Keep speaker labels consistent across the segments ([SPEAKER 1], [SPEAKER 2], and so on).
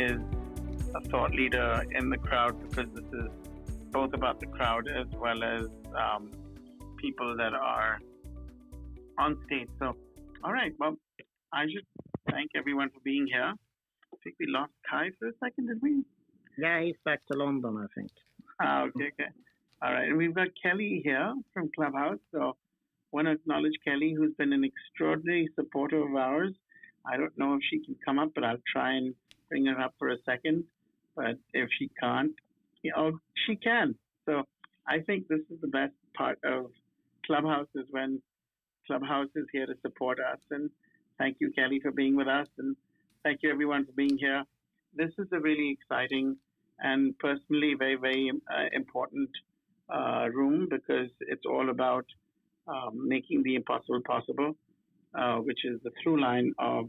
[SPEAKER 1] is a thought leader in the crowd, because this is both about the crowd as well as people that are on stage. So, all right. Well, I should thank everyone for being here. I think we lost Kai for a second, did we?
[SPEAKER 2] Yeah, he's back to London, I think.
[SPEAKER 1] Okay. All right. And we've got Kelly here from Clubhouse. So I want to acknowledge Kelly, who's been an extraordinary supporter of ours. I don't know if she can come up, but I'll try and bring her up for a second. But if she can't, she can. So I think this is the best part of Clubhouse, is when Clubhouse is here to support us. And thank you, Kelly, for being with us. And thank you, everyone, for being here. This is a really exciting and personally very, very important room, because it's all about making the impossible possible, which is the through line of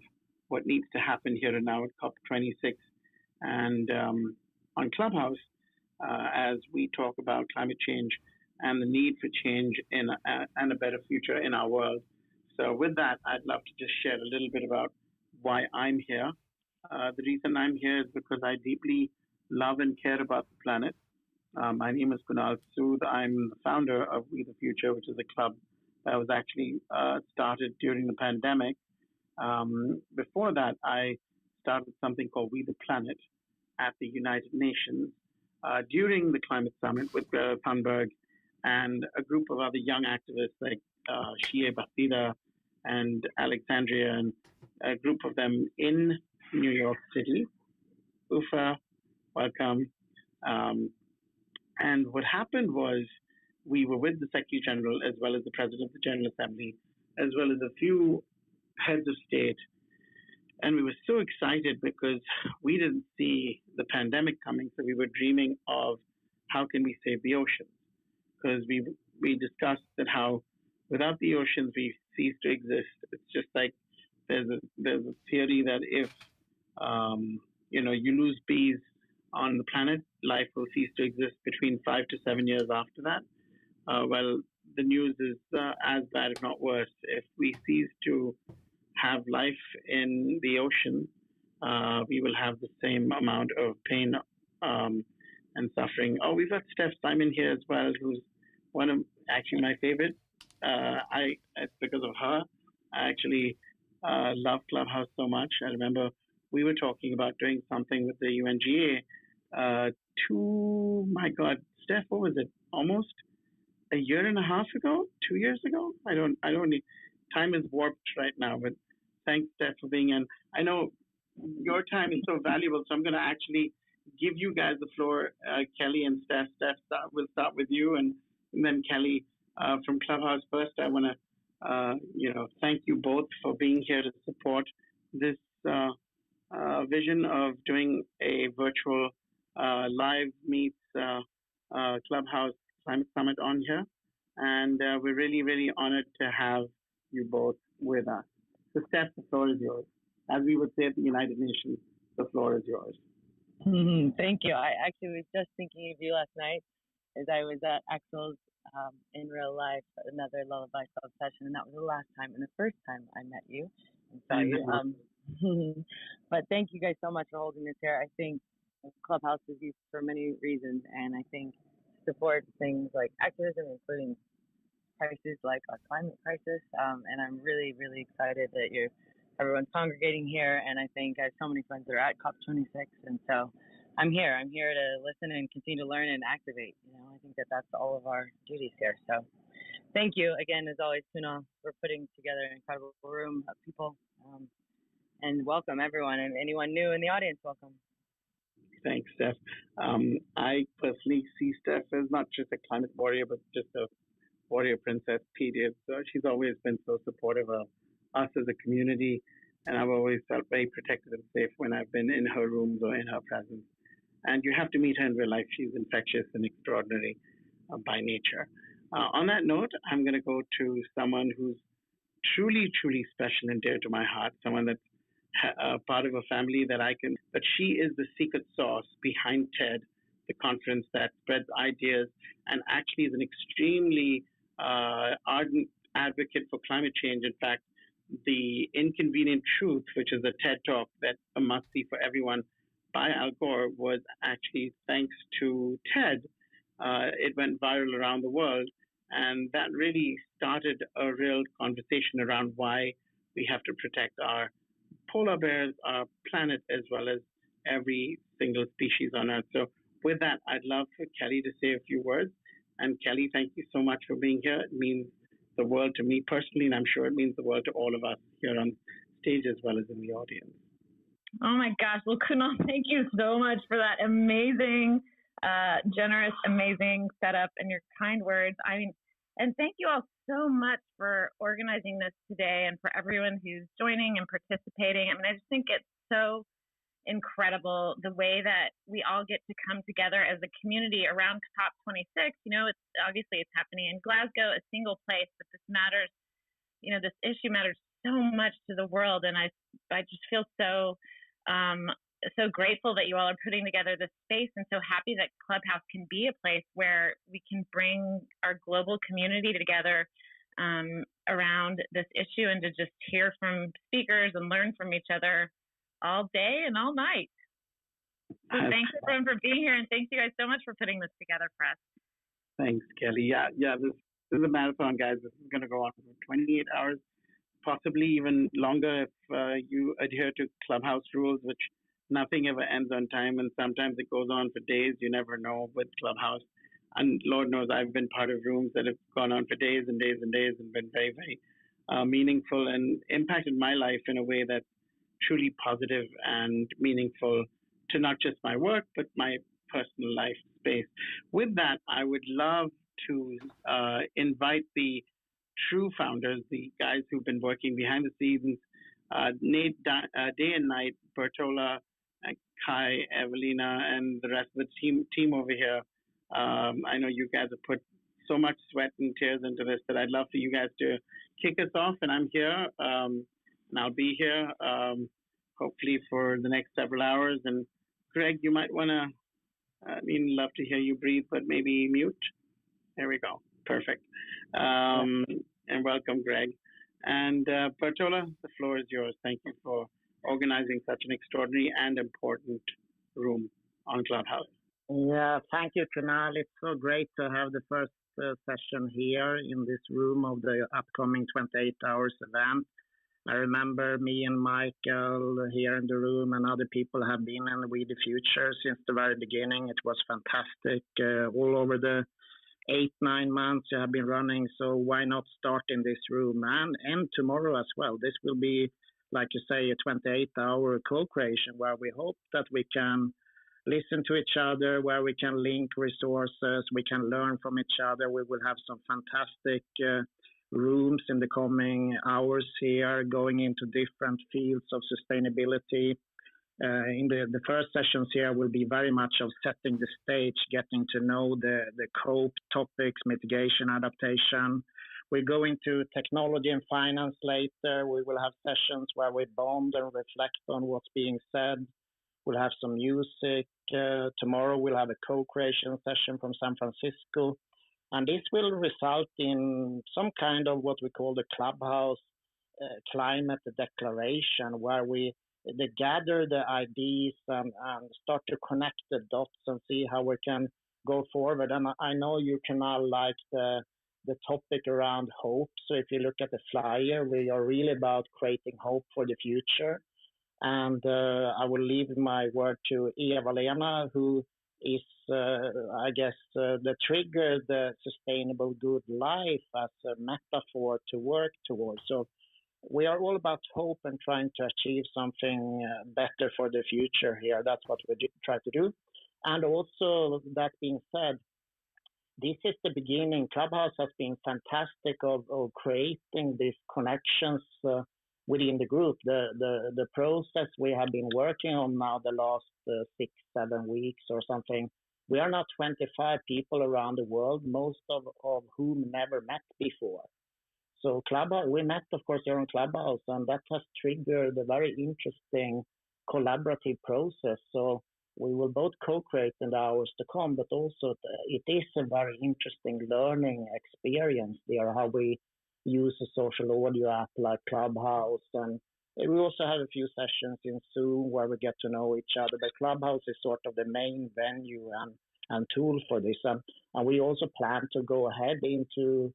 [SPEAKER 1] what needs to happen here and now at COP26 and on Clubhouse as we talk about climate change and the need for change and a better future in our world. So with that, I'd love to just share a little bit about why I'm here. The reason I'm here is because I deeply love and care about the planet. My name is Kunal Sood. I'm the founder of We the Future, which is a club that was actually started during the pandemic. Before that, I started something called We the Planet at the United Nations during the climate summit with Greta Thunberg and a group of other young activists like Shia Bastida and Alexandria, and a group of them in New York City. Ufa, welcome. And what happened was we were with the Secretary General, as well as the President of the General Assembly, as well as a few heads of state. And we were so excited because we didn't see the pandemic coming. So we were dreaming of how can we save the oceans? Because we discussed that how without the oceans, we cease to exist. It's just like there's a theory that if you lose bees on the planet, life will cease to exist between 5 to 7 years after that. Well, the news is as bad, if not worse. If we cease to have life in the ocean, we will have the same amount of pain and suffering. Oh, we've got Steph Simon here as well, who's one of actually my favorite. It's because of her. I actually love Clubhouse so much. I remember we were talking about doing something with the UNGA. Steph, what was it? Almost a year and a half ago? 2 years ago? I don't need. Time is warped right now, but thanks, Steph, for being in. I know your time is so valuable, so I'm going to actually give you guys the floor, Kelly and Steph. Steph, we'll start with you, and then Kelly from Clubhouse. First, I want to, thank you both for being here to support this vision of doing a virtual live meets Clubhouse Climate Summit on here. And we're really, really honored to have you both with us. So Steph, the floor is yours. As we would say at the United Nations, the floor is yours.
[SPEAKER 3] Thank you. I actually was just thinking of you last night as I was at Axel's in real life, another Lullaby Club session, and that was the last time and the first time I met you and saw you. But thank you guys so much for holding this here. I think Clubhouse is used for many reasons, and I think support things like activism, including crises like a climate crisis. And I'm really, really excited that everyone's congregating here. And I think I have so many friends that are at COP26, and so I'm here. I'm here to listen and continue to learn and activate. I think that's all of our duties here. So thank you again, as always, Kunal, for putting together an incredible room of people. And welcome everyone, and anyone new in the audience, welcome.
[SPEAKER 1] Thanks, Steph. I personally see Steph as not just a climate warrior, but just a warrior princess, period. So she's always been so supportive of us as a community, and I've always felt very protected and safe when I've been in her rooms or in her presence. And you have to meet her in real life. She's infectious and extraordinary by nature. On that note, I'm going to go to someone who's truly, truly special and dear to my heart, someone that's part of a family but she is the secret sauce behind TED, the conference that spreads ideas and actually is an extremely ardent advocate for climate change. In fact, the Inconvenient Truth, which is a TED Talk that's a must-see for everyone, by Al Gore was actually thanks to TED. It went viral around the world, and that really started a real conversation around why we have to protect our polar bears, our planet, as well as every single species on Earth. So, with that, I'd love for Kelly to say a few words. And Kelly, thank you so much for being here. It means the world to me personally, and I'm sure it means the world to all of us here on stage as well as in the audience.
[SPEAKER 4] Oh my gosh. Well, Kunal, thank you so much for that amazing, generous, amazing setup and your kind words. I mean, and thank you all so much for organizing this today and for everyone who's joining and participating. I mean, I just think it's so incredible the way that we all get to come together as a community around COP26. You know, it's obviously it's happening in Glasgow, a single place, but this matters. You know, this issue matters so much to the world, and I just feel so so grateful that you all are putting together this space, and so happy that Clubhouse can be a place where we can bring our global community together around this issue and to just hear from speakers and learn from each other all day and all night. So thanks everyone for being here, and thanks you guys so much for putting this together for us.
[SPEAKER 1] Thanks, Kelly. Yeah, this is a marathon, guys. This is going to go on for 28 hours, possibly even longer if you adhere to Clubhouse rules, which nothing ever ends on time, and sometimes it goes on for days. You never know with Clubhouse. And Lord knows I've been part of rooms that have gone on for days and days and days and been very, very meaningful and impacted my life in a way that's truly positive and meaningful to not just my work, but my personal life space. With that, I would love to invite the true founders, the guys who've been working behind the scenes, Nate, day and night, Bertola, Kai, Evelina, and the rest of the team over here. I know you guys have put so much sweat and tears into this that I'd love for you guys to kick us off. And I'm here, and I'll be here hopefully for the next several hours. And Greg, you might want to, love to hear you breathe, but maybe mute. There we go. Perfect. And welcome, Greg. And Bertola, the floor is yours. Thank you for organizing such an extraordinary and important room on Clubhouse.
[SPEAKER 2] Yeah, thank you, Kunal. It's so great to have the first session here in this room of the upcoming 28 hours event. I remember me and Michael here in the room and other people have been in We the Future since the very beginning. It was fantastic. All over the 8-9 months you have been running, so why not start in this room and tomorrow as well. This will be, like you say, a 28-hour co-creation where we hope that we can listen to each other, where we can link resources, we can learn from each other. We will have some fantastic rooms in the coming hours here going into different fields of sustainability. In the first sessions here will be very much of setting the stage, getting to know the COPE topics, mitigation, adaptation. We go into technology and finance later. We will have sessions where we bond and reflect on what's being said. We'll have some music. Tomorrow we'll have a co-creation session from San Francisco. And this will result in some kind of what we call the Clubhouse climate declaration, where we gather the ideas and start to connect the dots and see how we can go forward. And I know you can now like the topic around hope. So if you look at the flyer, we are really about creating hope for the future. And I will leave my word to Eva-Lena, who is, I guess, the trigger, the sustainable good life as a metaphor to work towards. So we are all about hope and trying to achieve something better for the future here. That's what we try to do. And also, that being said, this is the beginning. Clubhouse has been fantastic of creating these connections within the group. The process we have been working on now the last 6-7 weeks or something, we are now 25 people around the world, most of whom never met before. So Clubhouse, we met, of course, here on Clubhouse, and that has triggered a very interesting collaborative process. So we will both co-create in the hours to come, but also it is a very interesting learning experience there, how we use a social audio app like Clubhouse and We also have a few sessions in Zoom where we get to know each other. But Clubhouse is sort of the main venue and tool for this. And we also plan to go ahead into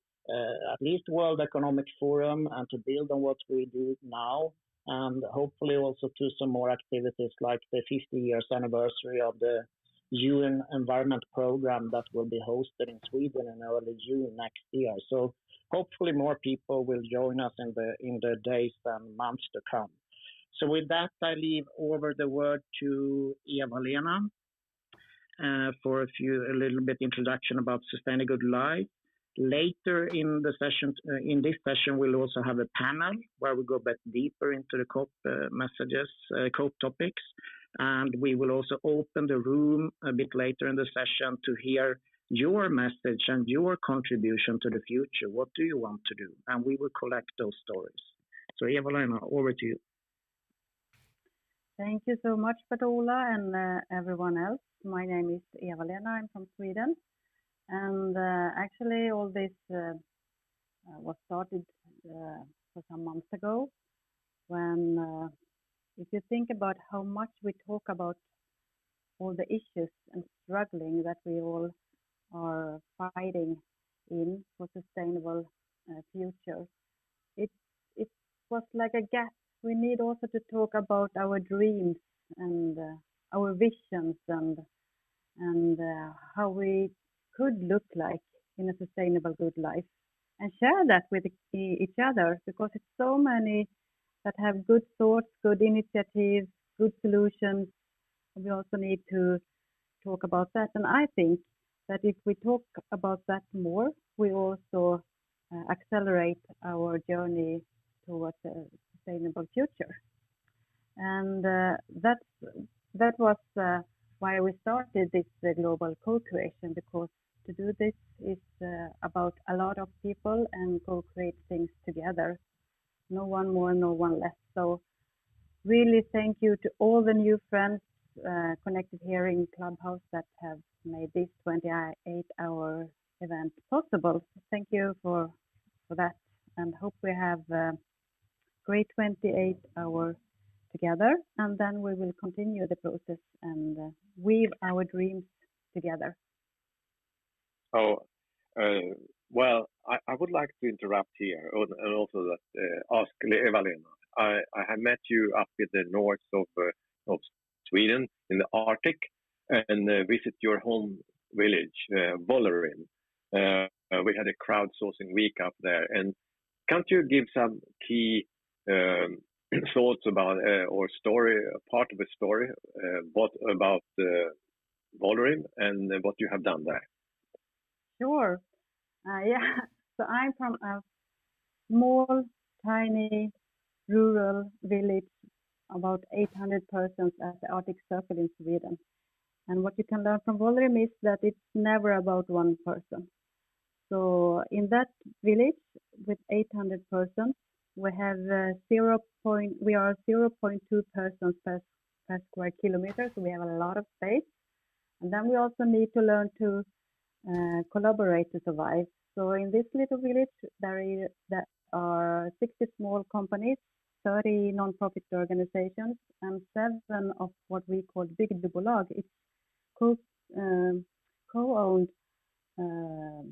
[SPEAKER 2] at least World Economic Forum and to build on what we do now, and hopefully also to some more activities like the 50 years anniversary of the UN Environment Program that will be hosted in Sweden in early June next year. So hopefully more people will join us in the days and months to come. So with that, I leave over the word to Eva-Lena for a little bit introduction about Sustainable Good Life. Later in the session, in this session, we'll also have a panel where we go back deeper into the COP messages, COP topics, and we will also open the room a bit later in the session to hear your message and your contribution to the future. What do you want to do? And we will collect those stories. So Eva-Lena, over to you.
[SPEAKER 5] Thank you so much, Patola, and everyone else. My name is Eva-Lena. I'm from Sweden. And actually, all this was started for some months ago when, if you think about how much we talk about all the issues and struggling that we all are fighting in for sustainable future, it was like a gap. We need also to talk about our dreams and our visions and how we could look like in a sustainable good life, and share that with each other, because it's so many that have good thoughts, good initiatives, good solutions. We also need to talk about that. And I think that if we talk about that more, we also accelerate our journey towards a sustainable future. And that was why we started this global co-creation, because to do this is about a lot of people and co-create things together. No one more, no one less. So really thank you to all the new friends connected here in Clubhouse that have made this 28-hour event possible. Thank you for that, and hope we have a great 28 hours together, and then we will continue the process and weave our dreams together.
[SPEAKER 6] Well, I would like to interrupt here and also ask Eva-Lena. I have met you up in the north of Sweden in the Arctic and visit your home village, Bollerin. We had a crowdsourcing week up there, and can't you give some key thoughts about or story, part of a story, what about Bollerin and what you have done there?
[SPEAKER 5] Sure. Yeah. So I'm from a small, tiny, rural village, about 800 persons at the Arctic Circle in Sweden. And what you can learn from Bollerin is that it's never about one person. So in that village with 800 persons, we have we are 0.2 persons per square kilometer, so we have a lot of space. And then we also need to learn to collaborate to survive. So in this little village, there are 60 small companies, 30 non-profit organizations, and 7 of what we call bygdebolag. It's co-owned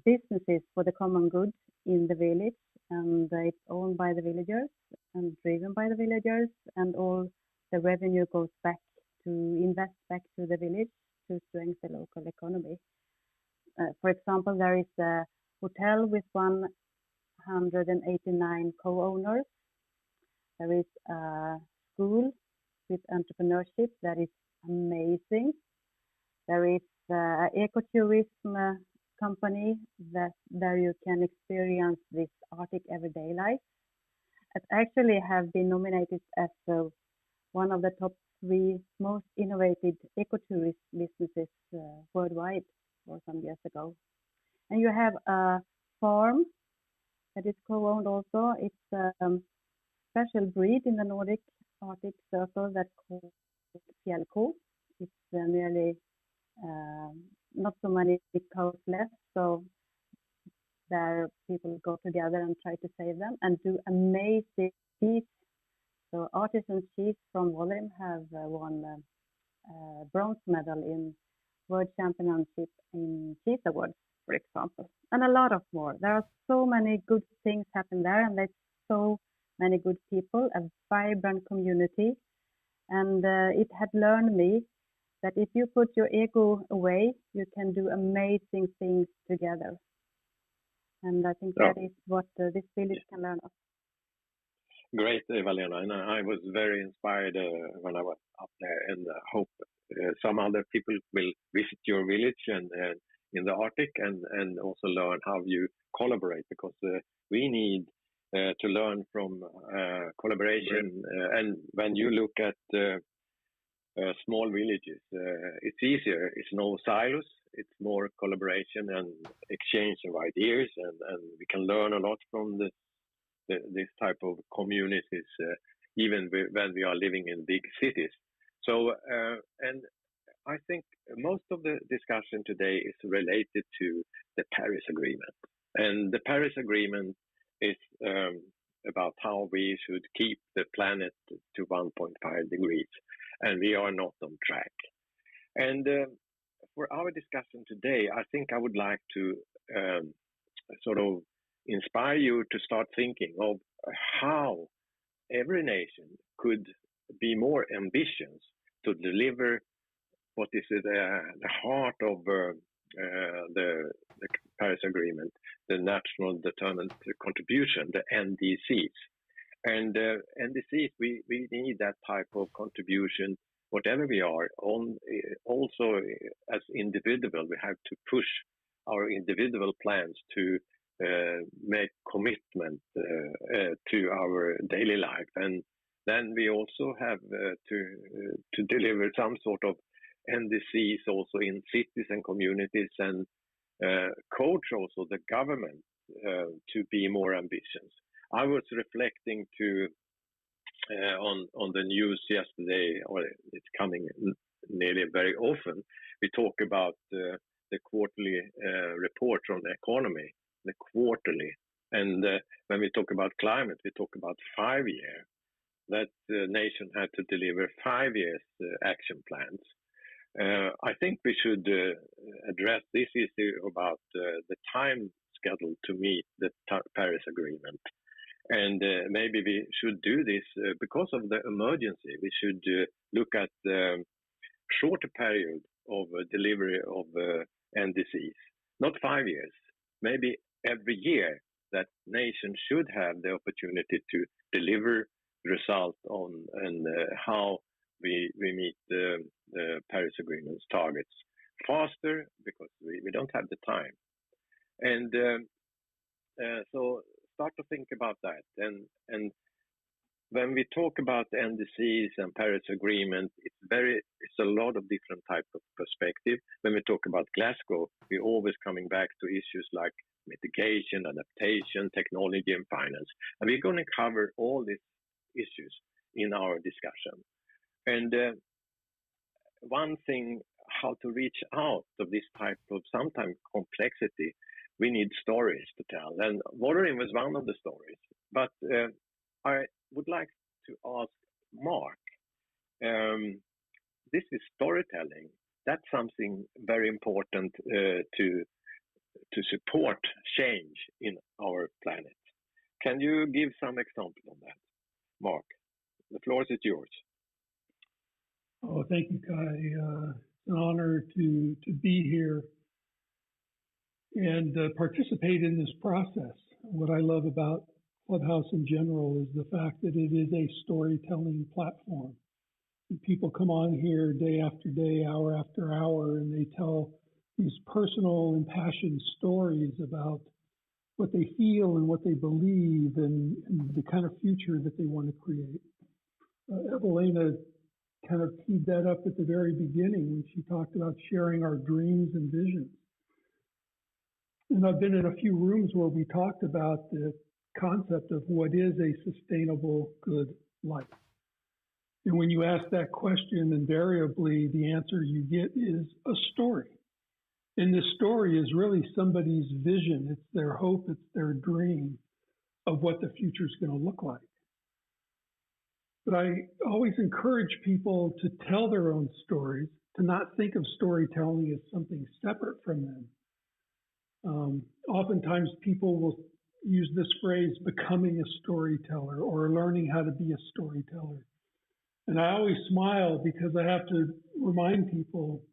[SPEAKER 5] businesses for the common good in the village, and it's owned by the villagers and driven by the villagers, and all the revenue goes back to invest back to the village to strengthen the local economy. For example, there is a hotel with 189 co-owners. There is a school with entrepreneurship that is amazing. There is an ecotourism company there you can experience this Arctic everyday life. It actually have been nominated as one of the top 3 most innovative ecotourism businesses worldwide for some years ago. And you have a farm that is co-owned also. It's a special breed in the Nordic Arctic Circle that's called Fjällko. It's nearly not so many cows left, so there people go together and try to save them and do amazing feats So artisan chiefs from Wollheim have won bronze medal in World Championship in Cheese Awards, for example, and a lot of more. There are so many good things happen there, and there's so many good people, a vibrant community, and it had learned me that if you put your ego away, you can do amazing things together. And I think that is what this village can learn us.
[SPEAKER 6] Great, Eva-Lena, and I was very inspired when I was up there, and hope some other people will visit your village and in the Arctic and also learn how you collaborate, because we need to learn from collaboration. And when you look at small villages, it's easier. It's no silos. It's more collaboration and exchange of ideas, and we can learn a lot from this type of communities, even when we are living in big cities. So, and I think most of the discussion today is related to the Paris Agreement. And the Paris Agreement is about how we should keep the planet to 1.5 degrees, and we are not on track. And for our discussion today, I think I would like to sort of inspire you to start thinking of how every nation could be more ambitious to deliver what is the heart of the Paris Agreement, the National Determined Contribution, the NDCs. And NDCs, we need that type of contribution, whatever we are. Also, as individual, we have to push our individual plans to make commitment to our daily life, and then we also have to deliver some sort of NDCs also in cities and communities, and coach also the government to be more ambitious. I was reflecting on the news yesterday, or it's coming nearly very often. We talk about the quarterly report on the economy, the quarterly, and when we talk about climate, we talk about 5 years. That the nation had to deliver 5 years action plans. I think we should address this issue about the time schedule to meet the Paris Agreement. And maybe we should do this because of the emergency. We should look at the shorter period of delivery of NDCs, not 5 years, maybe every year. That nation should have the opportunity to deliver result on and how we meet the Paris Agreement's targets faster, because we don't have the time. And so start to think about that. And when we talk about NDCs and Paris Agreement, it's a lot of different types of perspective. When we talk about Glasgow, we're always coming back to issues like mitigation, adaptation, technology, and finance. And we're going to cover all these issues in our discussion. And one thing, how to reach out of this type of sometimes complexity, we need stories to tell. And Wollheim was one of the stories. But I would like to ask Mark, this is storytelling. That's something very important to support change in our planet. Can you give some example on that, Mark? The floor is yours.
[SPEAKER 7] Oh, thank you, Kai. It's an honor to be here and participate in this process. What I love about Clubhouse in general is the fact that it is a storytelling platform. And people come on here day after day, hour after hour, and they tell these personal, impassioned stories about what they feel and what they believe and the kind of future that they want to create. Eva-Lena kind of teed that up at the very beginning when she talked about sharing our dreams and visions. And I've been in a few rooms where we talked about the concept of what is a sustainable, good life. And when you ask that question, invariably the answer you get is a story. And this story is really somebody's vision. It's their hope, it's their dream of what the future is going to look like. But I always encourage people to tell their own stories, to not think of storytelling as something separate from them. Oftentimes people will use this phrase, becoming a storyteller or learning how to be a storyteller. And I always smile because I have to remind people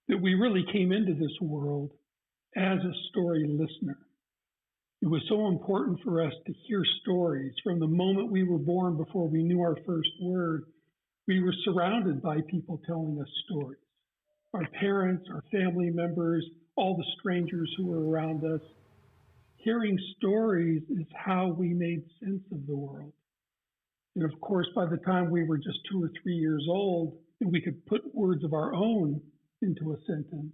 [SPEAKER 7] that we really came into this world as a story listener. It was so important for us to hear stories. From the moment we were born, before we knew our first word, we were surrounded by people telling us stories. Our parents, our family members, all the strangers who were around us. Hearing stories is how we made sense of the world. And of course, by the time we were just 2 or 3 years old, and we could put words of our own into a sentence,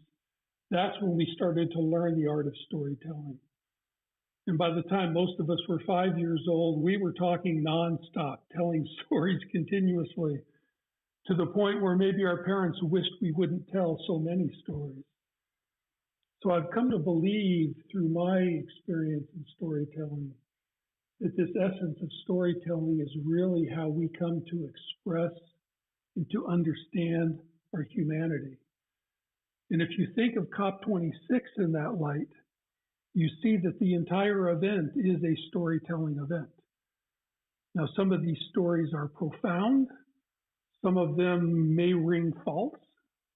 [SPEAKER 7] that's when we started to learn the art of storytelling. And by the time most of us were 5 years old, we were talking nonstop, telling stories continuously, to the point where maybe our parents wished we wouldn't tell so many stories. So I've come to believe through my experience in storytelling that this essence of storytelling is really how we come to express and to understand our humanity. And if you think of COP26 in that light, you see that the entire event is a storytelling event. Now, some of these stories are profound. Some of them may ring false.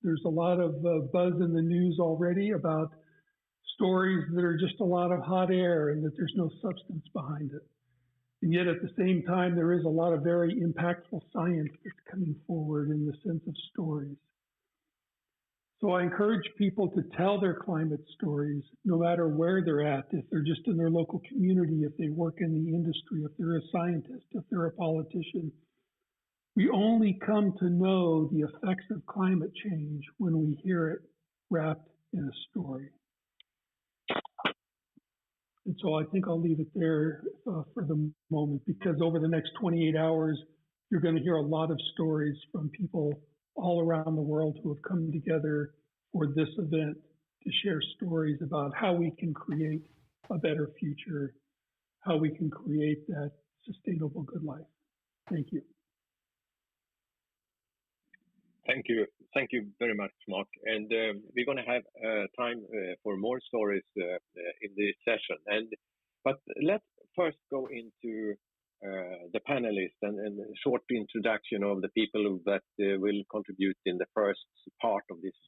[SPEAKER 7] There's a lot of buzz in the news already about stories that are just a lot of hot air and that there's no substance behind it. And yet at the same time, there is a lot of very impactful science that's coming forward in the sense of stories. So I encourage people to tell their climate stories, no matter where they're at, if they're just in their local community, if they work in the industry, if they're a scientist, if they're a politician. We only come to know the effects of climate change when we hear it wrapped in a story. And so I think I'll leave it there for the moment, because over the next 28 hours, you're going to hear a lot of stories from people all around the world who have come together for this event to share stories about how we can create a better future, how we can create that sustainable good life. Thank you.
[SPEAKER 6] Thank you very much, Mark. And we're going to have time for more stories in this session. But let's first go into the panelists and a short introduction of the people that will contribute in the first part of this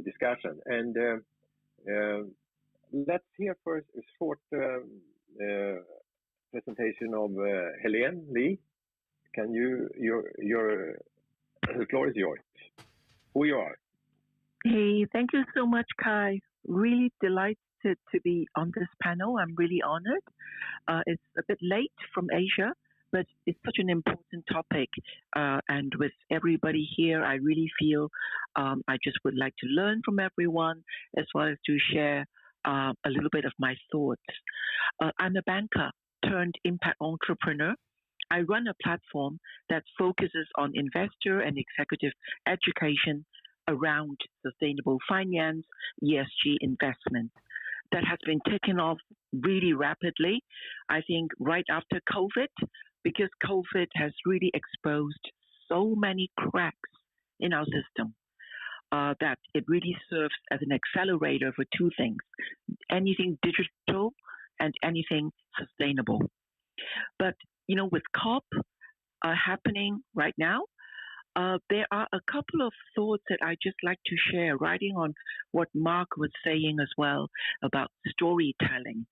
[SPEAKER 6] discussion. And let's hear first a short presentation of Helene Lee. Can the floor is yours. Who you are?
[SPEAKER 8] Hey, thank you so much, Kai. Really delighted to be on this panel. I'm really honored. It's a bit late from Asia, but it's such an important topic. And with everybody here, I really feel I just would like to learn from everyone, as well as to share a little bit of my thoughts. I'm a banker turned impact entrepreneur. I run a platform that focuses on investor and executive education around sustainable finance, ESG investment. That has been taken off really rapidly, I think right after COVID, because COVID has really exposed so many cracks in our system that it really serves as an accelerator for two things: anything digital and anything sustainable. But with COP happening right now, there are a couple of thoughts that I just like to share, riding on what Mark was saying as well about storytelling.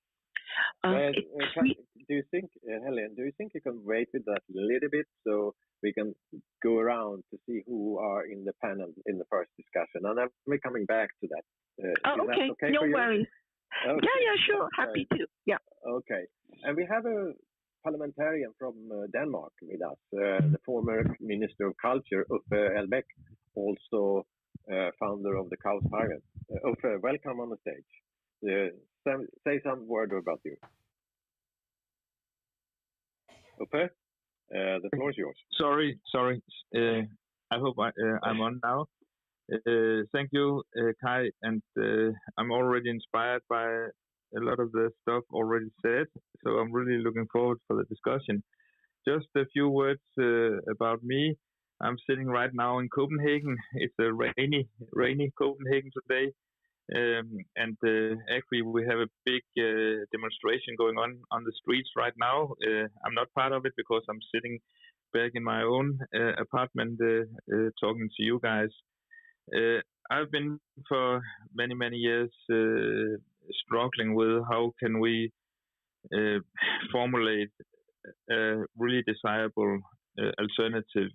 [SPEAKER 6] Do you think, Helen, do you think you can wait with that a little bit so we can go around to see who are in the panel in the first discussion? And we're coming back to that.
[SPEAKER 8] Okay. No worries. Okay. Yeah, sure. Happy to. Yeah.
[SPEAKER 6] Okay. And we have a parliamentarian from Denmark with us, the former Minister of Culture, Uffe Elbæk, also founder of the Chaos Pirate. Uffe, welcome on the stage. Say some word about you. Uffe, the floor is yours.
[SPEAKER 9] Sorry. I hope I'm on now. Thank you, Kai, and I'm already inspired by a lot of the stuff already said, so I'm really looking forward for the discussion. Just a few words about me. I'm sitting right now in Copenhagen. It's a rainy Copenhagen today. And actually, we have a big demonstration going on the streets right now. I'm not part of it because I'm sitting back in my own apartment talking to you guys. I've been for many years struggling with how can we formulate a really desirable alternative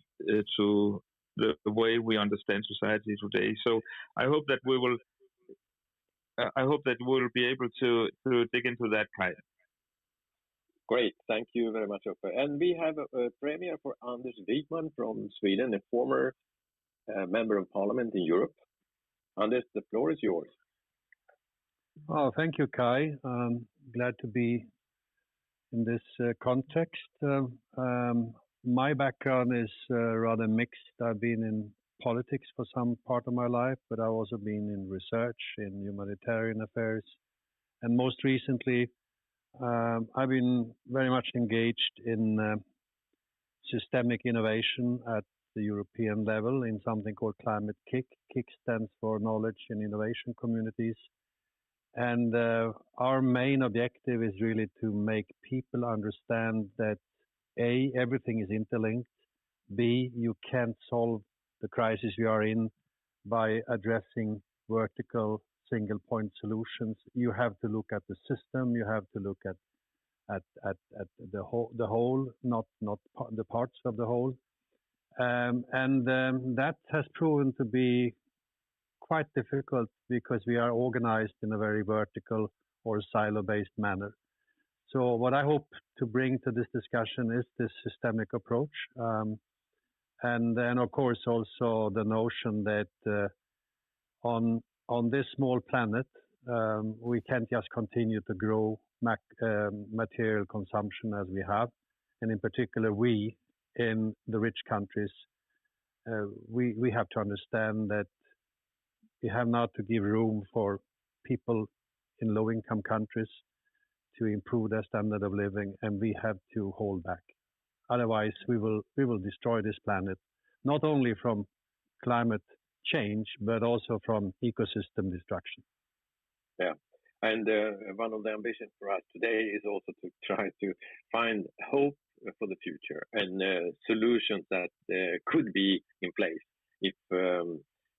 [SPEAKER 9] to the way we understand society today. So I hope that we'll be able to dig into that, Kai.
[SPEAKER 6] Great, thank you very much, Uffe. And we have a premiere for Anders Wijkman from Sweden, a former member of parliament in Europe. Anders, the floor is yours.
[SPEAKER 10] Oh, thank you, Kai. Glad to be in this context. My background is rather mixed. I've been in politics for some part of my life, but I've also been in research, in humanitarian affairs, and most recently, I've been very much engaged in systemic innovation at the European level in something called Climate KIC. KIC stands for Knowledge and Innovation Communities. And our main objective is really to make people understand that A, everything is interlinked, B, you can't solve the crisis we are in by addressing vertical single point solutions. You have to look at the system, you have to look at the whole, not the parts of the whole. That has proven to be quite difficult because we are organized in a very vertical or silo-based manner. So what I hope to bring to this discussion is this systemic approach. And then, of course, also the notion that on this small planet, we can't just continue to grow material consumption as we have. And in particular, we in the rich countries, we have to understand that we have now to give room for people in low-income countries to improve their standard of living, and we have to hold back. Otherwise, we will destroy this planet, not only from climate change, but also from ecosystem destruction.
[SPEAKER 6] Yeah, and one of the ambitions for us today is also to try to find hope for the future and solutions that could be in place if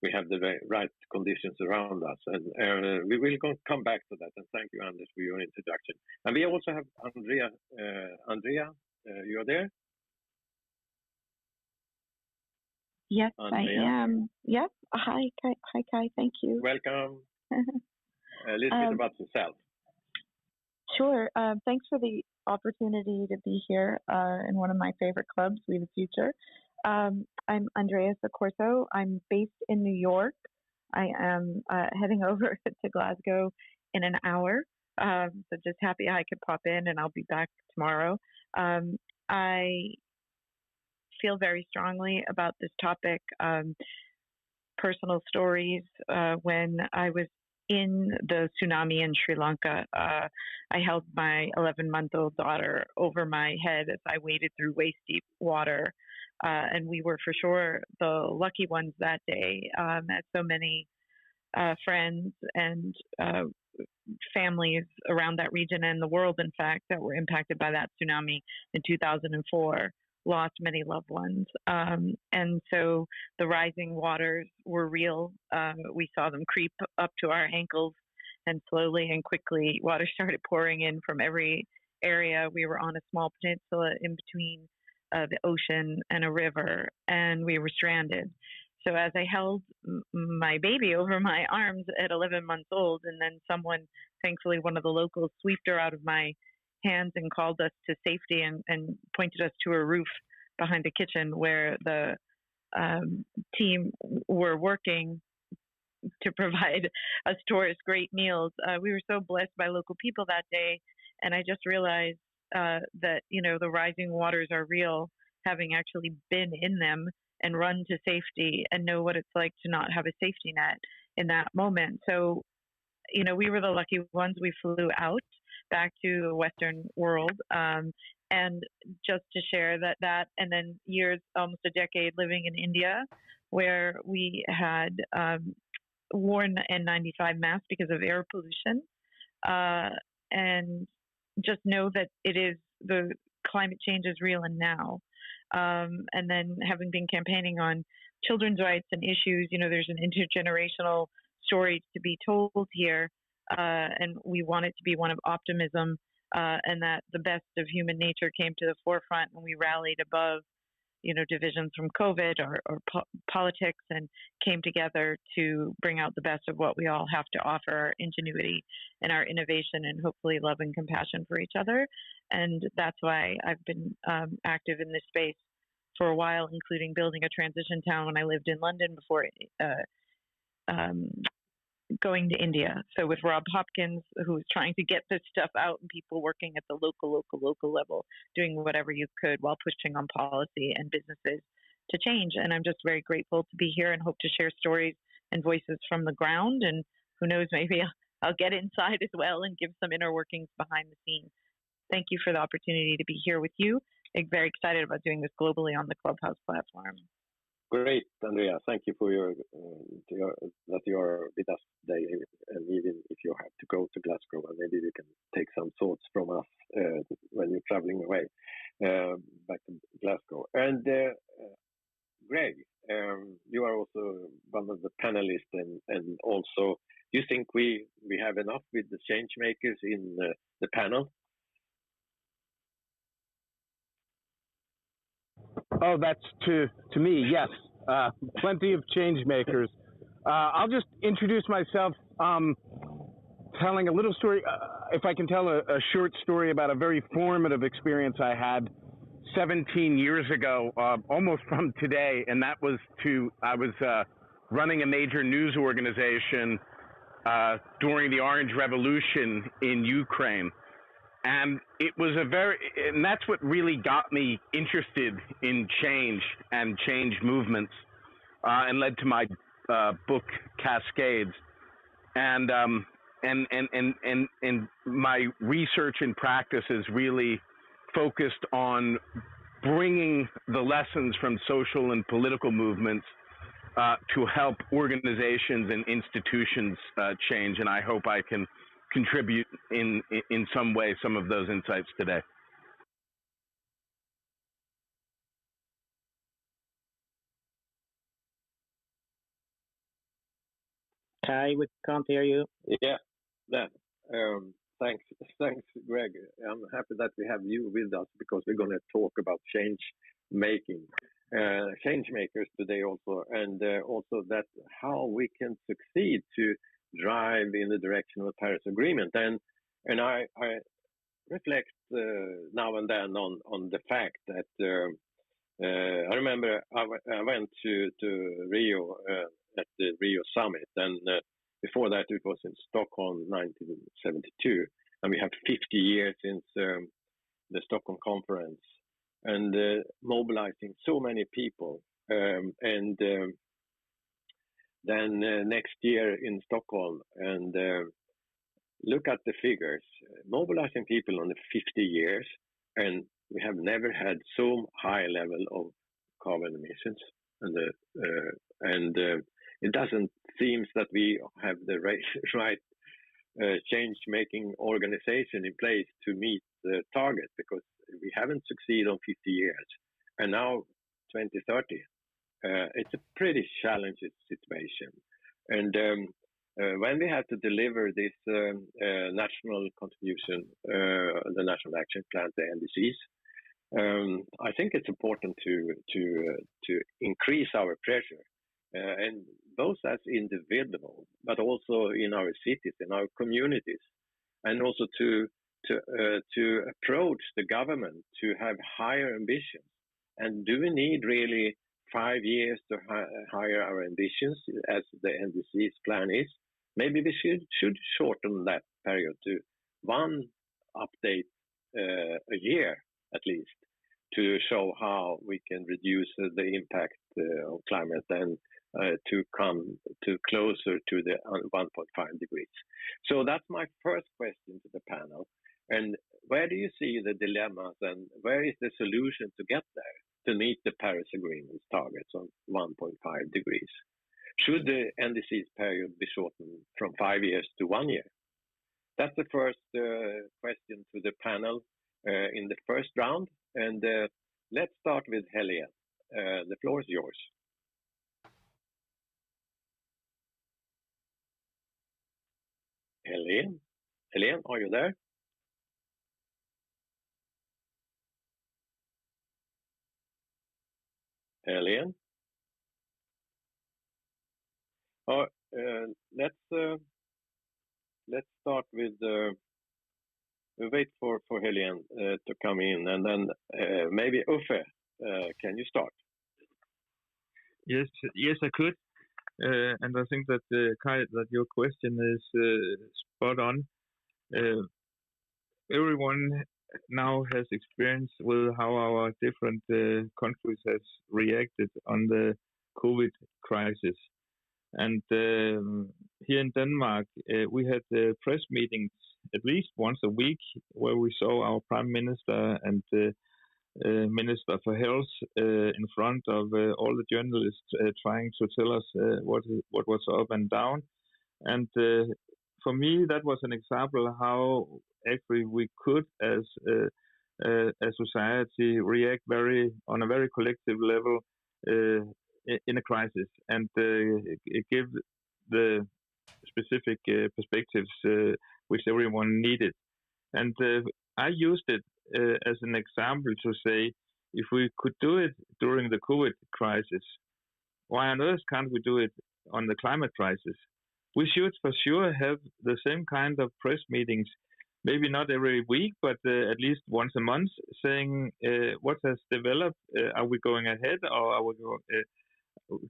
[SPEAKER 6] we have the right conditions around us. And we will come back to that. And thank you, Anders, for your introduction. And we also have Andrea. Andrea, you are there?
[SPEAKER 11] Yes,
[SPEAKER 6] Andrea?
[SPEAKER 11] I am. Yep. Hi, Kai. Hi, Kai. Thank you.
[SPEAKER 6] Welcome. A little bit about yourself.
[SPEAKER 11] Sure. Thanks for the opportunity to be here in one of my favorite clubs, We the Future. I'm Andrea Soccorso. I'm based in New York. I am heading over to Glasgow in an hour. So just happy I could pop in, and I'll be back tomorrow. I feel very strongly about this topic. Personal stories. When I was in the tsunami in Sri Lanka, I held my 11-month-old daughter over my head as I waded through waist-deep water. And we were for sure the lucky ones that day. As so many friends and families around that region and the world, in fact, that were impacted by that tsunami in 2004 lost many loved ones. And so the rising waters were real. We saw them creep up to our ankles, and slowly and quickly water started pouring in from every area. We were on a small peninsula in between the ocean and a river, and we were stranded. So as I held my baby over my arms at 11 months old, and then someone, thankfully one of the locals, swept her out of my hands and called us to safety and pointed us to a roof behind the kitchen where the team were working to provide us tourists great meals. We were so blessed by local people that day, and I just realized that, you know, the rising waters are real, having actually been in them and run to safety and know what it's like to not have a safety net in that moment. So we were the lucky ones. We flew out back to the Western world. And just to share that, and then years, almost a decade living in India, where we had worn N95 masks because of air pollution. And just know that the climate change is real and now. And then having been campaigning on children's rights and issues, there's an intergenerational story to be told here. And we want it to be one of optimism, and that the best of human nature came to the forefront and we rallied above, divisions from COVID or politics, and came together to bring out the best of what we all have to offer, our ingenuity and our innovation, and hopefully love and compassion for each other. And that's why I've been active in this space for a while, including building a transition town when I lived in London before going to India. So with Rob Hopkins, who was trying to get this stuff out, and people working at the local level, doing whatever you could while pushing on policy and businesses to change. And I'm just very grateful to be here and hope to share stories and voices from the ground. And who knows, maybe I'll get inside as well and give some inner workings behind the scenes. Thank you for the opportunity to be here with you. I'm very excited about doing this globally on the Clubhouse platform.
[SPEAKER 6] Great, Andrea. Thank you for that you are with us today, and even if you have to go to Glasgow, and maybe you can take some thoughts from us when you're traveling away back to Glasgow. And Greg, you are also one of the panelists, and also, do you think we have enough with the change makers in the panel?
[SPEAKER 12] Oh, that's to me, yes. Plenty of change makers. I'll just introduce myself, telling a little story, if I can tell a short story about a very formative experience I had 17 years ago, almost from today, and that was I was running a major news organization during the Orange Revolution in Ukraine. And it was and that's what really got me interested in change and change movements, and led to my book Cascades. And my research and practice is really focused on bringing the lessons from social and political movements to help organizations and institutions change. And I hope I can contribute in some way some of those insights today.
[SPEAKER 2] Kai, we can't hear you.
[SPEAKER 6] Yeah, thanks, Greg. I'm happy that we have you with us, because we're going to talk about change makers today also, and also that how we can succeed to drive in the direction of the Paris Agreement. And I reflect now and then on the fact that I remember I went to Rio at the Rio Summit, and before that it was in Stockholm 1972, and we have 50 years since the Stockholm Conference, and mobilizing so many people, and then next year in Stockholm, and look at the figures, mobilizing people on the 50 years, and we have never had so high level of carbon emissions, and it doesn't seem that we have the right change-making organization in place to meet the target, because we haven't succeeded on 50 years, and now 2030. It's a pretty challenging situation. And when we have to deliver this national contribution, the National Action Plan, the NDCs, I think it's important to increase our pressure, and both as individuals, but also in our cities, in our communities, and also to approach the government to have higher ambitions. And do we need really 5 years to higher our ambitions, as the NDC's plan is? Maybe we should shorten that period to one update a year at least, to show how we can reduce the impact of climate, and to come to closer to the 1.5 degrees. So that's my first question to the panel. And where do you see the dilemmas and where is the solution to get there to meet the Paris Agreement's targets on 1.5 degrees? Should the NDC's period be shortened from 5 years to 1 year? That's the first question to the panel in the first round. And let's start with Helene. The floor is yours. Helene, are you there? Helene? Let's start with we'll wait for Helene to come in, and then maybe Uffe, can you start?
[SPEAKER 9] Yes, I could. And I think that Kai, that your question is spot on. Everyone now has experience with how our different countries has reacted on the COVID crisis. And here in Denmark, we had press meetings at least once a week where we saw our Prime Minister and Minister for Health in front of all the journalists trying to tell us what was up and down. And for me, that was an example how actually we could, as a society, react on a very collective level in a crisis and give the specific perspectives which everyone needed. And I used it as an example to say, if we could do it during the COVID crisis, why on earth can't we do it on the climate crisis? We should for sure have the same kind of press meetings, maybe not every week, but at least once a month, saying what has developed. Are we going ahead, or are we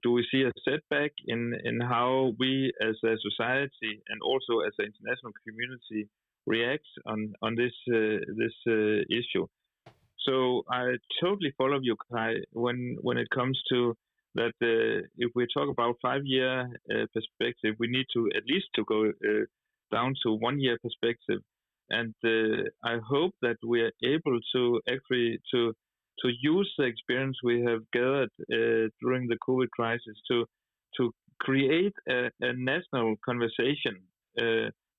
[SPEAKER 9] do we see a setback in how we as a society and also as an international community reacts on this issue? So I totally follow you, Kai, when it comes to that. If we talk about 5-year perspective, we need to at least to go down to 1-year perspective, and I hope that we are able to actually to use the experience we have gathered during the COVID crisis to create a national conversation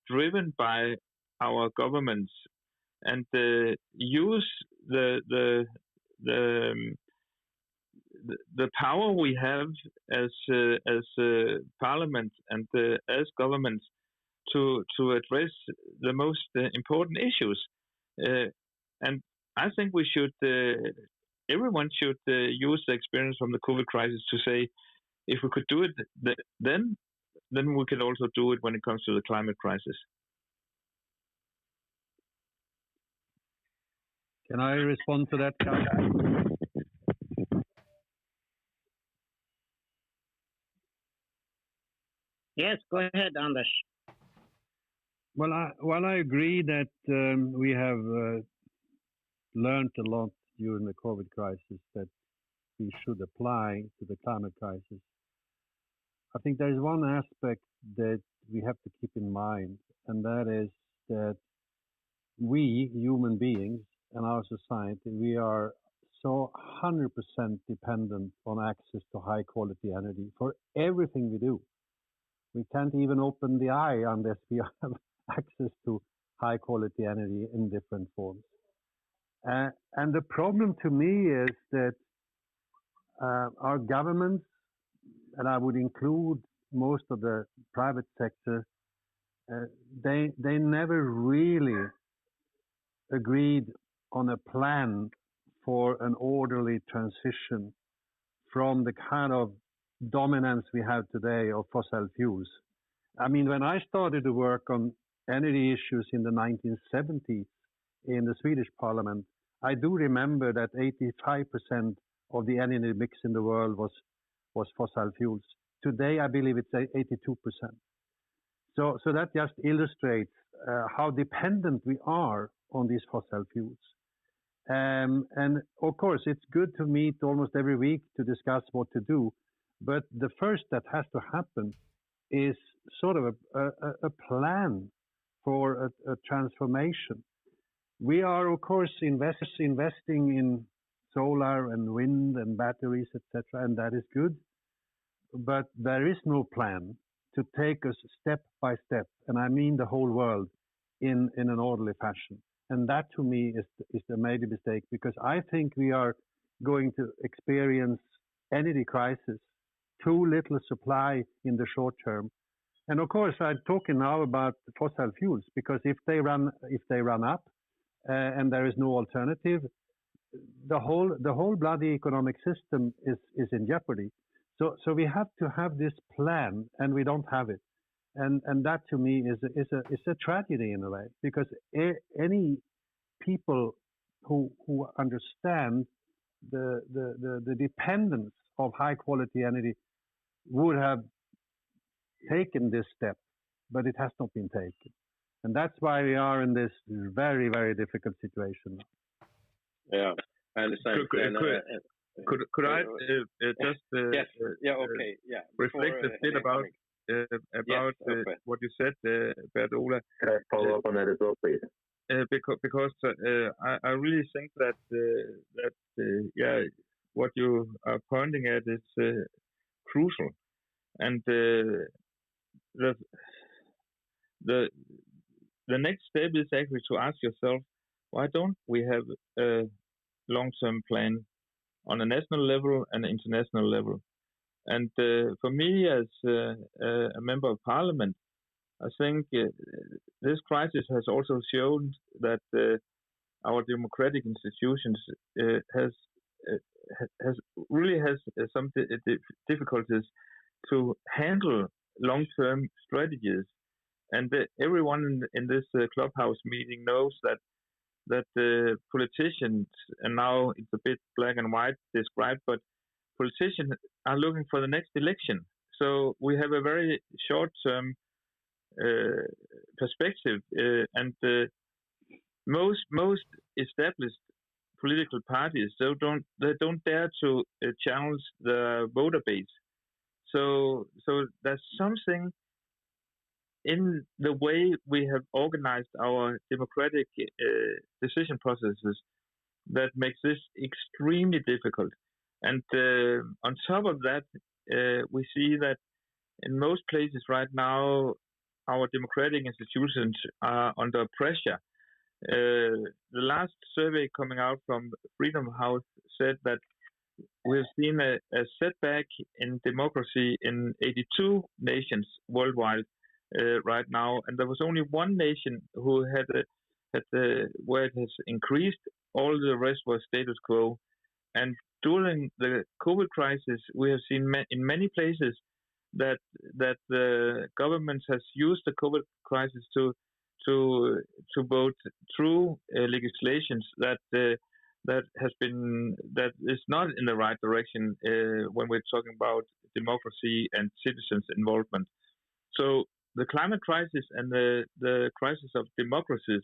[SPEAKER 9] driven by our governments, and use the power we have as parliament and as governments to address the most important issues. And I think we should, everyone should use the experience from the COVID crisis to say, if we could do it then we can also do it when it comes to the climate crisis.
[SPEAKER 10] Can I respond to that, Kai?
[SPEAKER 2] Yes, go ahead, Anders.
[SPEAKER 10] Well, I agree that we have learned a lot during the COVID crisis that we should apply to the climate crisis. I think there is one aspect that we have to keep in mind, and that is that we, human beings, and our society, we are so 100% dependent on access to high quality energy for everything we do. We can't even open the eye unless we have access to high quality energy in different forms. And the problem to me is that our governments, and I would include most of the private sector, they never really agreed on a plan for an orderly transition from the kind of dominance we have today of fossil fuels. I mean, when I started to work on energy issues in the 1970s in the Swedish parliament, I do remember that 85% of the energy mix in the world was fossil fuels. Today, I believe it's 82%. So that just illustrates how dependent we are on these fossil fuels. And of course, it's good to meet almost every week to discuss what to do. But the first that has to happen is sort of a plan for a transformation. We are, of course, investing in solar and wind and batteries, etc., and that is good. But there is no plan to take us step by step, and I mean the whole world, in an orderly fashion. And that, to me, is the major mistake, because I think we are going to experience energy crisis, too little supply in the short term. And of course, I'm talking now about fossil fuels, because if they run up and there is no alternative, the whole bloody economic system is in jeopardy. So we have to have this plan, and we don't have it. And that, to me, is a tragedy in a way, because any people who understand the dependence of high quality energy would have taken this step, but it has not been taken. And that's why we are in this very, very difficult situation.
[SPEAKER 6] Yeah, I understand.
[SPEAKER 9] Could I just
[SPEAKER 6] yes. Okay. Yeah.
[SPEAKER 9] reflect a bit about what you said, Bert Ola?
[SPEAKER 13] Can I follow up on that as well, please?
[SPEAKER 9] Because I really think that what you are pointing at is crucial, and the next step is actually to ask yourself, why don't we have a long-term plan on a national level and international level? And for me, as a member of parliament, I think this crisis has also shown that our democratic institutions has some difficulties to handle long-term strategies. And everyone in this clubhouse meeting knows that politicians, and now it's a bit black and white described, but politicians are looking for the next election. So we have a very short-term perspective, and most established political parties they don't dare to challenge the voter base. So there's something in the way we have organized our democratic decision processes that makes this extremely difficult. And on top of that, we see that in most places right now, our democratic institutions are under pressure. The last survey coming out from Freedom House said that we've seen a setback in democracy in 82 nations worldwide right now, and there was only one nation who had where it has increased. All the rest was status quo. And during the COVID crisis, we have seen in many places that the government has used the COVID crisis to vote through legislations that is not in the right direction when we're talking about democracy and citizens' involvement. So the climate crisis and the crisis of democracies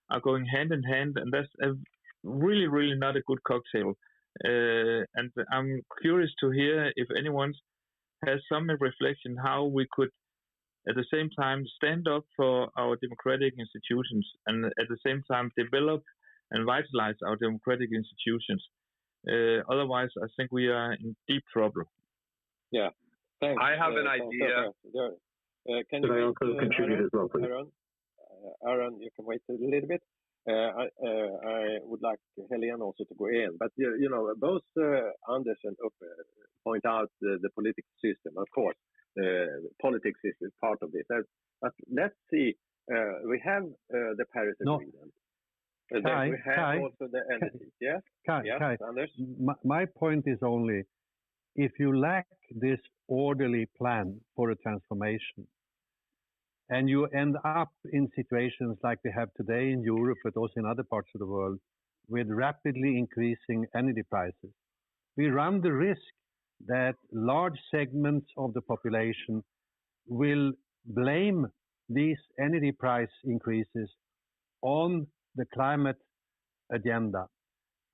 [SPEAKER 9] are going hand in hand, and that's a really, really not a good cocktail. And I'm curious to hear if anyone has some reflection how we could at the same time stand up for our democratic institutions and at the same time develop and vitalize our democratic institutions. Otherwise, I think we are in deep trouble.
[SPEAKER 6] Yeah, thanks.
[SPEAKER 13] I have an idea.
[SPEAKER 6] Can you
[SPEAKER 13] also contribute as well, please?
[SPEAKER 6] Aaron, you can wait a little bit. I would like Helene also to go in, but both Anders and Uppe point out the political system. Of course, politics is part of this. But let's see. We have the Paris Agreement. Then we have also the energy. Yes,
[SPEAKER 10] Kai,
[SPEAKER 6] Anders.
[SPEAKER 10] My point is only, if you lack this orderly plan for a transformation, and you end up in situations like we have today in Europe, but also in other parts of the world, with rapidly increasing energy prices, we run the risk that large segments of the population will blame these energy price increases on the climate agenda,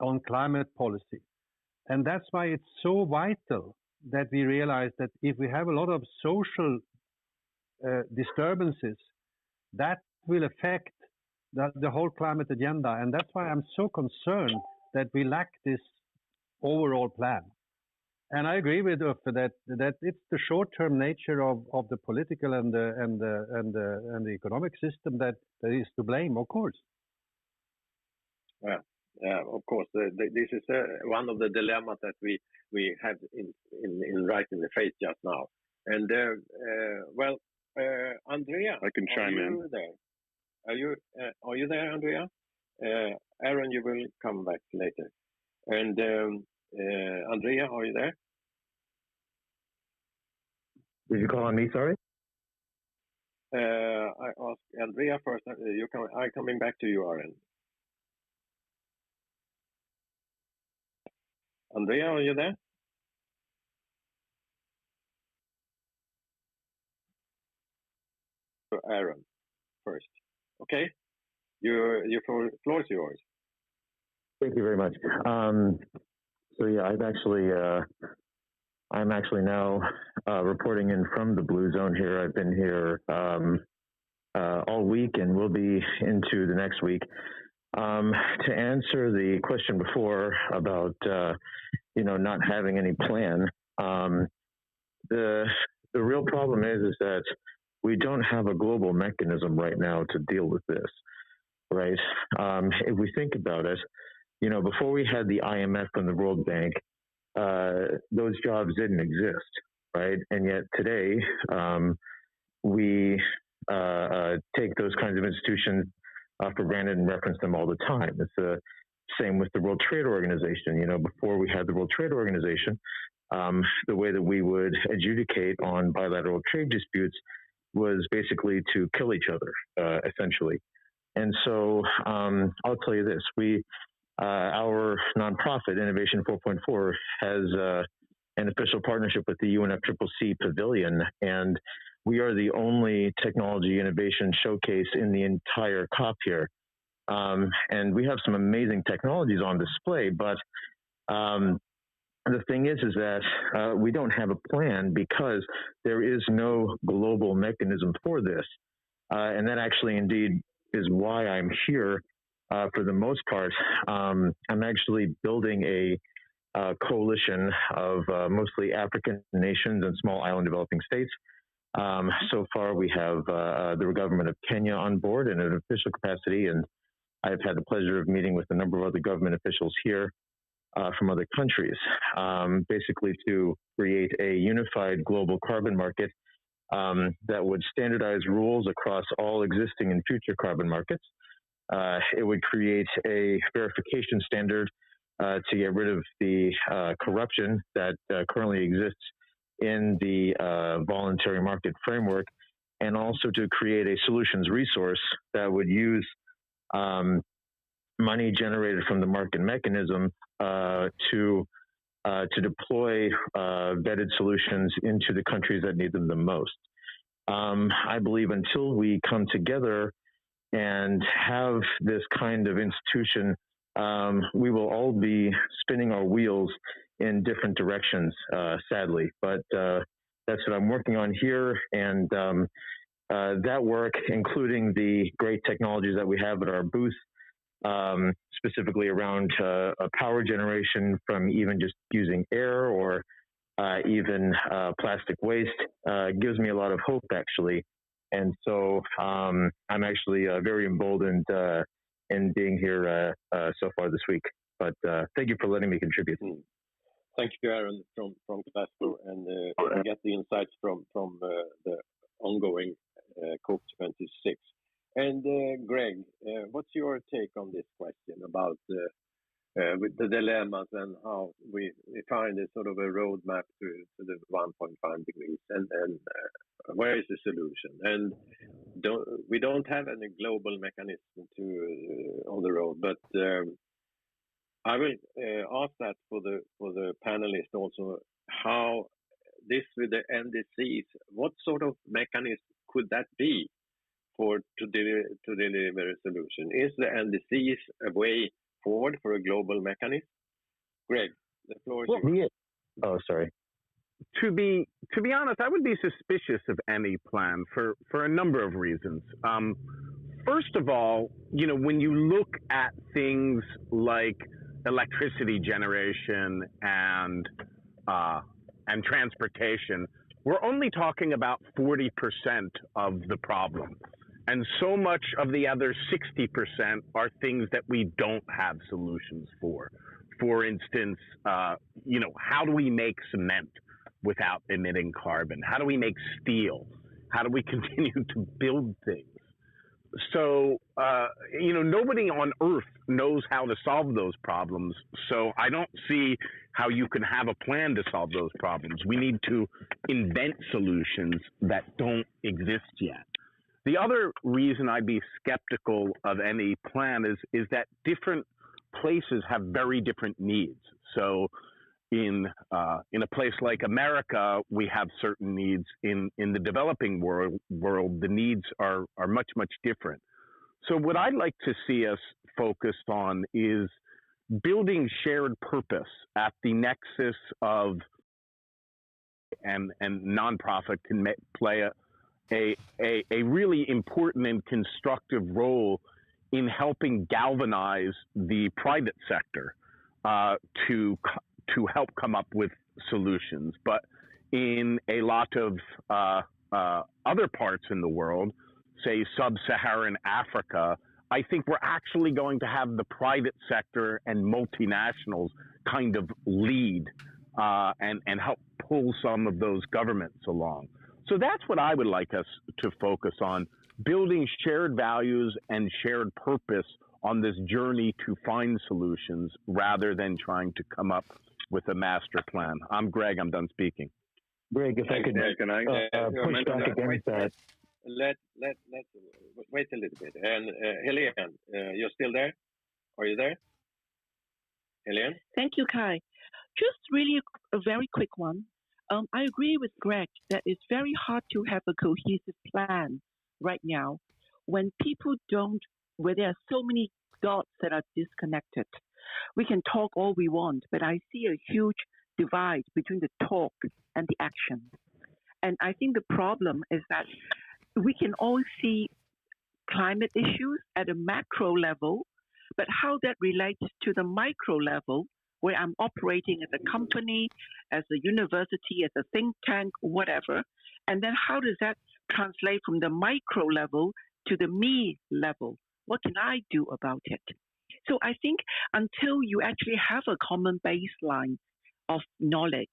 [SPEAKER 10] on climate policy. And that's why it's so vital that we realize that if we have a lot of social disturbances, that will affect the whole climate agenda. And that's why I'm so concerned that we lack this overall plan. And I agree with Uffe that it's the short-term nature of the political and the economic system that is to blame, of course.
[SPEAKER 6] Yeah, of course. This is one of the dilemmas that we have in right in the face just now. And Andrea,
[SPEAKER 14] I can chime in.
[SPEAKER 6] Are you there, Andrea? Aaron, you will come back later. And Andrea, are you there?
[SPEAKER 13] Did you call on me? Sorry.
[SPEAKER 6] I asked Andrea first. I'm coming back to you, Aaron. Andrea, are you there? Aaron first. Okay. Your floor is yours.
[SPEAKER 13] Thank you very much. So yeah, I'm actually now reporting in from the Blue Zone here. I've been here all week and will be into the next week. To answer the question before about not having any plan, the real problem is that we don't have a global mechanism right now to deal with this, right? If we think about it, before we had the IMF and the World Bank, those jobs didn't exist, right? And yet today, we take those kinds of institutions for granted and reference them all the time. It's the same with the World Trade Organization. Before we had the World Trade Organization, the way that we would adjudicate on bilateral trade disputes was basically to kill each other, essentially. And so I'll tell you this, our nonprofit, Innovation 4.4, has an official partnership with the UNFCCC Pavilion, and we are the only technology innovation showcase in the entire COP here. And we have some amazing technologies on display, but the thing is that we don't have a plan because there is no global mechanism for this. And that actually indeed is why I'm here for the most part. I'm actually building a coalition of mostly African nations and small island developing states. So far, we have the government of Kenya on board in an official capacity, and I've had the pleasure of meeting with a number of other government officials here from other countries, basically to create a unified global carbon market that would standardize rules across all existing and future carbon markets. It would create a verification standard to get rid of the corruption that currently exists in the voluntary market framework, and also to create a solutions resource that would use money generated from the market mechanism to deploy vetted solutions into the countries that need them the most. I believe until we come together and have this kind of institution, we will all be spinning our wheels in different directions, sadly. But that's what I'm working on here, and that work, including the great technologies that we have at our booth, specifically around power generation from even just using air or even plastic waste, gives me a lot of hope, actually. And so I'm actually very emboldened in being here so far this week. But thank you for letting me contribute.
[SPEAKER 6] Thank you, Aaron, from Glasgow, and we get the insights from the ongoing COP26. And Greg, what's your take on this question about with the dilemmas and how we find a sort of a roadmap to the 1.5 degrees, and where is the solution? And we don't have any global mechanism on the road, but I will ask that for the panelists also, how this with the NDCs, what sort of mechanism could that be to deliver a solution? Is the NDCs a way forward for a global mechanism? Greg, the floor is yours.
[SPEAKER 13] Oh, sorry.
[SPEAKER 12] to be honest, I would be suspicious of any plan for a number of reasons. First of all, when you look at things like electricity generation and transportation, we're only talking about 40% of the problem. And so much of the other 60% are things that we don't have solutions for. For instance, how do we make cement without emitting carbon? How do we make steel? How do we continue to build things? So, nobody on Earth knows how to solve those problems. So I don't see how you can have a plan to solve those problems. We need to invent solutions that don't exist yet. The other reason I'd be skeptical of any plan is that different places have very different needs. So in a place like America, we have certain needs. In the developing world, the needs are much, much different. So what I'd like to see us focused on is building shared purpose at the nexus of, and nonprofit can play a really important and constructive role in helping galvanize the private sector to help come up with solutions. But in a lot of other parts in the world, say sub-Saharan Africa, I think we're actually going to have the private sector and multinationals kind of lead and help pull some of those governments along. So that's what I would like us to focus on, building shared values and shared purpose on this journey to find solutions rather than trying to come up with a master plan. I'm Greg, I'm done speaking.
[SPEAKER 13] Greg, if I could push back against that.
[SPEAKER 6] Let's wait a little bit. And Helene, you're still there? Are you there? Helene?
[SPEAKER 8] Thank you, Kai. Just really a very quick one. I agree with Greg that it's very hard to have a cohesive plan right now when where there are so many dots that are disconnected. We can talk all we want, but I see a huge divide between the talk and the action. And I think the problem is that we can all see climate issues at a macro level, but how that relates to the micro level, where I'm operating as a company, as a university, as a think tank, whatever, and then how does that translate from the micro level to the me level? What can I do about it? So I think until you actually have a common baseline of knowledge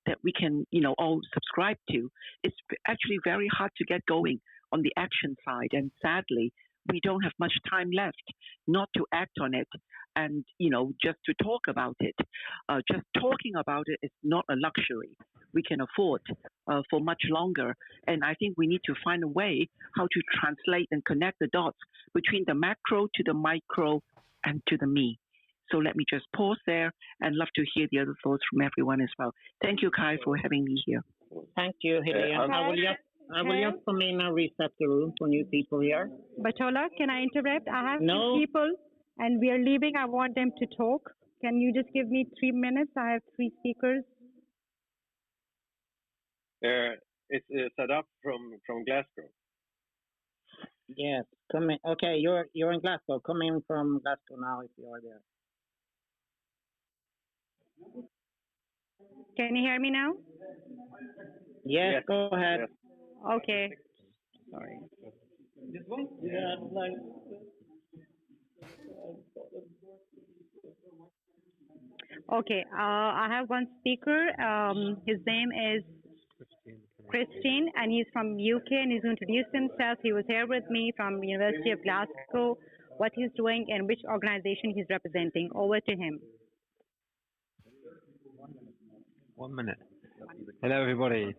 [SPEAKER 8] that we can, all subscribe to, it's actually very hard to get going on the action side. And sadly, we don't have much time left not to act on it and, just to talk about it. Just talking about it is not a luxury we can afford for much longer. And I think we need to find a way how to translate and connect the dots between the macro to the micro and to the me. So let me just pause there and love to hear the other thoughts from everyone as well. Thank you, Kai, for having me here.
[SPEAKER 2] Thank you, Helene. I will just come in and reset the room for new people here.
[SPEAKER 14] Batola, can I interrupt? I have
[SPEAKER 2] No.
[SPEAKER 14] two people and we are leaving. I want them to talk. Can you just give me 3 minutes? I have 3 speakers.
[SPEAKER 6] It's set up from Glasgow.
[SPEAKER 2] Yes, come in. Okay, you're in Glasgow. Come in from Glasgow now if you are there.
[SPEAKER 14] Can you hear me now?
[SPEAKER 2] Yes, go ahead.
[SPEAKER 6] Yes.
[SPEAKER 14] Okay. Sorry.
[SPEAKER 2] This one? Yeah, like.
[SPEAKER 14] Okay, I have one speaker. His name is Christine, and he's from UK, and he's going to introduce himself. He was here with me from University of Glasgow, what he's doing, and which organization he's representing. Over to him.
[SPEAKER 15] 1 minute. Hello, everybody.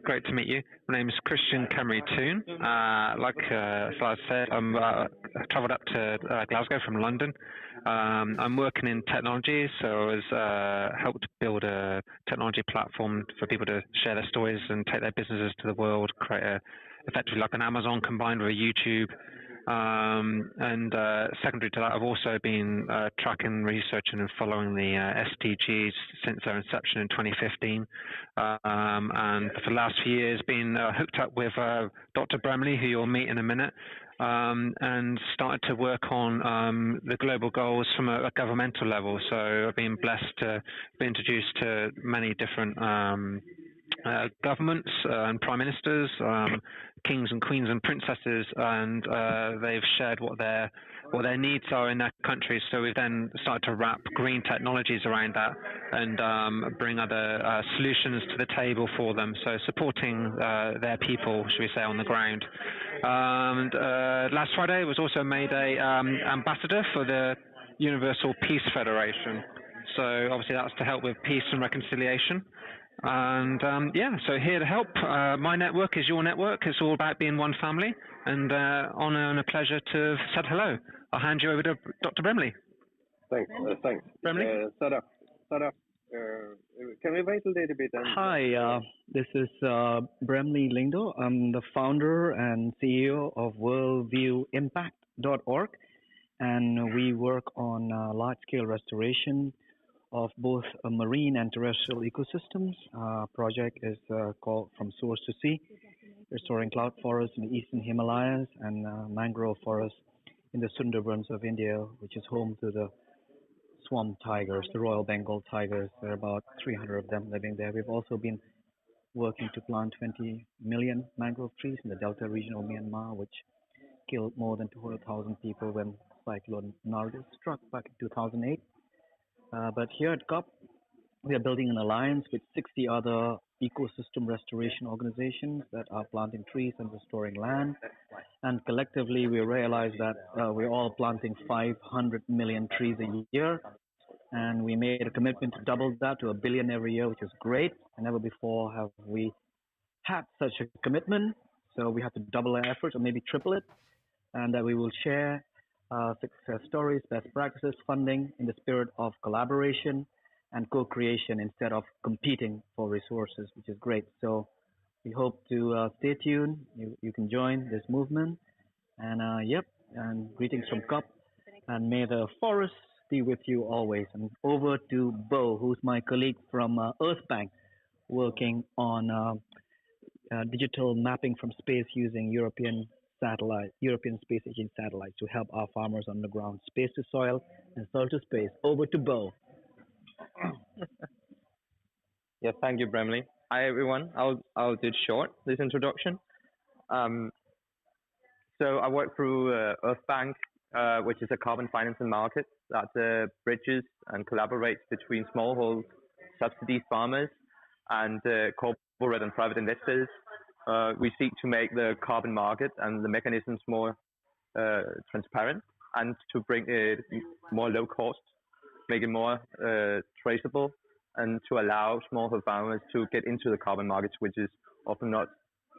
[SPEAKER 15] Great to meet you. My name is Christian Camry-Toon. Like Slide said, I travelled up to Glasgow from London. I'm working in technology, so I was helped build a technology platform for people to share their stories and take their businesses to the world, create effectively like an Amazon combined with a YouTube. And secondary to that, I've also been tracking, researching, and following the SDGs since their inception in 2015. And for the last few years, been hooked up with Dr. Bremley, who you'll meet in a minute, and started to work on the global goals from a governmental level. So I've been blessed to be introduced to many different governments and prime ministers, kings and queens and princesses, and they've shared what their needs are in their countries. So we've then started to wrap green technologies around that and bring other solutions to the table for them. So supporting their people, should we say, on the ground. And last Friday was also made a ambassador for the Universal Peace Federation. So obviously that's to help with peace and reconciliation. And yeah, so here to help. My network is your network. It's all about being one family. And honor and a pleasure to have said hello. I'll hand you over to Dr. Bremley.
[SPEAKER 6] Thanks. Thanks.
[SPEAKER 15] Bremley?
[SPEAKER 6] Sarah, can we wait a little bit?
[SPEAKER 16] Hi, this is Bremley Lindo. I'm the founder and CEO of WorldviewImpact.org, and we work on large-scale restoration of both marine and terrestrial ecosystems. Project is called From Source to Sea, restoring cloud forests in the eastern Himalayas and mangrove forests in the Sundarbans of India, which is home to the swamp tigers, the Royal Bengal tigers. There are about 300 of them living there. We've also been working to plant 20 million mangrove trees in the Delta region of Myanmar, which killed more than 200,000 people when Cyclone Nargis struck back in 2008. But here at COP, we are building an alliance with 60 other ecosystem restoration organizations that are planting trees and restoring land. And collectively, we realize that we're all planting 500 million trees a year. And we made a commitment to double that to 1 billion every year, which is great. And never before have we had such a commitment. So we have to double our efforts or maybe triple it. And that we will share success stories, best practices, funding in the spirit of collaboration and co-creation instead of competing for resources, which is great. So we hope to stay tuned. You can join this movement. And yep, and greetings from COP. And may the forest be with you always. And over to Bo, who's my colleague from Earthbank, working on digital mapping from space using European Space Agency satellites to help our farmers on the ground, space to soil and soil to space. Over to Bo.
[SPEAKER 17] Yeah, thank you, Bremley. Hi, everyone. I'll do short this introduction. So I work through Earthbank, which is a carbon financing market that bridges and collaborates between smallhold subsidy farmers and corporate and private investors. We seek to make the carbon market and the mechanisms more transparent and to bring it more low cost, make it more traceable, and to allow smallholder farmers to get into the carbon markets, which is often not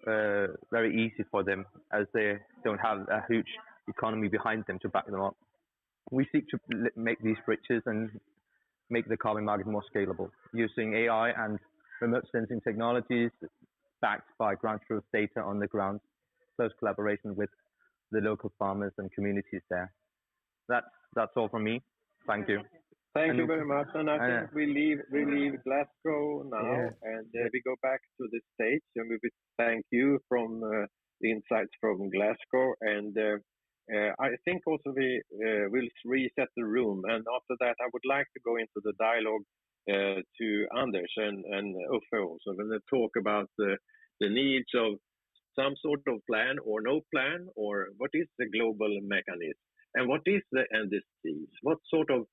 [SPEAKER 17] very easy for them as they don't have a huge economy behind them to back them up. We seek to make these bridges and make the carbon market more scalable using AI and remote sensing technologies backed by ground truth data on the ground, close collaboration with the local farmers and communities there. That's all from me. Thank you.
[SPEAKER 6] Thank you very much. And I think we leave Glasgow now, and we go back to the States, and we will thank you from the insights from Glasgow. And I think also we will reset the room. And after that, I would like to go into the dialogue to Anders and Uffe also, when they talk about the needs of some sort of plan or no plan, or what is the global mechanism, and what is the NDCs? What sort of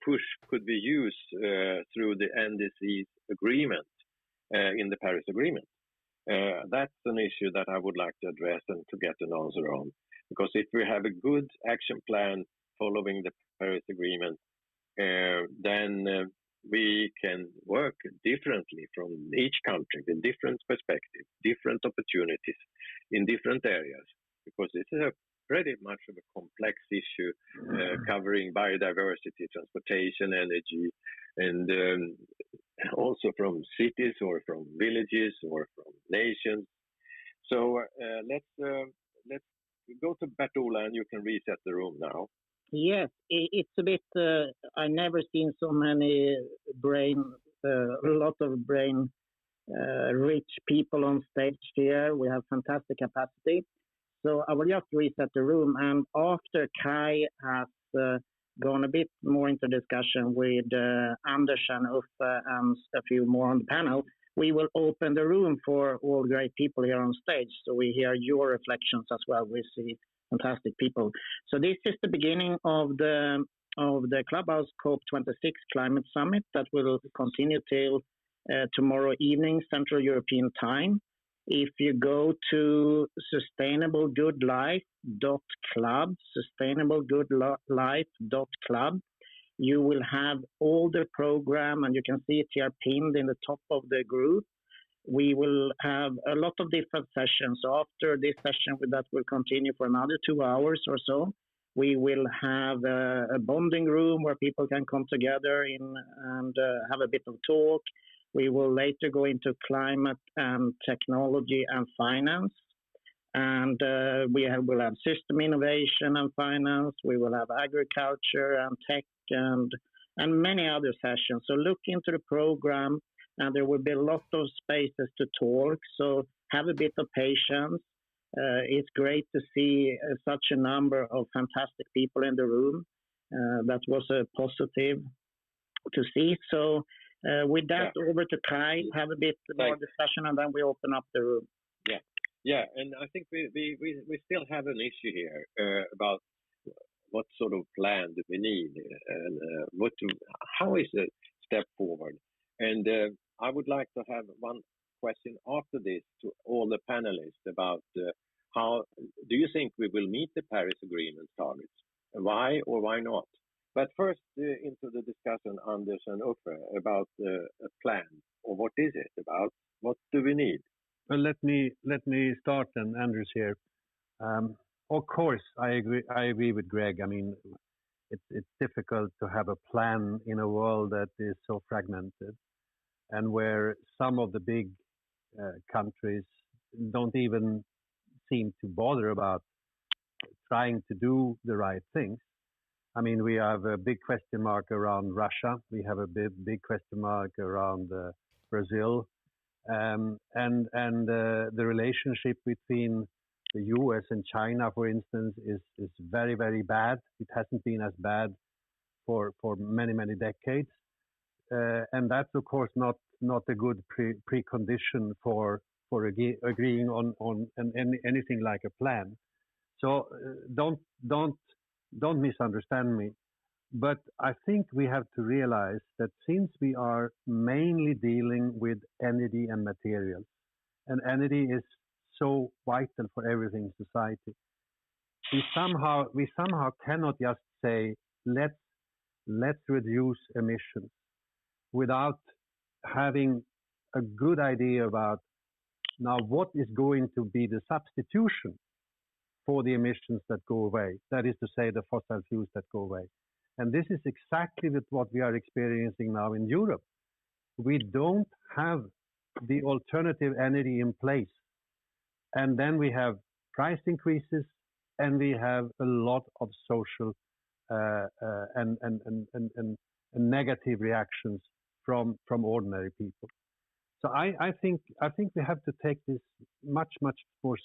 [SPEAKER 6] push could we use through the NDCs agreement in the Paris Agreement? That's an issue that I would like to address and to get an answer on, because if we have a good action plan following the Paris Agreement, then we can work differently from each country with different perspectives, different opportunities in different areas, because this is a pretty much of a complex issue covering biodiversity, transportation, energy, and also from cities or from villages or from nations. So let's let's go to Bertola, and you can reset the room now.
[SPEAKER 2] Yes, it's a bit. I never seen so many a lot of brain rich people on stage here. We have fantastic capacity. So I will just reset the room, and after Kai has gone a bit more into discussion with Anders and Uffe and a few more on the panel, we will open the room for all great people here on stage. So we hear your reflections as well. We see fantastic people. So this is the beginning of the Clubhouse COP26 Climate Summit that will continue till tomorrow evening, Central European Time. If you go to sustainablegoodlife.club, sustainablegoodlife.club, you will have all the program, and you can see it here pinned in the top of the group. We will have a lot of different sessions. So after this session, that will continue for another 2 hours or so. We will have a bonding room where people can come together and have a bit of talk. We will later go into climate and technology and finance. And we'll have system innovation and finance. We will have agriculture and tech and many other sessions. So look into the program, and there will be a lot of spaces to talk. So have a bit of patience. It's great to see such a number of fantastic people in the room. That was a positive to see. So with that, over to Kai, have a bit more discussion, and then we open up the room.
[SPEAKER 6] Yeah, and I think we still have an issue here about what sort of plan do we need and how is the step forward. And I would like to have one question after this to all the panelists about how do you think we will meet the Paris Agreement targets? Why or why not? But first, into the discussion, Anders and Uffe, about a plan, or what is it about? What do we need?
[SPEAKER 10] Well, let me start, and Anders here. Of course, I agree with Greg. I mean, it's difficult to have a plan in a world that is so fragmented, and where some of the big countries don't even seem to bother about trying to do the right things. I mean, we have a big question mark around Russia. We have a big question mark around Brazil, and the relationship between the U.S. and China, for instance, is very, very bad. It hasn't been as bad for many decades, and that's of course not a good precondition for agreeing on anything like a plan. So don't misunderstand me. But I think we have to realize that since we are mainly dealing with energy and materials, and energy is so vital for everything in society, we somehow cannot just say let's reduce emissions without having a good idea about now what is going to be the substitution for the emissions that go away. That is to say, the fossil fuels that go away. And this is exactly what we are experiencing now in Europe. We don't have the alternative energy in place. And then we have price increases, and we have a lot of social and negative reactions from ordinary people. So I think we have to take this much more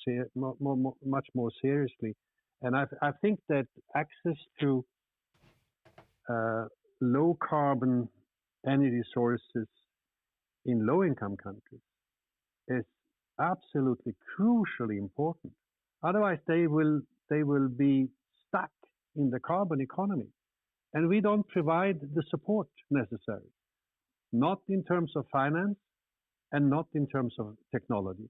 [SPEAKER 10] seriously, and I think that access to low carbon energy sources in low income countries is absolutely crucially important. Otherwise, they will be stuck in the carbon economy, and we don't provide the support necessary, not in terms of finance and not in terms of technology,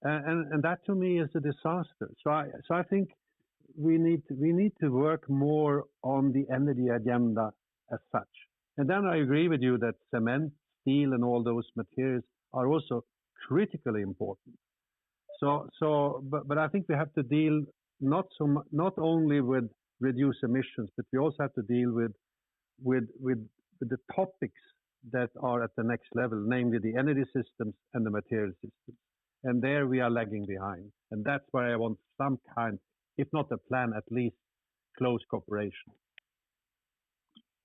[SPEAKER 10] and that to me is a disaster. So I think we need to work more on the energy agenda as such. And then I agree with you that cement, steel, and all those materials are also critically important. But I think we have to deal not only with reduce emissions, but we also have to deal with the topics that are at the next level, namely the energy systems and the material systems. And there we are lagging behind. And that's why I want some kind, if not a plan, at least close cooperation.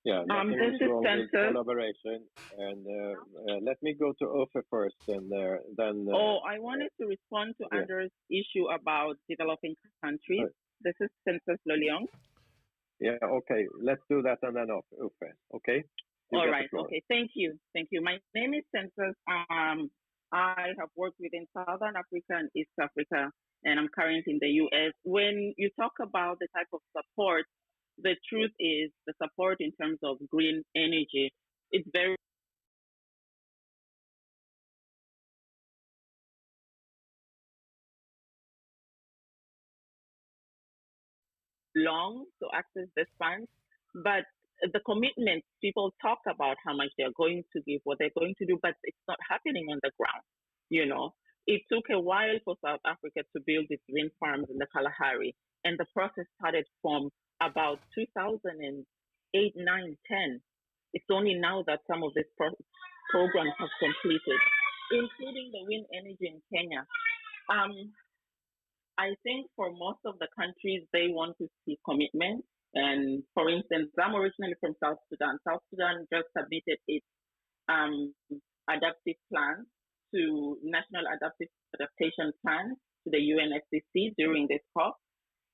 [SPEAKER 6] Yeah, nothing
[SPEAKER 11] this
[SPEAKER 6] is
[SPEAKER 11] is
[SPEAKER 6] wrong with
[SPEAKER 11] Census.
[SPEAKER 6] collaboration. And let me go to Uffe first, and then.
[SPEAKER 11] I wanted to respond to
[SPEAKER 6] yeah.
[SPEAKER 11] Anders' issue about developing countries. This is Census Lolion.
[SPEAKER 6] Yeah, okay. Let's do that and then Uffe. Okay?
[SPEAKER 11] All right. Okay. Thank you. Thank you. My name is Census. I have worked within Southern Africa and East Africa, and I'm currently in the U.S. When you talk about the type of support, the truth is the support in terms of green energy, it's very long to access this fund, but the commitments, people talk about how much they're going to give, what they're going to do, but it's not happening on the ground. You know, it took a while for South Africa to build its wind farms in the Kalahari, and the process started from about 2008, 9, 10. It's only now that some of these programs have completed, including the wind energy in Kenya. I think for most of the countries, they want to see commitment. And for instance, I'm originally from South Sudan. South Sudan just submitted its adaptive plan to National Adaptation Plan to the UNFCCC during this COP.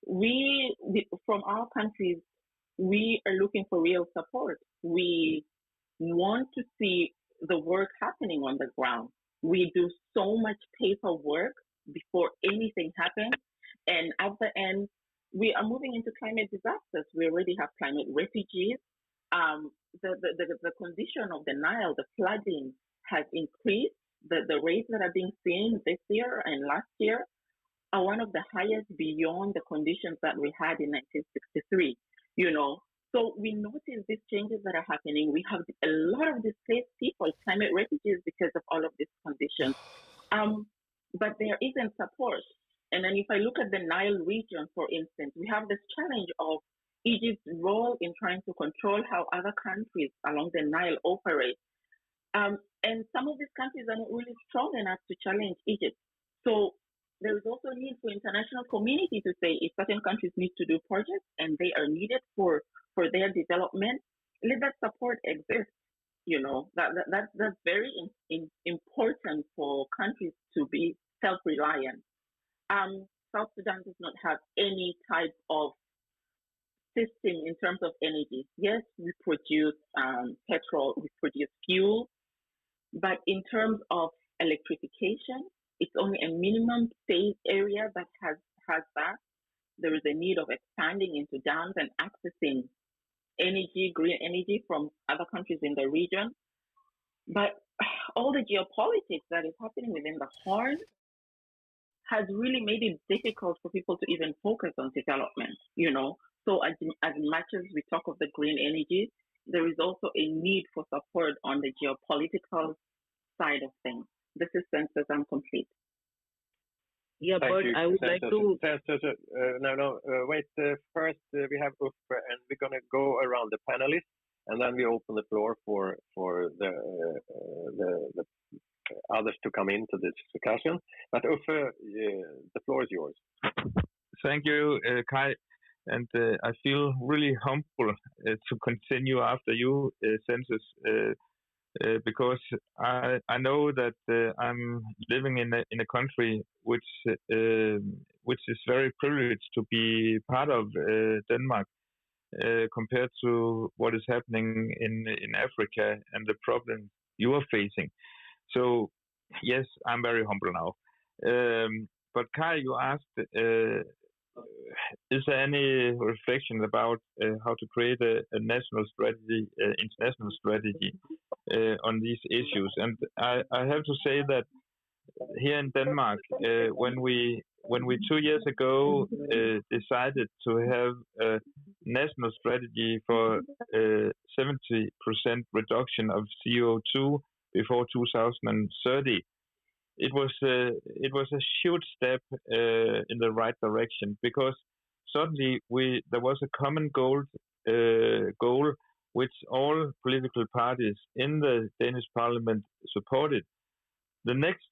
[SPEAKER 11] We from our countries, we are looking for real support. We want to see the work happening on the ground. We do so much paperwork before anything happens, and at the end, we are moving into climate disasters. We already have climate refugees. The condition of the Nile, the flooding has increased. The rates that are being seen this year and last year are one of the highest beyond the conditions that we had in 1963, you know. So we notice these changes that are happening. We have a lot of displaced people, climate refugees, because of all of these conditions. But there isn't support. And then if I look at the Nile region, for instance, we have this challenge of Egypt's role in trying to control how other countries along the Nile operate. And some of these countries are not really strong enough to challenge Egypt. So there is also a need for international community to say if certain countries need to do projects and they are needed for their development, let that support exist. You know, that's very important for countries to be self-reliant. South Sudan does not have any type of system in terms of energy. Yes, we produce petrol, we produce fuel, but in terms of electrification, it's only a minimum space area that has that. There is a need of expanding into dams and accessing energy, green energy from other countries in the region. But all the geopolitics that is happening within the Horn has really made it difficult for people to even focus on development, you know. So as much as we talk of the green energy, there is also a need for support on the geopolitical side of things. This is Census. I'm complete.
[SPEAKER 18] Yeah,
[SPEAKER 6] Thank
[SPEAKER 18] but
[SPEAKER 6] you,
[SPEAKER 18] I would like to.
[SPEAKER 6] Wait. First, we have Uffe, and we're going to go around the panelists, and then we open the floor for the others to come into this discussion. But Uffe, the floor is yours.
[SPEAKER 9] Thank you, Kai. And I feel really humble to continue after you, Census, because I know that I'm living in a country which is very privileged to be part of Denmark compared to what is happening in Africa and the problems you are facing. So yes, I'm very humble now. But Kai, you asked, is there any reflection about how to create a national strategy, international strategy on these issues? And I have to say that here in Denmark, when we 2 years ago decided to have a national strategy for 70% reduction of CO2 before 2030, it was a huge step in the right direction, because suddenly there was a common goal which all political parties in the Danish parliament supported, The next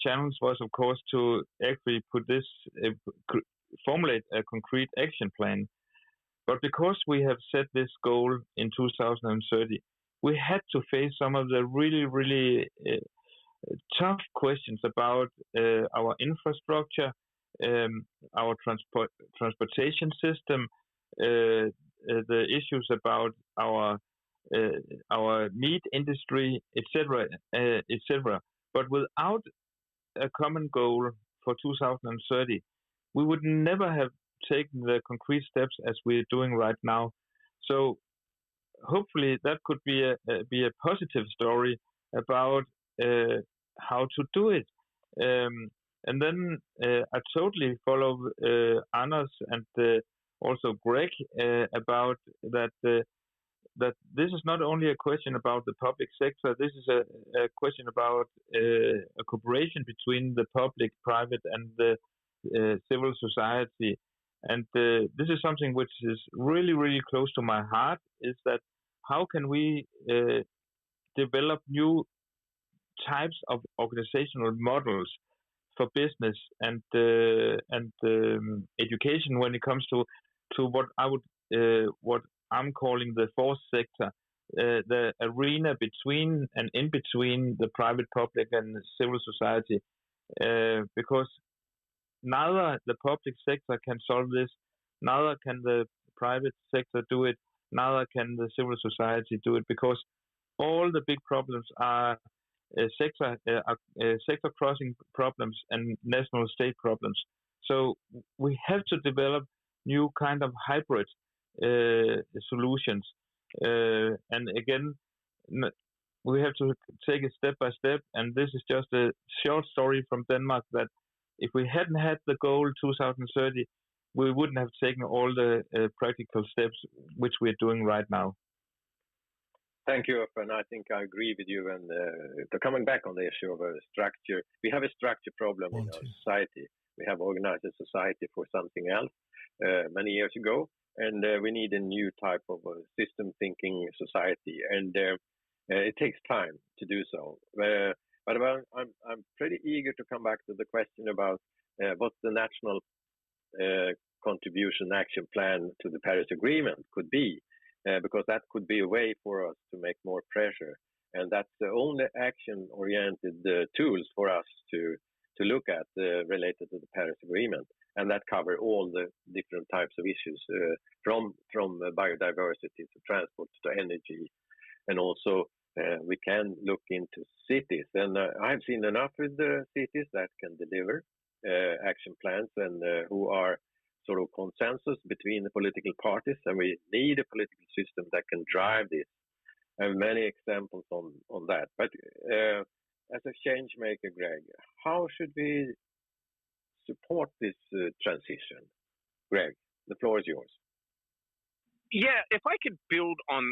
[SPEAKER 9] challenge was, of course, to actually formulate a concrete action plan. But because we have set this goal in 2030, we had to face some of the really, really tough questions about our infrastructure, our transportation system, the issues about our meat industry, etc., etc. But without a common goal for 2030, we would never have taken the concrete steps as we're doing right now. So hopefully that could be a positive story about how to do it. And then I totally follow Anders and also Greg about that. That this is not only a question about the public sector. This is a question about a cooperation between the public, private, and the civil society. And this is something which is really, really close to my heart. Is that how can we develop new types of organizational models for business and education when it comes to what I'm calling the fourth sector, the arena between and in between the private, public, and civil society, because neither the public sector can solve this, neither can the private sector do it, neither can the civil society do it, because all the big problems are sector crossing problems and national state problems. So we have to develop new kind of hybrid solutions. And again, we have to take it step by step. And this is just a short story from Denmark that if we hadn't had the goal 2030, we wouldn't have taken all the practical steps which we're doing right now.
[SPEAKER 6] Thank you, and I think I agree with you. And coming back on the issue of a structure, we have a structure problem in our society. We have organized a society for something else many years ago, and we need a new type of system thinking society, and it takes time to do so. But I'm pretty eager to come back to the question about what the national contribution action plan to the Paris Agreement could be. Because that could be a way for us to make more pressure. And that's the only action-oriented tools for us to look at related to the Paris Agreement. And that cover all the different types of issues, from biodiversity to transport to energy. And also we can look into cities. And I've seen enough with the cities that can deliver action plans and who are sort of consensus between the political parties, and we need a political system that can drive this. I have many examples on that. But as a change maker, Greg, how should we support this transition? Greg, the floor is yours.
[SPEAKER 19] Yeah, if I could build on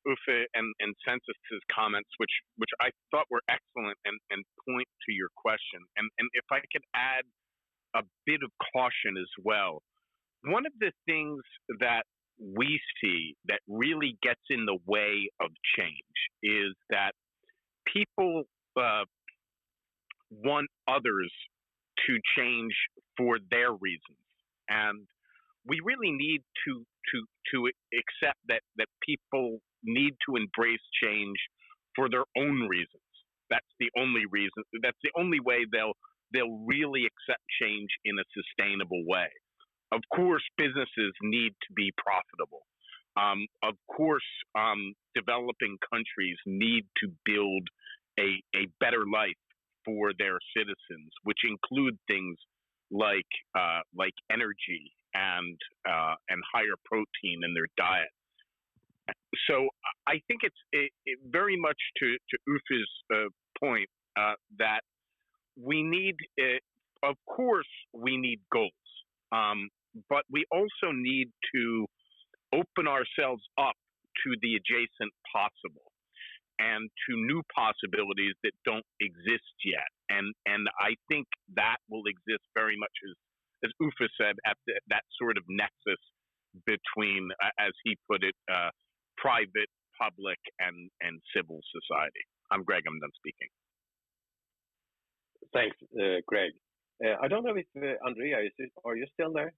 [SPEAKER 19] Uffe and Census's comments, which I thought were excellent, and point to your question, and if I could add a bit of caution as well. One of the things that we see that really gets in the way of change is that people want others to change for their reasons, and we really need to accept that people need to embrace change for their own reasons. That's the only reason. That's the only way they'll really accept change in a sustainable way. Of course, businesses need to be profitable. Of course, developing countries need to build a better life for their citizens, which include things like energy and higher protein in their diet. So I think it's very much to Uffe's point that we need, of course, we need goals, but we also need to open ourselves up to the adjacent possible and to new possibilities that don't exist yet. And I think that will exist very much, as Uffe said, at that sort of nexus between, as he put it, private, public, and civil society. I'm Greg, I'm done speaking.
[SPEAKER 6] Thanks, Greg. I don't know if Andrea, are you still there?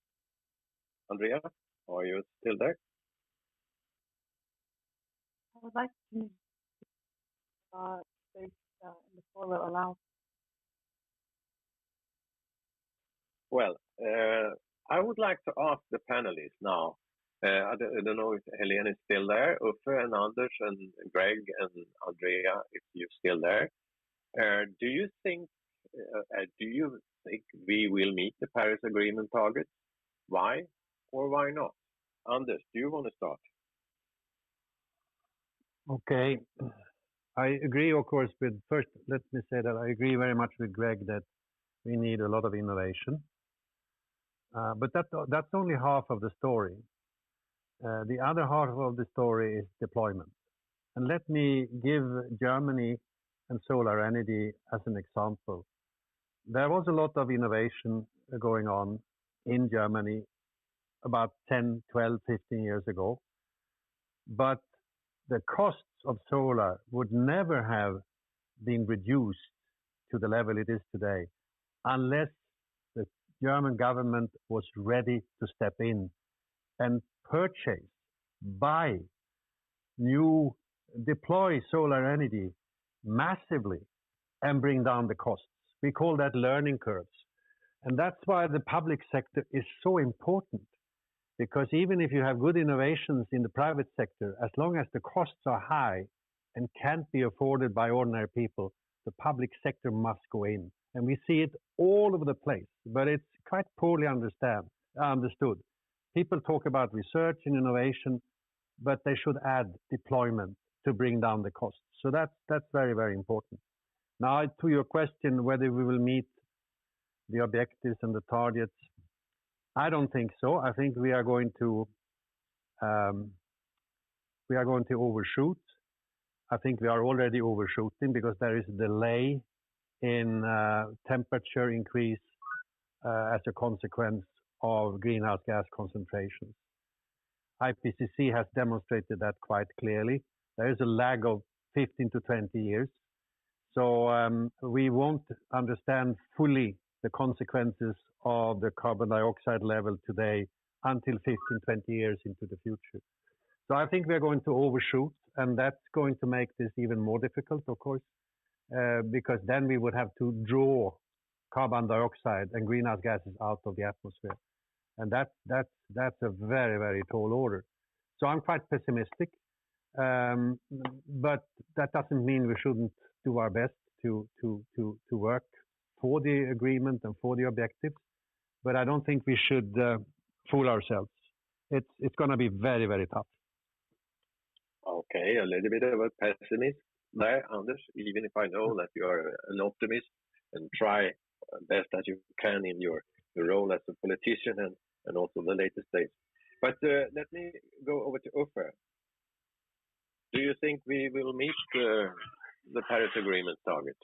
[SPEAKER 6] Andrea, are you still there?
[SPEAKER 11] I would like to space in the floor will allow.
[SPEAKER 6] Well, I would like to ask the panelists now. I don't know if Helene is still there, Uffe and Anders and Greg and Andrea, if you're still there. Do you think we will meet the Paris Agreement targets? Why or why not? Anders, do you want to start?
[SPEAKER 10] Okay. I agree, of course, first, let me say that I agree very much with Greg that we need a lot of innovation. But that's only half of the story. The other half of the story is deployment. And let me give Germany and solar energy as an example. There was a lot of innovation going on in Germany about 10, 12, 15 years ago. But the costs of solar would never have been reduced to the level it is today unless the German government was ready to step in and purchase, buy, deploy solar energy massively and bring down the costs. We call that learning curves. And that's why the public sector is so important, because even if you have good innovations in the private sector, as long as the costs are high and can't be afforded by ordinary people, the public sector must go in. And we see it all over the place, but it's quite poorly understood. People talk about research and innovation, but they should add deployment to bring down the costs. So that's very, very important. Now, to your question, whether we will meet the objectives and the targets, I don't think so. I think we are going to overshoot. I think we are already overshooting because there is a delay in temperature increase as a consequence of greenhouse gas concentrations. IPCC has demonstrated that quite clearly. There is a lag of 15 to 20 years. So we won't understand fully the consequences of the carbon dioxide level today until 15, 20 years into the future. So I think we're going to overshoot, and that's going to make this even more difficult, of course, because then we would have to draw carbon dioxide and greenhouse gases out of the atmosphere. And that's a very, very tall order. So I'm quite pessimistic, but that doesn't mean we shouldn't do our best to work for the agreement and for the objectives. But I don't think we should fool ourselves. It's going to be very, very tough.
[SPEAKER 6] Okay, a little bit of a pessimist there, Anders, even if I know that you are an optimist and try best as you can in your role as a politician and also the latest days. But let me go over to Uffe. Do you think we will meet the Paris Agreement target?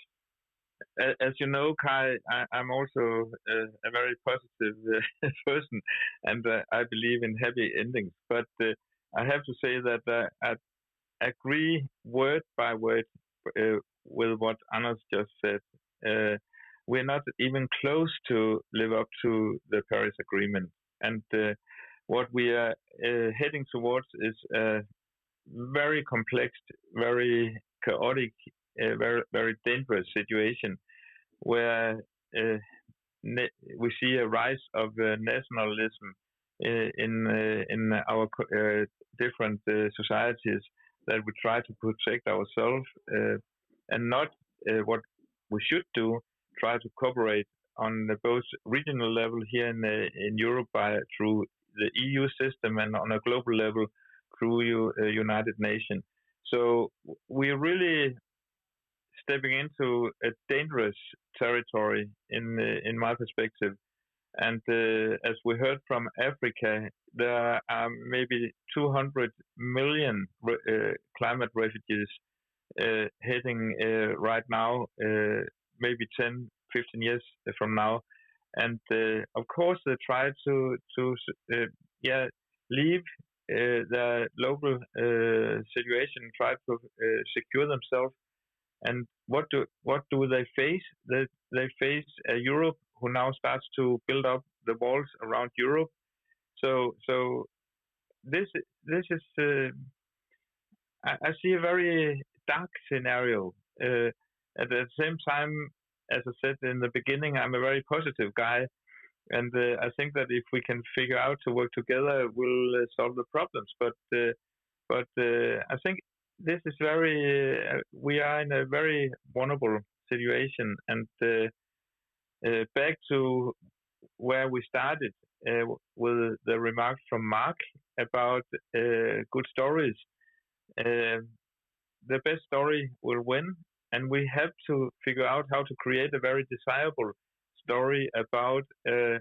[SPEAKER 9] As you know, Kai, I'm also a very positive person, and I believe in happy endings. But I have to say that I agree word by word with what Anders just said. We're not even close to live up to the Paris Agreement. And what we are heading towards is a very complex, very chaotic, very, very dangerous situation where we see a rise of nationalism in our different societies, that we try to protect ourselves and not what we should do, try to cooperate on both regional level here in Europe through the EU system and on a global level through United Nations. So we're really stepping into a dangerous territory in my perspective. And as we heard from Africa, there are maybe 200 million climate refugees heading right now, maybe 10, 15 years from now. And of course, they try to leave the local situation, try to secure themselves. And what do they face? They face Europe, who now starts to build up the walls around Europe. So this is I see a very dark scenario. At the same time, as I said in the beginning, I'm a very positive guy, and I think that if we can figure out to work together, we'll solve the problems. But I think this is very. We are in a very vulnerable situation, and back to where we started with the remarks from Mark about good stories. The best story will win, and we have to figure out how to create a very desirable story about a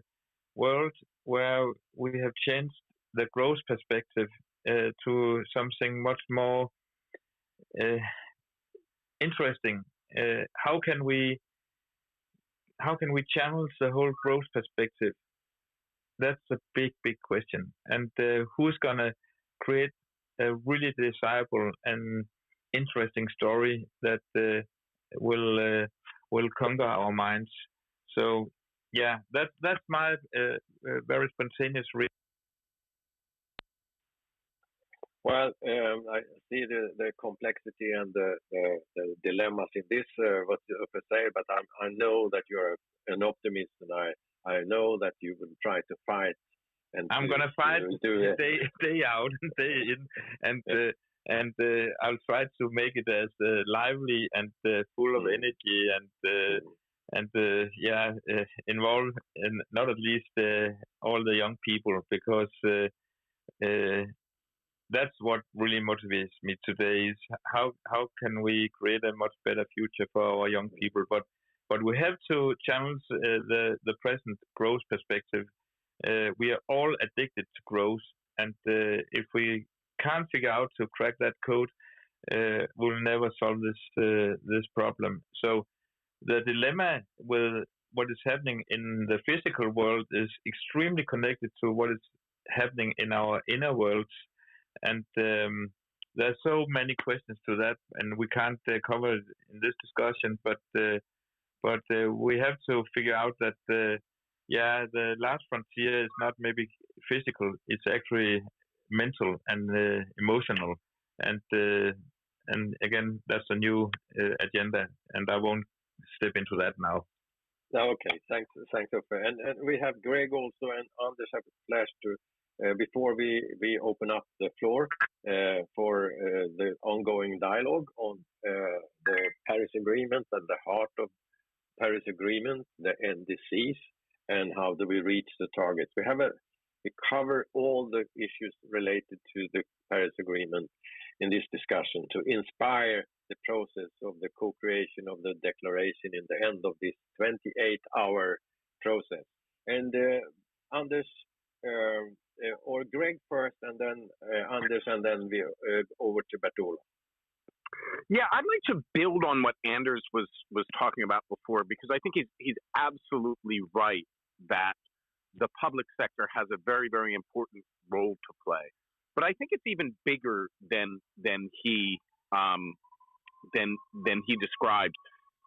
[SPEAKER 9] world where we have changed the growth perspective to something much more uh, interesting. How can we channel the whole growth perspective? That's a big, big question. And who's gonna create a really desirable and interesting story that will will conquer our minds? So yeah, that's my very spontaneous.
[SPEAKER 6] Well, I see the complexity and the dilemmas in this, what you say, but I know that you're an optimist, and I know that you will try to fight. And
[SPEAKER 9] I'm gonna fight day out and day in, and I'll try to make it as lively and full of energy and involve not at least all the young people, because that's what really motivates me today is how can we create a much better future for our young people. But we have to challenge the present growth perspective. We are all addicted to growth, and if we can't figure out to crack that code, we'll never solve this problem. So the dilemma with what is happening in the physical world is extremely connected to what is happening in our inner worlds. And there's so many questions to that, and we can't cover it in this discussion. But we have to figure out that the last frontier is not maybe physical; it's actually mental and emotional. And again, that's a new agenda, and I won't step into that now.
[SPEAKER 6] Okay, thanks, Uffe. And we have Greg also, and Anders have flashed to. Before we open up the floor for the ongoing dialogue on the Paris Agreement and the heart of Paris Agreement, the NDCs, and how do we reach the targets. We cover all the issues related to the Paris Agreement in this discussion to inspire the process of the co-creation of the declaration in the end of this 28-hour process. And Anders, or Greg first, and then Anders, and then we over to Bertola.
[SPEAKER 19] Yeah, I'd like to build on what Anders was talking about before, because I think he's absolutely right that the public sector has a very, very important role to play. But I think it's even bigger than he described.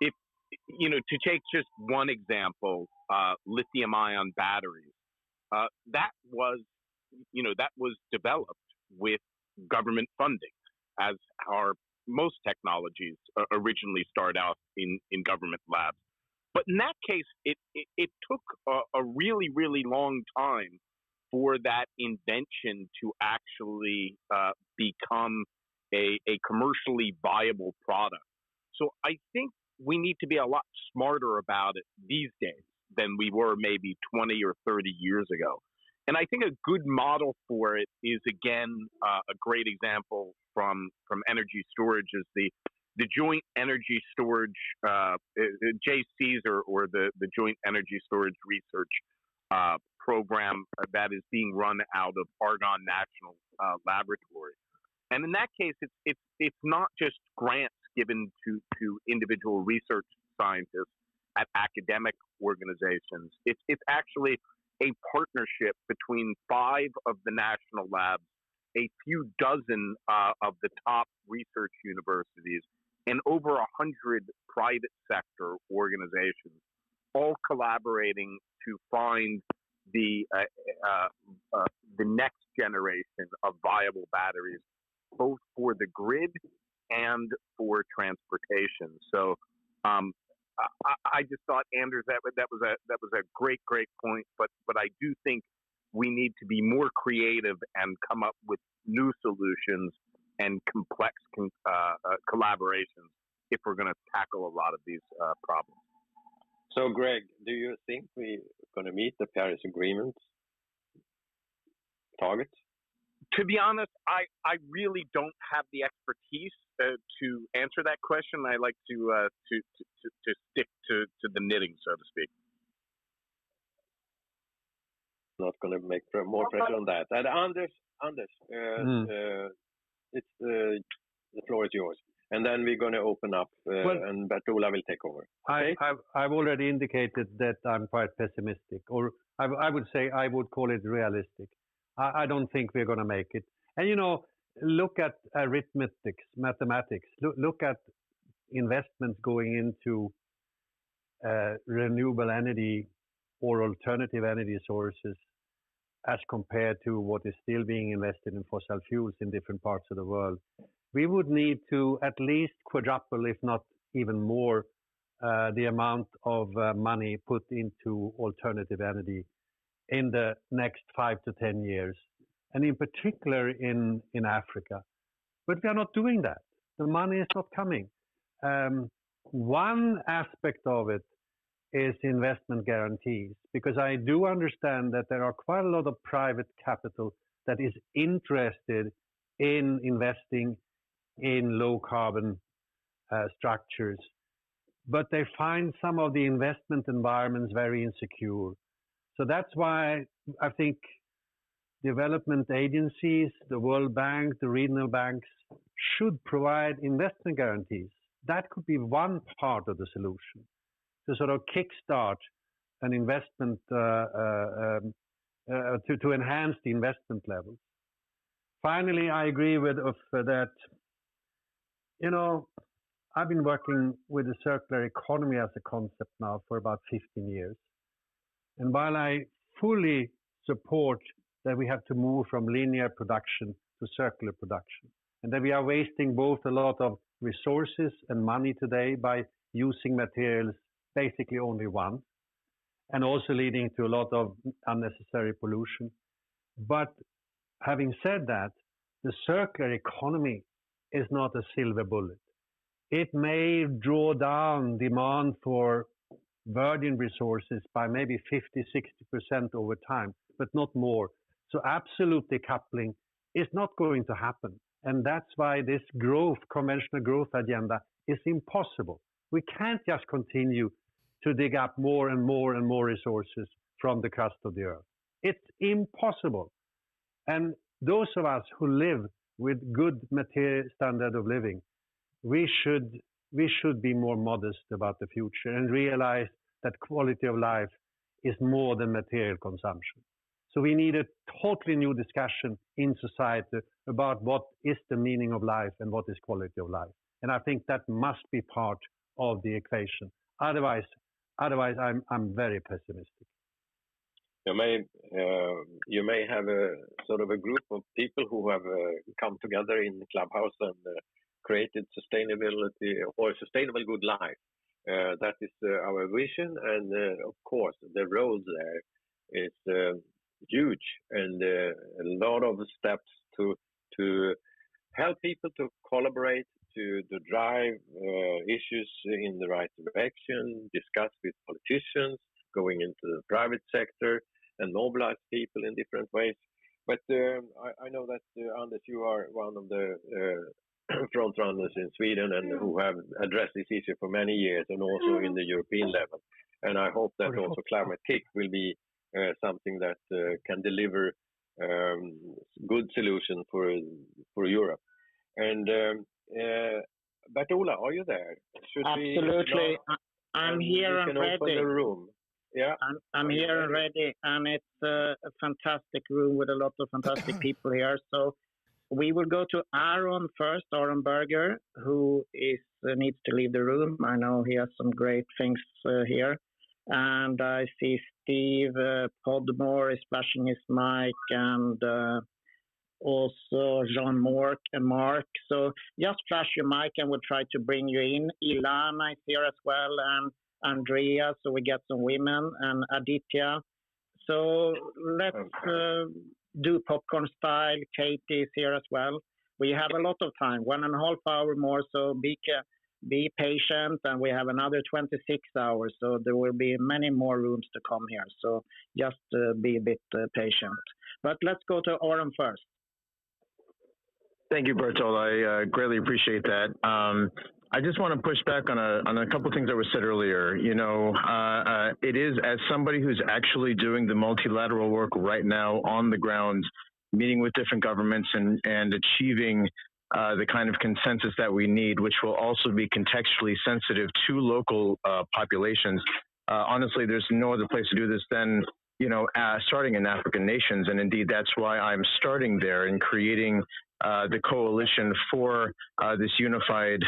[SPEAKER 19] If to take just one example, lithium-ion batteries. That was developed with government funding, as our most technologies originally start out in government labs. But in that case, it took a really, really long time for that invention to actually become a commercially viable product. So I think we need to be a lot smarter about it these days than we were maybe 20 or 30 years ago. And I think a good model for it is, again, a great example from energy storage is the Joint Energy Storage, JCs, or the Joint Energy Storage Research program that is being run out of Argonne National Laboratory. And in that case, it's not just grants given to individual research scientists at academic organizations. It's actually a partnership between 5 of the national labs, a few dozen of the top research universities, and over 100 private sector organizations, all collaborating to find the next generation of viable batteries, both for the grid and for transportation. So I just thought, Anders, that was a great point. But I do think we need to be more creative and come up with new solutions and complex collaborations if we're going to tackle a lot of these problems.
[SPEAKER 6] So, Greg, do you think we're going to meet the Paris Agreement targets?
[SPEAKER 19] To be honest, I really don't have the expertise to answer that question. I like to stick to the knitting, so to speak.
[SPEAKER 6] Not going to make more pressure on that. And Anders, it's the floor is yours. And then we're going to open up, and Bertola will take over. Okay?
[SPEAKER 10] I've already indicated that I'm quite pessimistic, or I would say I would call it realistic. I don't think we're going to make it. And, look at arithmetics, mathematics. Look at investments going into renewable energy or alternative energy sources as compared to what is still being invested in fossil fuels in different parts of the world. We would need to at least quadruple, if not even more, the amount of money put into alternative energy in the next 5 to 10 years, and in particular in Africa. But we are not doing that. The money is not coming. One aspect of it is investment guarantees, because I do understand that there are quite a lot of private capital that is interested in investing in low carbon structures, but they find some of the investment environments very insecure. So that's why I think development agencies, the World Bank, the regional banks should provide investment guarantees. That could be one part of the solution to sort of kickstart an investment, to enhance the investment levels. Finally, I agree with that. I've been working with the circular economy as a concept now for about 15 years. And while I fully support that we have to move from linear production to circular production, and that we are wasting both a lot of resources and money today by using materials basically only once, and also leading to a lot of unnecessary pollution. But having said that, the circular economy is not a silver bullet. It may draw down demand for virgin resources by maybe 50-60% over time, but not more. So absolute decoupling is not going to happen. And that's why this conventional growth agenda is impossible. We can't just continue to dig up more and more and more resources from the crust of the earth. It's impossible. And those of us who live with good material standard of living, we should be more modest about the future and realize that quality of life is more than material consumption. So we need a totally new discussion in society about what is the meaning of life and what is quality of life. And I think that must be part of the equation. Otherwise, I'm very pessimistic.
[SPEAKER 6] You may have a sort of a group of people who have come together in Clubhouse and created sustainability or sustainable good life. That is our vision, and of course the road there is huge, and a lot of steps to help people to collaborate, to drive issues in the right direction, discuss with politicians, going into the private sector, and mobilize people in different ways. But I know that, Anders, you are one of the front runners in Sweden and who have addressed this issue for many years, and also in the European level. And I hope that also Climate Kick will be something that can deliver good solution for Europe. And Bertola, are you there?
[SPEAKER 2] Absolutely. I'm here and ready.
[SPEAKER 6] Open the room. Yeah,
[SPEAKER 2] I'm here and ready, and it's a fantastic room with a lot of fantastic people here. So we will go to Aaron first, Aaron Berger, who needs to leave the room. I know he has some great things here. And I see Steve Podmore is flashing his mic, and also Jean Mark. So just flash your mic and we'll try to bring you in. Ilana is here as well, and Andrea, so we get some women, and Aditya. So let's do popcorn style. Katie is here as well. We have a lot of time, 1.5 hours more, so be patient, and we have another 26 hours, so there will be many more rooms to come here. So just be a bit patient. But let's go to Oren first.
[SPEAKER 13] Thank you, Bertola. I greatly appreciate that. I just want to push back on a couple things that were said earlier. You know, it is, as somebody who's actually doing the multilateral work right now on the ground, meeting with different governments and achieving the kind of consensus that we need, which will also be contextually sensitive to local populations. Honestly, there's no other place to do this than, you know, starting in African nations. And indeed, that's why I'm starting there and creating the coalition for this unified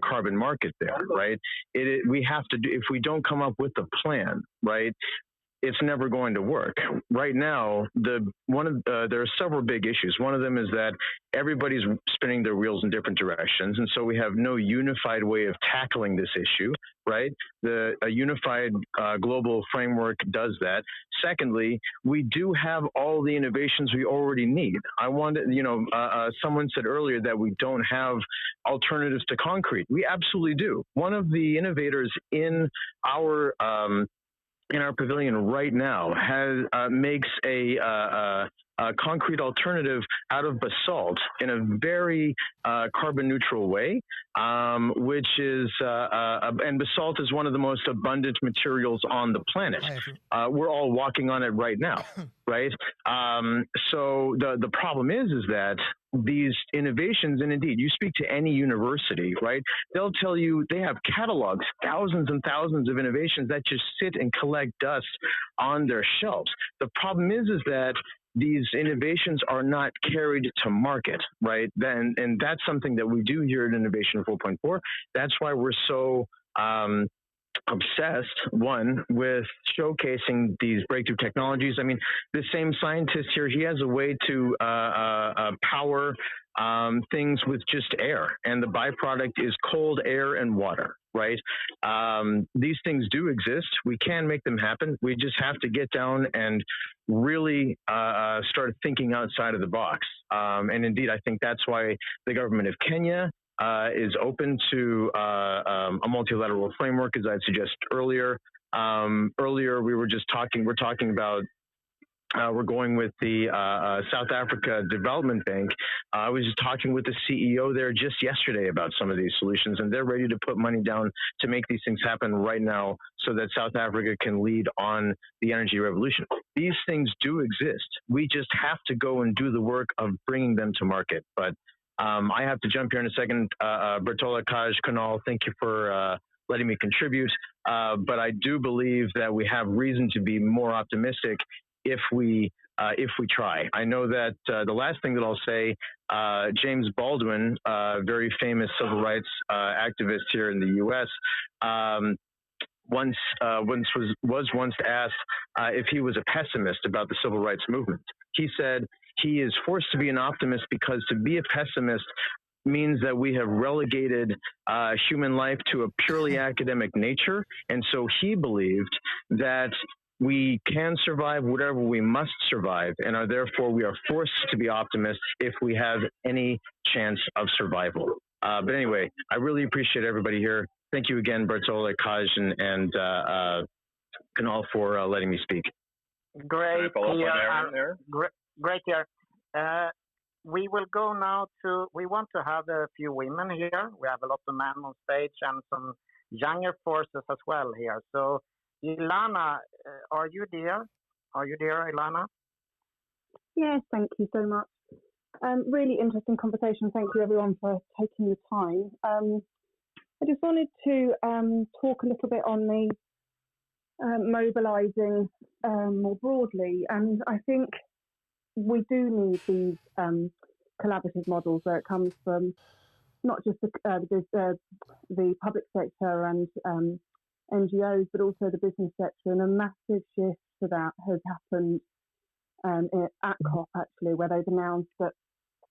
[SPEAKER 13] carbon market there, right? We have to do, if we don't come up with a plan, right, it's never going to work. Right now, there are several big issues. One of them is that everybody's spinning their wheels in different directions, and so we have no unified way of tackling this issue, right? A unified global framework does that. Secondly, we do have all the innovations we already need. Someone said earlier that we don't have alternatives to concrete. We absolutely do. One of the innovators in our pavilion right now makes a concrete alternative out of basalt in a very carbon neutral way, which is and basalt is one of the most abundant materials on the planet. We're all walking on it right now, right? So the problem is that these innovations, and indeed, you speak to any university, right? They'll tell you they have catalogs, thousands and thousands of innovations that just sit and collect dust on their shelves. The problem is that these innovations are not carried to market, right? And that's something that we do here at Innovation 4.4. That's why we're so obsessed, one, with showcasing these breakthrough technologies. I mean, the same scientist here, he has a way to power things with just air, and the byproduct is cold air and water, right? These things do exist. We can make them happen. We just have to get down and really start thinking outside of the box. And indeed, I think that's why the government of Kenya is open to a multilateral framework, as I suggested earlier. Earlier, we're talking about we're going with the South Africa Development Bank. I was just talking with the CEO there just yesterday about some of these solutions, and they're ready to put money down to make these things happen right now so that South Africa can lead on the energy revolution. These things do exist. We just have to go and do the work of bringing them to market. But I have to jump here in a second. Bertola, Kaj, Kunal, thank you for letting me contribute. But I do believe that we have reason to be more optimistic if we try. I know that the last thing that I'll say, James Baldwin, very famous civil rights activist here in the U.S., once was asked if he was a pessimist about the civil rights movement. He said he is forced to be an optimist because to be a pessimist means that we have relegated human life to a purely academic nature. And so he believed that we can survive whatever we must survive, and we are forced to be optimists if we have any chance of survival. But anyway, I really appreciate everybody here. Thank you again, Bertola, Kaj, and Kunal for letting me speak.
[SPEAKER 2] Great here. Great here. We will go now we want to have a few women here. We have a lot of men on stage and some younger forces as well here. So Ilana, are you there? Are you there, Ilana?
[SPEAKER 20] Yes, thank you so much. Really interesting conversation. Thank you everyone for taking the time. I just wanted to talk a little bit on the mobilising more broadly, and I think we do need these collaborative models where it comes from not just the public sector and NGOs, but also the business sector. And a massive shift to that has happened at COP, actually, where they've announced that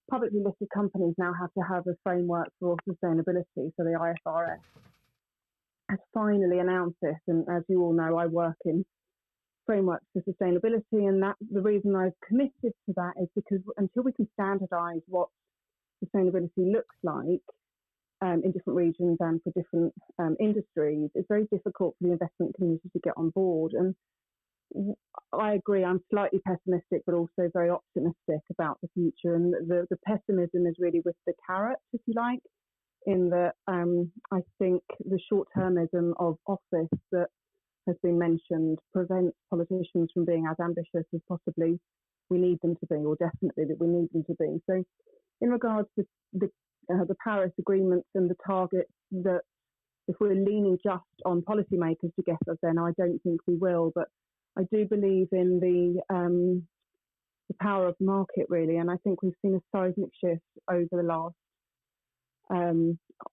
[SPEAKER 20] publicly listed companies now have to have a framework for sustainability. So the IFRS has finally announced this. And as you all know, I work in frameworks for sustainability. And that the reason I've committed to that is because until we can standardize what sustainability looks like in different regions and for different industries, it's very difficult for the investment community to get on board. And I agree, I'm slightly pessimistic, but also very optimistic about the future. And the pessimism is really with the carrot, if you like, in that I think the short-termism of office that has been mentioned prevents politicians from being as ambitious as possibly we need them to be, or definitely that we need them to be. So in regards to the Paris agreements and the targets, that if we're leaning just on policymakers to get us there, I don't think we will, but I do believe in the power of the market, really, and I think we've seen a seismic shift over the last.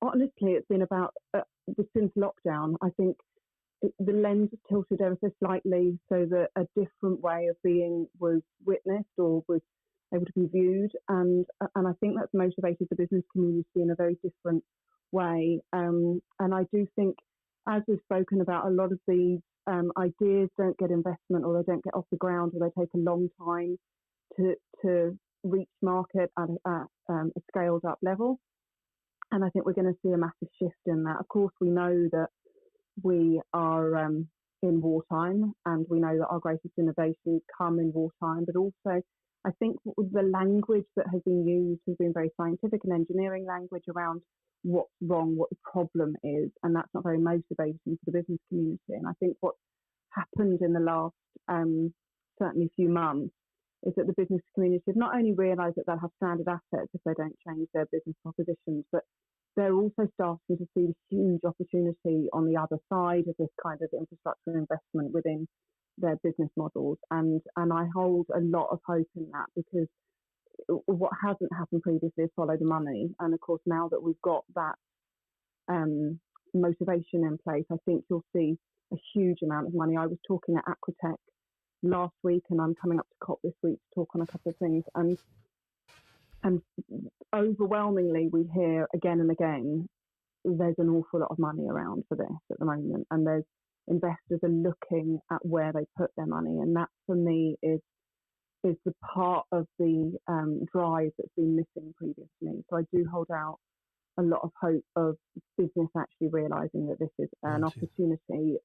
[SPEAKER 20] Honestly, it's been about since lockdown. I think the lens tilted ever so slightly, so that a different way of being was witnessed or was able to be viewed, and I think that's motivated the business community in a very different way. And I do think, as we've spoken about, a lot of these ideas don't get investment, or they don't get off the ground, or they take a long time to reach market at a scaled up level. And I think we're going to see a massive shift in that. Of course, we know that we are in wartime, and we know that our greatest innovations come in wartime, but also I think the language that has been used has been very scientific and engineering language around what's wrong, what the problem is, and that's not very motivating for the business community. And I think what's happened in the last certainly few months is that the business community have not only realised that they'll have stranded assets if they don't change their business propositions, but they're also starting to see the huge opportunity on the other side of this kind of infrastructure investment within their business models. And I hold a lot of hope in that, because what hasn't happened previously is follow the money. And of course, now that we've got that motivation in place, I think you'll see a huge amount of money. I was talking at Aquatech last week, and I'm coming up to COP this week to talk on a couple of things. And overwhelmingly, we hear again and again, there's an awful lot of money around for this at the moment. And there's investors are looking at where they put their money. And that, for me, is the part of the drive that's been missing previously. So I do hold out a lot of hope of business actually realising that this is an opportunity,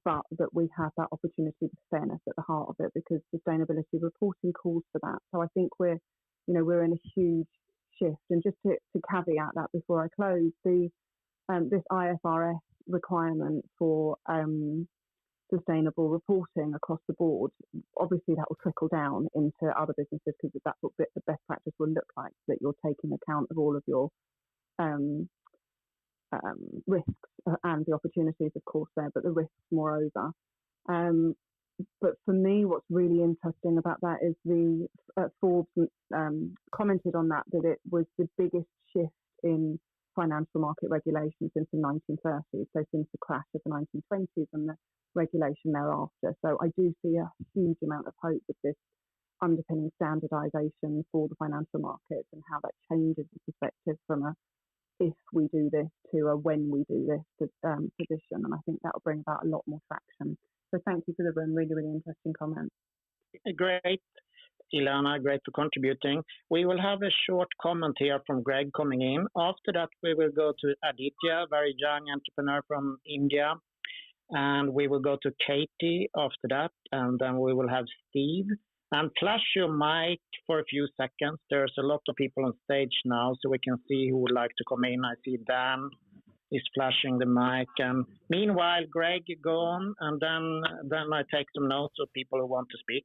[SPEAKER 20] but that we have that opportunity with fairness at the heart of it, because sustainability reporting calls for that. So I think we're in a huge shift. And just to caveat that before I close, this IFRS requirement for sustainable reporting across the board, obviously that will trickle down into other businesses, because that's what the best practice will look like, that you're taking account of all of your risks and the opportunities, of course, there, but the risks moreover. But for me, what's really interesting about that is the Forbes commented on that it was the biggest shift in financial market regulation since the 1930s, so since the crash of the 1920s and the regulation thereafter. So I do see a huge amount of hope with this underpinning standardization for the financial markets, and how that changes the perspective from a if we do this to a when we do this position. And I think that will bring about a lot more traction. So thank you for the room. Really, really interesting comments.
[SPEAKER 2] Great, Ilana. Great for contributing. We will have a short comment here from Greg coming in. After that, we will go to Aditya, very young entrepreneur from India. And we will go to Katie after that. And then we will have Steve. And flash your mic for a few seconds. There's a lot of people on stage now, so we can see who would like to come in. I see Dan is flashing the mic. And meanwhile, Greg, go on, and then I take some notes of people who want to speak.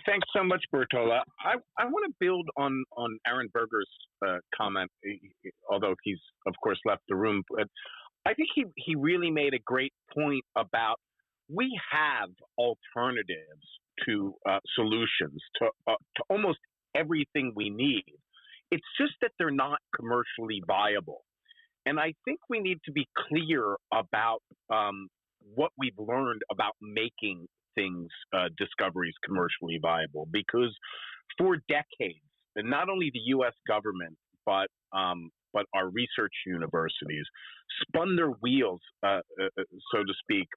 [SPEAKER 19] Thanks so much, Bertola. I want to build on Aaron Berger's comment, although he's, of course, left the room. But I think he really made a great point about we have alternatives to solutions to almost everything we need. It's just that they're not commercially viable. And I think we need to be clear about what we've learned about making things, discoveries commercially viable, because for decades, and not only the U.S. government, but our research universities spun their wheels, so to speak,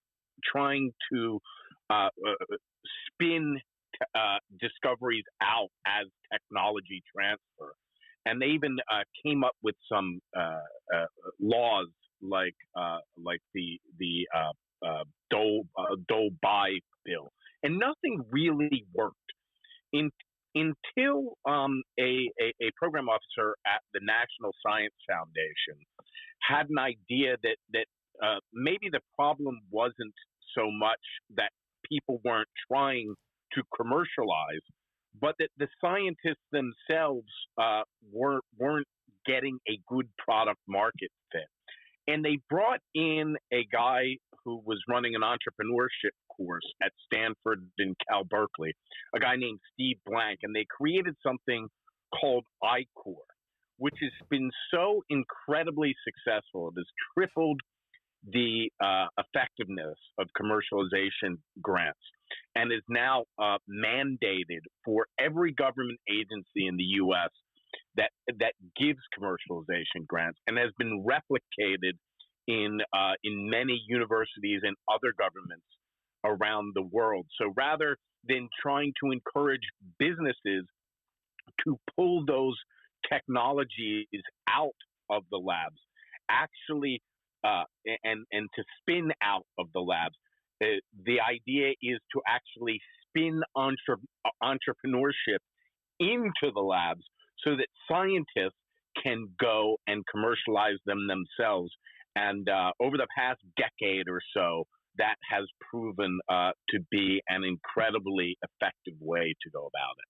[SPEAKER 19] trying to spin discoveries out as technology transfer. And they even came up with some laws like the Dole-By bill, and nothing really worked until a program officer at the National Science Foundation had an idea that maybe the problem wasn't so much that people weren't trying to commercialize, but that the scientists themselves weren't getting a good product market fit. And they brought in a guy who was running an entrepreneurship course at Stanford and Cal Berkeley, a guy named Steve Blank, and they created something called iCore, which has been so incredibly successful. It has tripled the effectiveness of commercialization grants, and is now mandated for every government agency in the U.S. that gives commercialization grants, and has been replicated in many universities and other governments around the world. So rather than trying to encourage businesses to pull those technologies out of the labs, actually and to spin out of the labs, the idea is to actually spin entrepreneurship into the labs so that scientists can go and commercialize them themselves. And over the past decade or so, that has proven to be an incredibly effective way to go about it.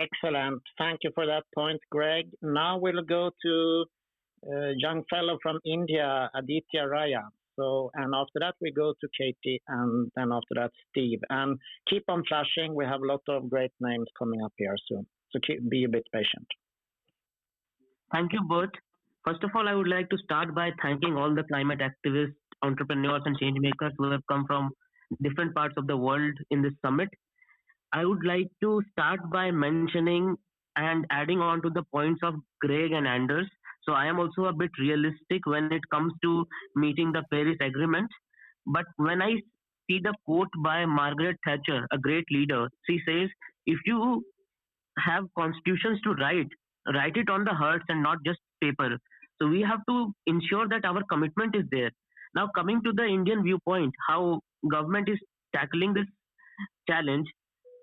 [SPEAKER 2] Excellent. Thank you for that point, Greg. Now we'll go to a young fellow from India, Aditya Raya. So, and after that, we go to Katie, and then after that, Steve. And keep on flashing. We have a lot of great names coming up here soon. So be a bit patient.
[SPEAKER 19] Thank you, Bert. First of all, I would like to start by thanking all the climate activists, entrepreneurs, and change makers who have come from different parts of the world in this summit. I would like to start by mentioning and adding on to the points of Greg and Anders. So I am also a bit realistic when it comes to meeting the Paris Agreement. But when I see the quote by Margaret Thatcher, a great leader, she says, if you have constitutions to write it on the hearts and not just paper. So we have to ensure that our commitment is there. Now, coming to the Indian viewpoint, how government is tackling this challenge,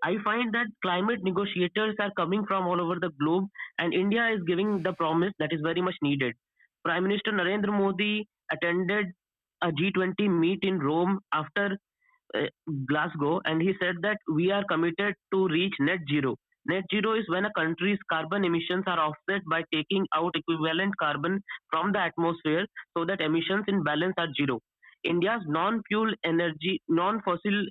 [SPEAKER 19] I find that climate negotiators are coming from all over the globe, and India is giving the promise that is very much needed. Prime Minister Narendra Modi attended a G20 meet in Rome after Glasgow, and he said that we are committed to reach net zero. Net zero is when a country's carbon emissions are offset by taking out equivalent carbon from the atmosphere so that emissions in balance are zero. India's non-fossil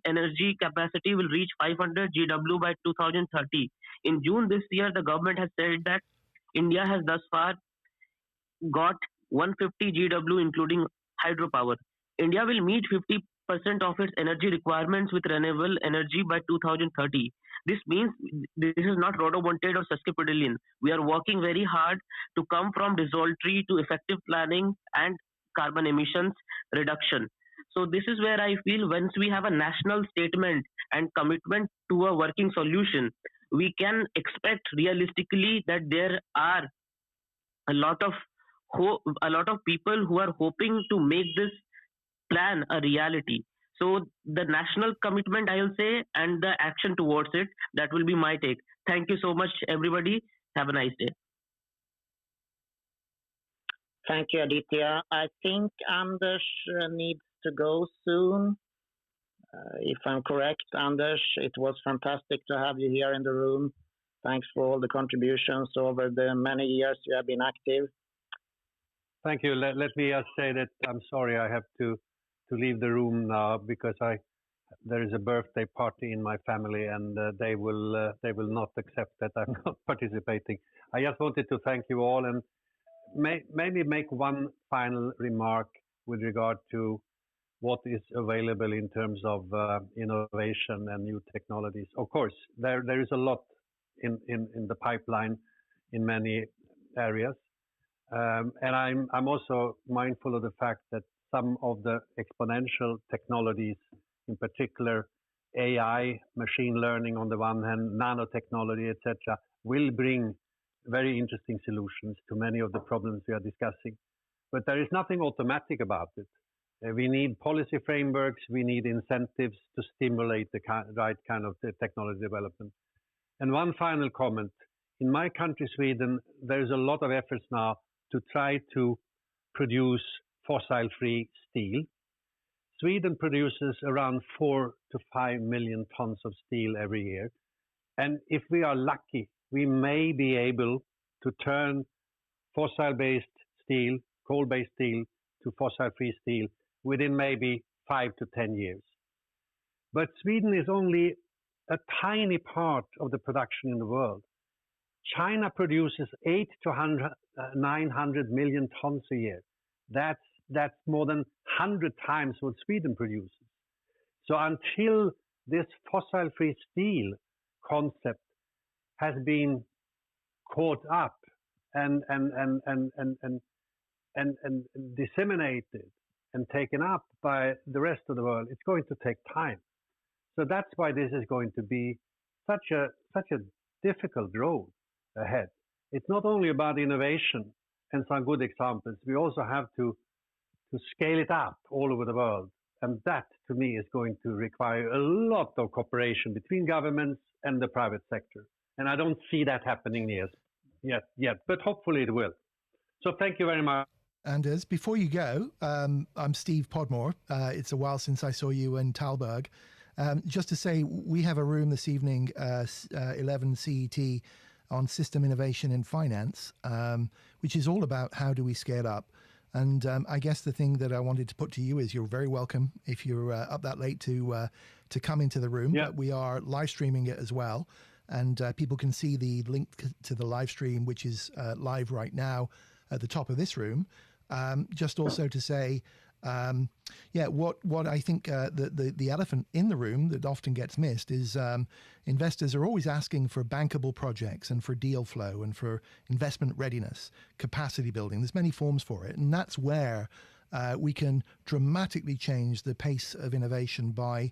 [SPEAKER 19] energy capacity will reach 500 GW by 2030. In June this year, the government has said that India has thus far got 150 GW, including hydropower. India will meet 50% of its energy requirements with renewable energy by 2030. This means this is not rodo-mounted or sesquipedalian. We are working very hard to come from desultory to effective planning and carbon emissions reduction. So this is where I feel once we have a national statement and commitment to a working solution, we can expect realistically that there are a lot of people who are hoping to make this plan a reality. So the national commitment, I will say, and the action towards it, that will be my take. Thank you so much, everybody. Have a nice day.
[SPEAKER 2] Thank you, Aditya. I think Anders needs to go soon. If I'm correct, Anders, it was fantastic to have you here in the room. Thanks for all the contributions over the many years you have been active.
[SPEAKER 10] Thank you. Let me just say that I'm sorry I have to leave the room now because I there is a birthday party in my family, and they will not accept that I'm not participating. I just wanted to thank you all, and maybe make one final remark with regard to what is available in terms of innovation and new technologies. Of course, there is a lot in the pipeline in many areas, and I'm also mindful of the fact that some of the exponential technologies, in particular AI, machine learning on the one hand, nanotechnology, etc., will bring very interesting solutions to many of the problems we are discussing. But there is nothing automatic about it. We need policy frameworks, we need incentives to stimulate the right kind of technology development. And one final comment. In my country, Sweden, there is a lot of efforts now to try to produce fossil-free steel. Sweden produces around 4 to 5 million tons of steel every year. And if we are lucky, we may be able to turn fossil-based steel, coal-based steel, to fossil-free steel within maybe 5 to 10 years. But Sweden is only a tiny part of the production in the world. China produces 800 to 900 million tons a year. That's more than 100 times what Sweden produces. So until this fossil-free steel concept has been caught up and disseminated and taken up by the rest of the world, it's going to take time. So that's why this is going to be such a difficult road ahead. It's not only about innovation and some good examples. We also have to scale it up all over the world. And that, to me, is going to require a lot of cooperation between governments and the private sector. And I don't see that happening yet, but hopefully it will. So thank you very much.
[SPEAKER 19] Anders, before you go, I'm Steve Podmore. It's a while since I saw you in Talberg. Just to say, we have a room this evening, 11 CET, on system innovation in finance, which is all about how do we scale up. And I guess the thing that I wanted to put to you is you're very welcome if you're up that late to come into the room. Yeah. But we are live streaming it as well. And people can see the link to the live stream, which is live right now at the top of this room. Just also to say, what I think the elephant in the room that often gets missed is investors are always asking for bankable projects and for deal flow and for investment readiness, capacity building. There's many forms for it. And that's where we can dramatically change the pace of innovation by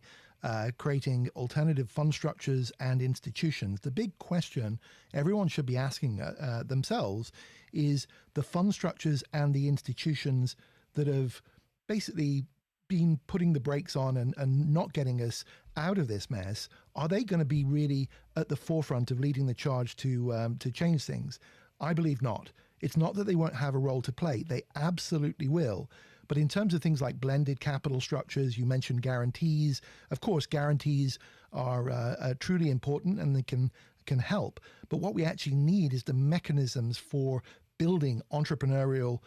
[SPEAKER 19] creating alternative fund structures and institutions. The big question everyone should be asking themselves is the fund structures and the institutions that have basically been putting the brakes on and not getting us out of this mess, are they going to be really at the forefront of leading the charge to change things? I believe not. It's not that they won't have a role to play. They absolutely will. But in terms of things like blended capital structures, you mentioned guarantees. Of course, guarantees are truly important and they can help. But what we actually need is the mechanisms for building entrepreneurial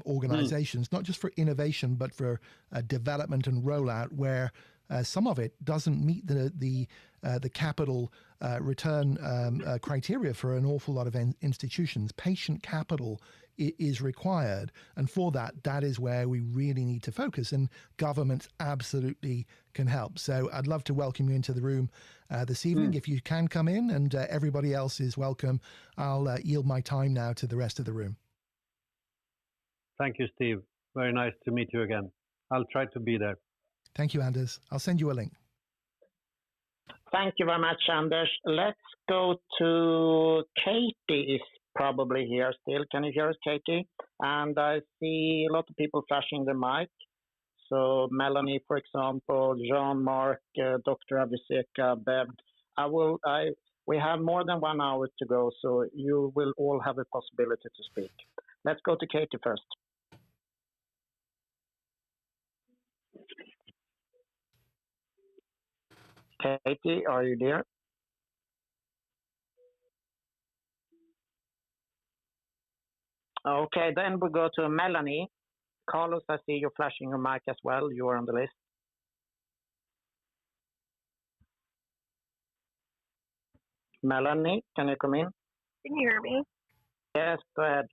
[SPEAKER 19] organizations, not just for innovation, but for development and rollout, where some of it doesn't meet the capital return criteria for an awful lot of institutions. Patient capital is required, and for that is where we really need to focus, and governments absolutely can help. So I'd love to welcome you into the room this evening. If you can come in, and everybody else is welcome. I'll yield my time now to the rest of the room.
[SPEAKER 10] Thank you, Steve. Very nice to meet you again. I'll try to be there.
[SPEAKER 19] Thank you, Anders. I'll send you a link.
[SPEAKER 2] Thank you very much, Anders. Let's go to Katie is probably here still. Can you hear us, Katie? And I see a lot of people flashing the mic. So Melanie, for example, Jean-Marc, Dr. Abhiseka, Bev. We have more than 1 hour to go, so you will all have a possibility to speak. Let's go to Katie first. Katie, are you there? Okay, then we go to Melanie. Carlos, I see you flashing your mic as well. You are on the list. Melanie, can you come in?
[SPEAKER 19] Can you hear me?
[SPEAKER 2] Yes, go ahead.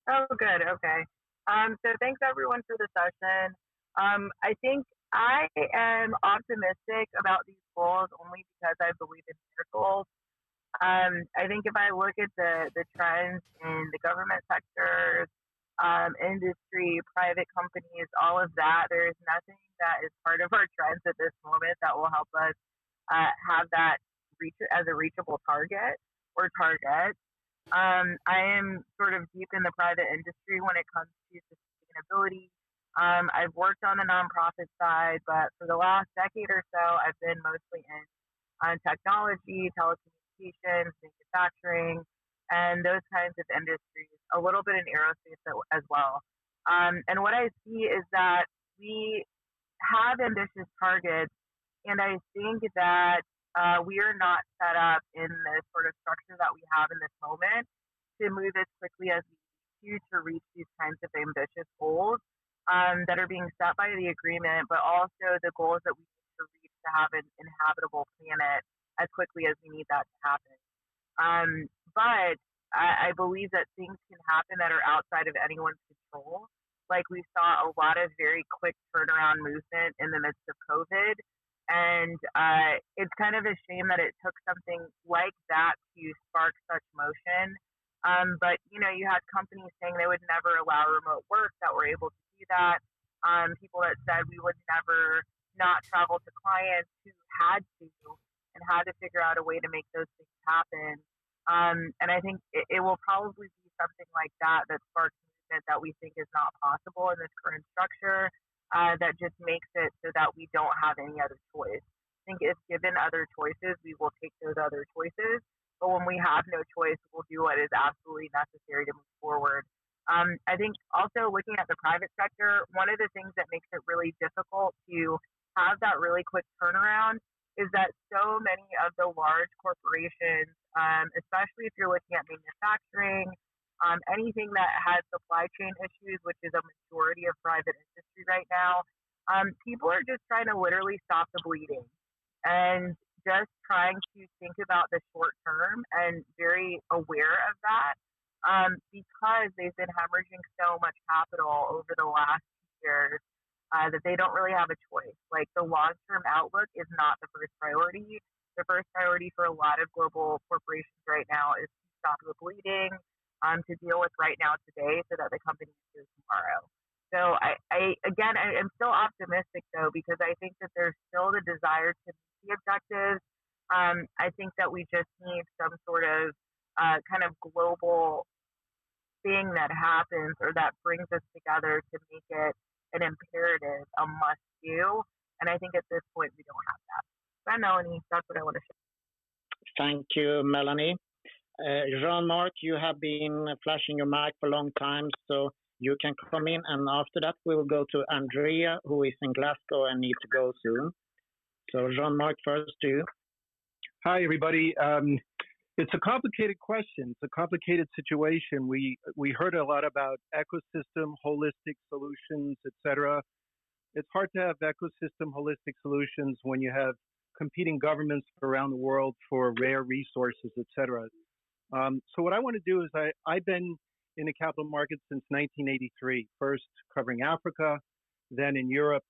[SPEAKER 19] Oh, good. Okay. So thanks everyone for the session. I think I am optimistic about these goals only because I believe in miracles. I think if I look at the trends in the government sectors, industry, private companies, all of that, there is nothing that is part of our trends at this moment that will help us have that reach as a reachable target or target. I am sort of deep in the private industry when it comes to sustainability. I've worked on the nonprofit side, but for the last decade or so, I've been mostly in technology, telecommunications, manufacturing, and those kinds of industries, a little bit in aerospace as well. And what I see is that we have ambitious targets, and I think that we are not set up in the sort of structure that we have in this moment to move as quickly as we need to reach these kinds of ambitious goals that are being set by the agreement, but also the goals that we need to reach to have an inhabitable planet as quickly as we need that to happen. But I believe that things can happen that are outside of anyone's control. Like we saw a lot of very quick turnaround movement in the midst of COVID. And it's kind of a shame that it took something like that to spark such motion. But, you know, you had companies saying they would never allow remote work that were able to do that. People that said we would never not travel to clients who had to and had to figure out a way to make those things happen. And I think it will probably be something like that that sparks movement that we think is not possible in this current structure, that just makes it so that we don't have any other choice. I think if given other choices, we will take those other choices. But when we have no choice, we'll do what is absolutely necessary to move forward. I think also looking at the private sector, one of the things that makes it really difficult to have that really quick turnaround is that so many of the large corporations, especially if you're looking at manufacturing, anything that has supply chain issues, which is a majority of private industry right now, people are just trying to literally stop the bleeding and just trying to think about the short term and very aware of that because they've been hemorrhaging so much capital over the last 2 years. That they don't really have a choice. Like the long-term outlook is not the first priority. The first priority for a lot of global corporations right now is to stop the bleeding, to deal with right now today so that the company is here tomorrow. So I am still optimistic though, because I think that there's still the desire to meet the objectives. I think that we just need some sort of kind of global thing that happens or that brings us together to make it an imperative, a must do. And I think at this point we don't have that. So Melanie, that's what I want to share.
[SPEAKER 2] Thank you, Melanie. Jean-Marc, you have been flashing your mic for a long time, so you can come in. And after that, we will go to Andrea, who is in Glasgow and needs to go soon. So Jean-Marc, first to you.
[SPEAKER 21] Hi, everybody. It's a complicated question. It's a complicated situation. We heard a lot about ecosystem, holistic solutions, etc. It's hard to have ecosystem, holistic solutions when you have competing governments around the world for rare resources, etc. So what I want to do is I've been in the capital markets since 1983, first covering Africa, then in Europe,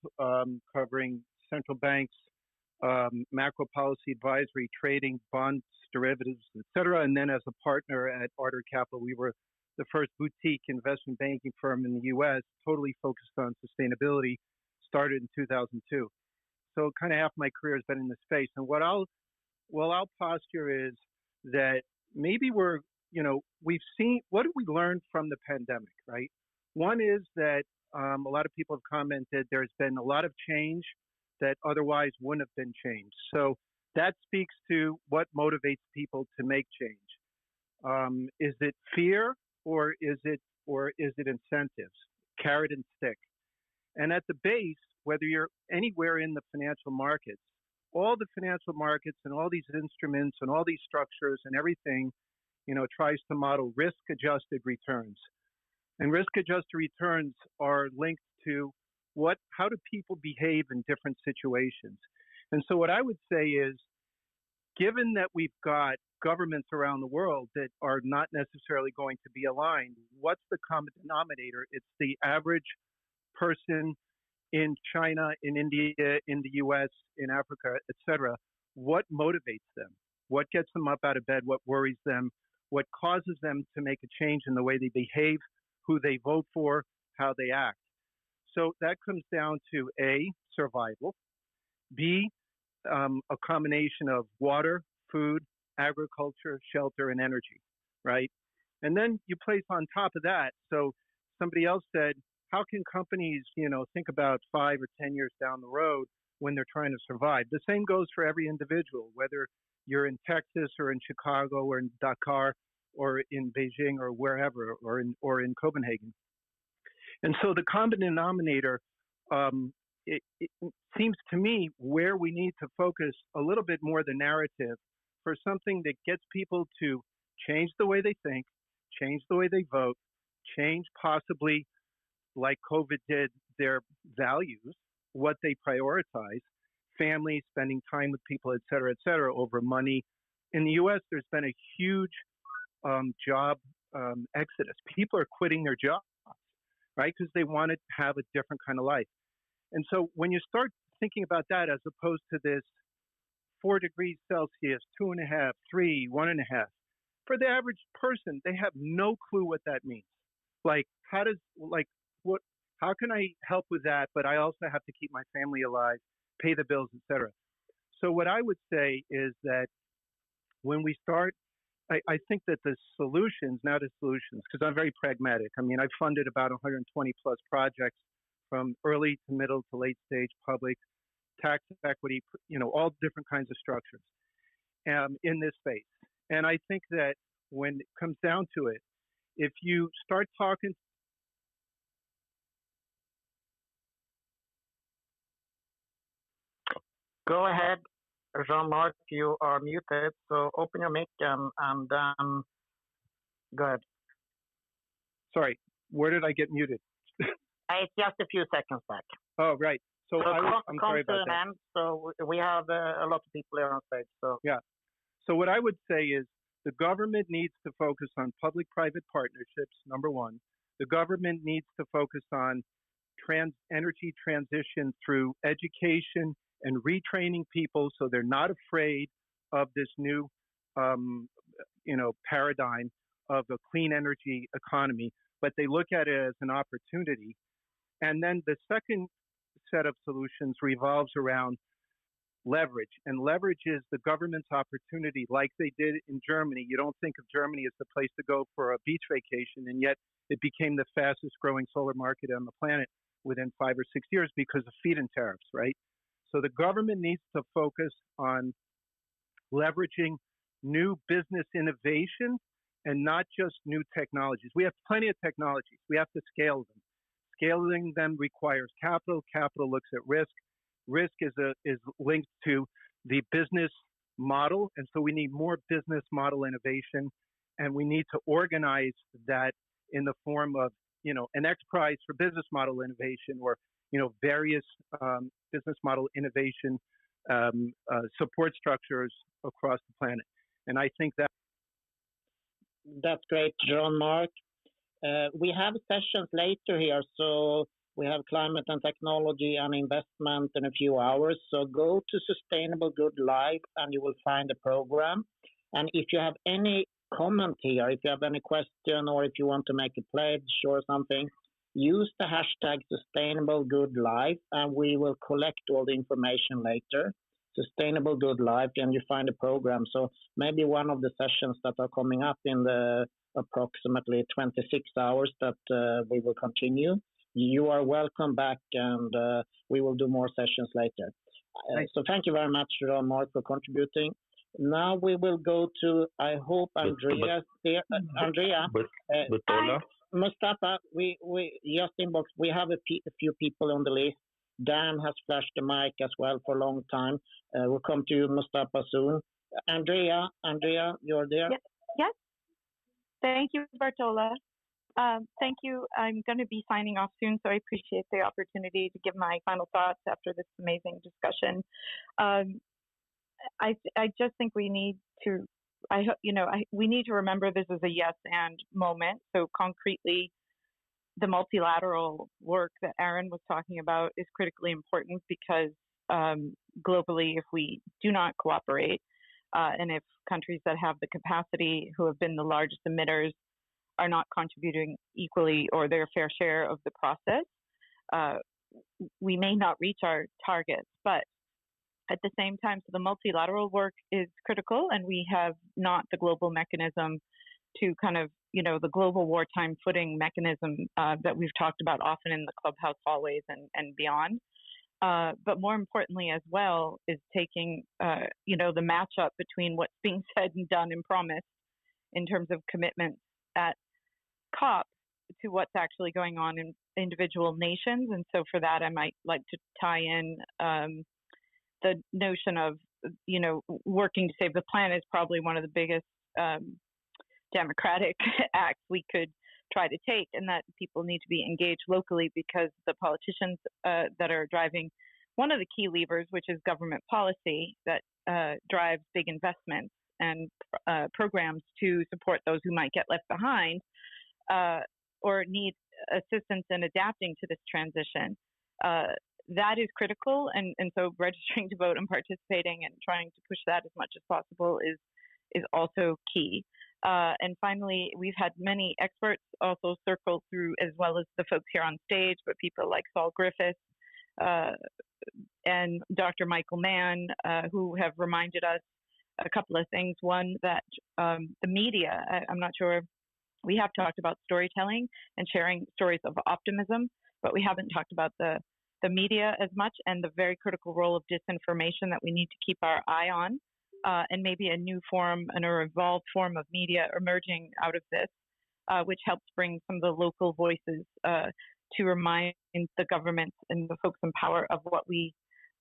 [SPEAKER 21] covering central banks, macro policy advisory, trading, bonds, derivatives, etc. And then as a partner at Arter Capital, we were the first boutique investment banking firm in the U.S. totally focused on sustainability, started in 2002. So kind of half my career has been in this space. And what I'll posture is that maybe we've seen, what have we learned from the pandemic, right? One is that a lot of people have commented there's been a lot of change that otherwise wouldn't have been changed. So that speaks to what motivates people to make change. Is it fear or is it incentives, carrot and stick? And at the base, whether you're anywhere in the financial markets, all the financial markets and all these instruments and all these structures and everything, tries to model risk-adjusted returns. And risk-adjusted returns are linked to how do people behave in different situations. And so what I would say is given that we've got governments around the world that are not necessarily going to be aligned, what's the common denominator? It's the average person in China, in India, in the US, in Africa, etc. What motivates them? What gets them up out of bed? What worries them? What causes them to make a change in the way they behave, who they vote for, how they act? So that comes down to A, survival, B, a combination of water, food, agriculture, shelter, and energy, right? And then you place on top of that, so somebody else said, how can companies, think about 5 or 10 years down the road when they're trying to survive? The same goes for every individual, whether you're in Texas or in Chicago or in Dakar or in Beijing or wherever, or in Copenhagen. And so the common denominator, it seems to me where we need to focus a little bit more the narrative for something that gets people to change the way they think, change the way they vote, change possibly, like COVID did, their values, what they prioritize, family, spending time with people, et cetera, over money. In the US, there's been a huge job exodus. People are quitting their jobs, right? Because they want to have a different kind of life. And so when you start thinking about that as opposed to this 4 degrees Celsius, 2.5, 3, 1.5, for the average person, they have no clue what that means. Like, how can I help with that? But I also have to keep my family alive, pay the bills, etc. So what I would say is that when we start, I think that the solutions, because I'm very pragmatic. I mean, I've funded about 120 plus projects from early to middle to late stage, public, tax equity, all different kinds of structures in this space. And I think that when it comes down to it, if you start talking.
[SPEAKER 2] Go ahead, Jean-Marc, you are muted, so open your mic and go ahead.
[SPEAKER 21] Sorry, where did I get muted?
[SPEAKER 2] It's just a few seconds back.
[SPEAKER 21] Oh, right. So I'm sorry about that.
[SPEAKER 2] So we have a lot of people here on stage. So
[SPEAKER 21] yeah. So what I would say is the government needs to focus on public-private partnerships, number one. The government needs to focus on energy transition through education and retraining people so they're not afraid of this new, paradigm of a clean energy economy, but they look at it as an opportunity. And then the second set of solutions revolves around leverage. And leverage is the government's opportunity, like they did in Germany. You don't think of Germany as the place to go for a beach vacation, and yet it became the fastest growing solar market on the planet within 5 or 6 years because of feed-in tariffs, right? So the government needs to focus on leveraging new business innovation and not just new technologies. We have plenty of technologies. We have to scale them. Scaling them requires capital. Capital looks at risk. Risk is linked to the business model, and so we need more business model innovation, and we need to organize that in the form of an X Prize for business model innovation, or various business model innovation support structures across the planet. And I think
[SPEAKER 2] that's great, Jean-Marc. We have sessions later here, so we have climate and technology and investment in a few hours. So go to Sustainable Good Life and you will find the program. And if you have any comment here, if you have any question, or if you want to make a pledge or something, use the hashtag Sustainable Good Life, and we will collect all the information later. Sustainable Good Life, and you find the program. So maybe one of the sessions that are coming up in the approximately 26 hours that we will continue. You are welcome back, and we will do more sessions later. So thank you very much, Jean-Marc, for contributing. Now we will go to, I hope, Andrea. Andrea. Mustafa, we just inbox. We have a few people on the list. Dan has flashed the mic as well for a long time. We'll come to you, Mustafa, soon. Andrea, you're there?
[SPEAKER 11] Yes. Thank you, Bartola. Thank you. I'm going to be signing off soon, so I appreciate the opportunity to give my final thoughts after this amazing discussion. I just think we need to. We need to remember this is a yes and moment. So concretely, the multilateral work that Aaron was talking about is critically important because globally, if we do not cooperate, and if countries that have the capacity, who have been the largest emitters, are not contributing equally or their fair share of the process, we may not reach our targets. But at the same time, so the multilateral work is critical, and we have not the global mechanism to kind of, the global wartime footing mechanism that we've talked about often in the clubhouse hallways and beyond. But more importantly as well is taking, the matchup between what's being said and done and promised in terms of commitments at COP to what's actually going on in individual nations. And so for that, I might like to tie in the notion of, working to save the planet is probably one of the biggest democratic acts we could try to take, and that people need to be engaged locally because the politicians that are driving one of the key levers, which is government policy that drives big investments and programs to support those who might get left behind or need assistance in adapting to this transition. That is critical, and so registering to vote and participating and trying to push that as much as possible is also key. And finally, we've had many experts also circle through, as well as the folks here on stage, but people like Saul Griffiths and Dr. Michael Mann, who have reminded us a couple of things. One, that the media, I'm not sure, we have talked about storytelling and sharing stories of optimism, but we haven't talked about the media as much, and the very critical role of disinformation that we need to keep our eye on. And maybe a new form and a evolved form of media emerging out of this, which helps bring some of the local voices to remind the governments and the folks in power of what we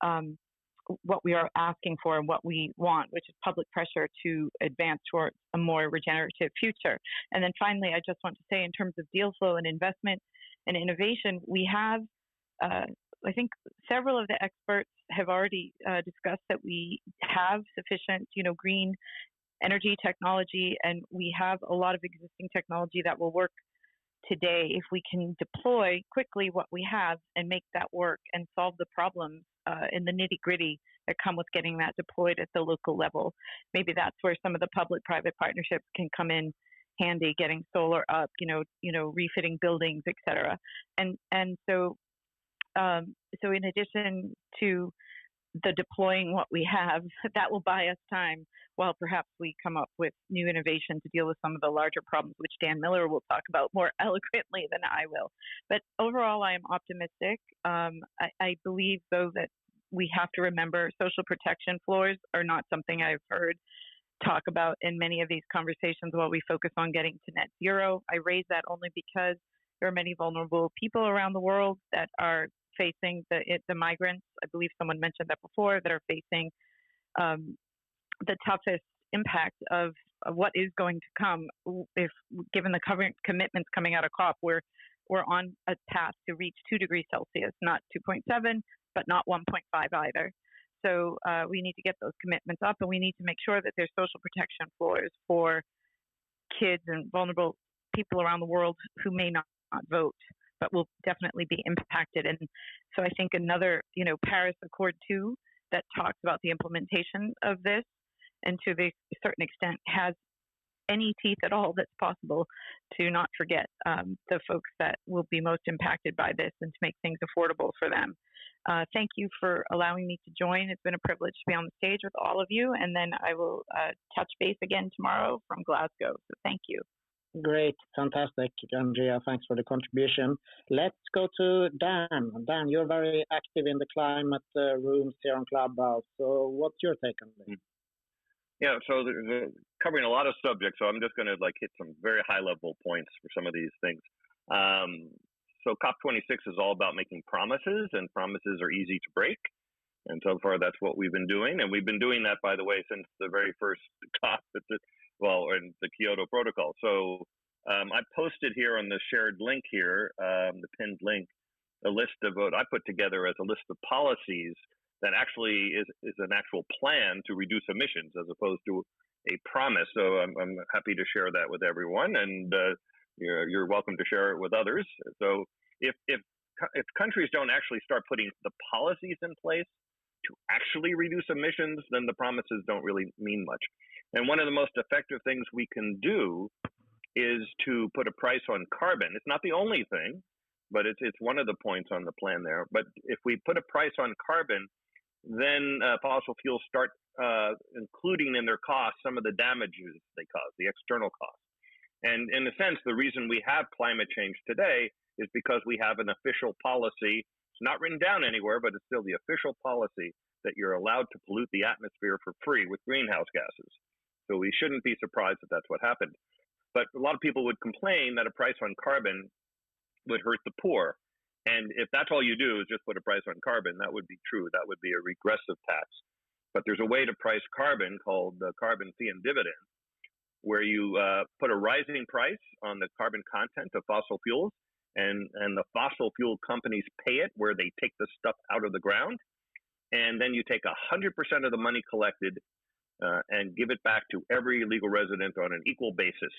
[SPEAKER 11] are asking for and what we want, which is public pressure to advance towards a more regenerative future. And then finally, I just want to say, in terms of deal flow and investment and innovation, we have I think several of the experts have already discussed that we have sufficient, green energy technology, and we have a lot of existing technology that will work today if we can deploy quickly what we have and make that work and solve the problems in the nitty-gritty that come with getting that deployed at the local level. Maybe that's where some of the public-private partnerships can come in handy, getting solar up, refitting buildings, et cetera. And so in addition to the deploying what we have, that will buy us time while perhaps we come up with new innovation to deal with some of the larger problems, which Dan Miller will talk about more eloquently than I will. But overall, I am optimistic. I believe, though, that we have to remember social protection floors are not something I've heard talk about in many of these conversations while we focus on getting to net zero. I raise that only because there are many vulnerable people around the world that are facing the migrants. I believe someone mentioned that before, that are facing the toughest impact of what is going to come. If given the current commitments coming out of COP, we're on a path to reach 2 degrees Celsius, not 2.7, but not 1.5 either. So we need to get those commitments up, and we need to make sure that there's social protection floors for kids and vulnerable people around the world who may not vote, but will definitely be impacted. And so I think another, Paris Accord 2 that talks about the implementation of this, and to a certain extent has any teeth at all that's possible, to not forget the folks that will be most impacted by this and to make things affordable for them. Thank you for allowing me to join. It's been a privilege to be on the stage with all of you, and then I will touch base again tomorrow from Glasgow. So thank you.
[SPEAKER 2] Great, fantastic, Andrea. Thanks for the contribution. Let's go to Dan. Dan, you're very active in the climate rooms here on Clubhouse. So what's your take on this?
[SPEAKER 6] Yeah, so there's covering a lot of subjects, so I'm just going to hit some very high-level points for some of these things. So COP26 is all about making promises, and promises are easy to break. And so far, that's what we've been doing. And we've been doing that, by the way, since the very first COP, in the Kyoto Protocol. So I posted here on the shared link here, the pinned link, a list of what I put together as a list of policies that actually is an actual plan to reduce emissions as opposed to a promise. So I'm happy to share that with everyone, and you're welcome to share it with others. So if countries don't actually start putting the policies in place to actually reduce emissions, then the promises don't really mean much. And one of the most effective things we can do is to put a price on carbon. It's not the only thing, but it's one of the points on the plan there. But if we put a price on carbon, then fossil fuels start including in their costs some of the damages they cause, the external costs. And in a sense, the reason we have climate change today is because we have an official policy. It's not written down anywhere, but it's still the official policy that you're allowed to pollute the atmosphere for free with greenhouse gases. So we shouldn't be surprised that that's what happened. But a lot of people would complain that a price on carbon would hurt the poor. And if that's all you do is just put a price on carbon, that would be true. That would be a regressive tax. But there's a way to price carbon called the carbon fee and dividend, where you put a rising price on the carbon content of fossil fuels, and the fossil fuel companies pay it where they take the stuff out of the ground. And then you take 100% of the money collected and give it back to every legal resident on an equal basis.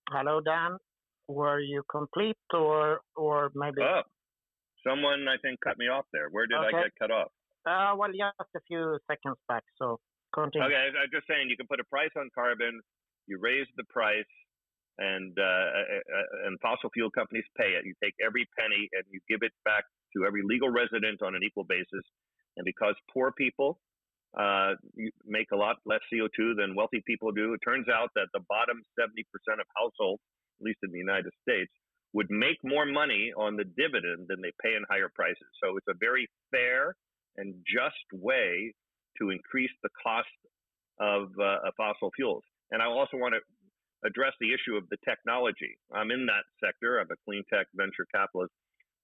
[SPEAKER 2] Hello, Dan. Were you complete, or maybe?
[SPEAKER 6] Oh, someone I think cut me off there. Where did I get cut off?
[SPEAKER 2] Well, just a few seconds back. So continue.
[SPEAKER 6] Okay, I'm just saying you can put a price on carbon. You raise the price, and fossil fuel companies pay it. You take every penny and you give it back to every legal resident on an equal basis. And because poor people make a lot less CO2 than wealthy people do, it turns out that the bottom 70% of households, at least in the United States, would make more money on the dividend than they pay in higher prices. So it's a very fair and just way to increase the cost of fossil fuels. And I also want to address the issue of the technology. I'm in that sector. I'm a clean tech venture capitalist.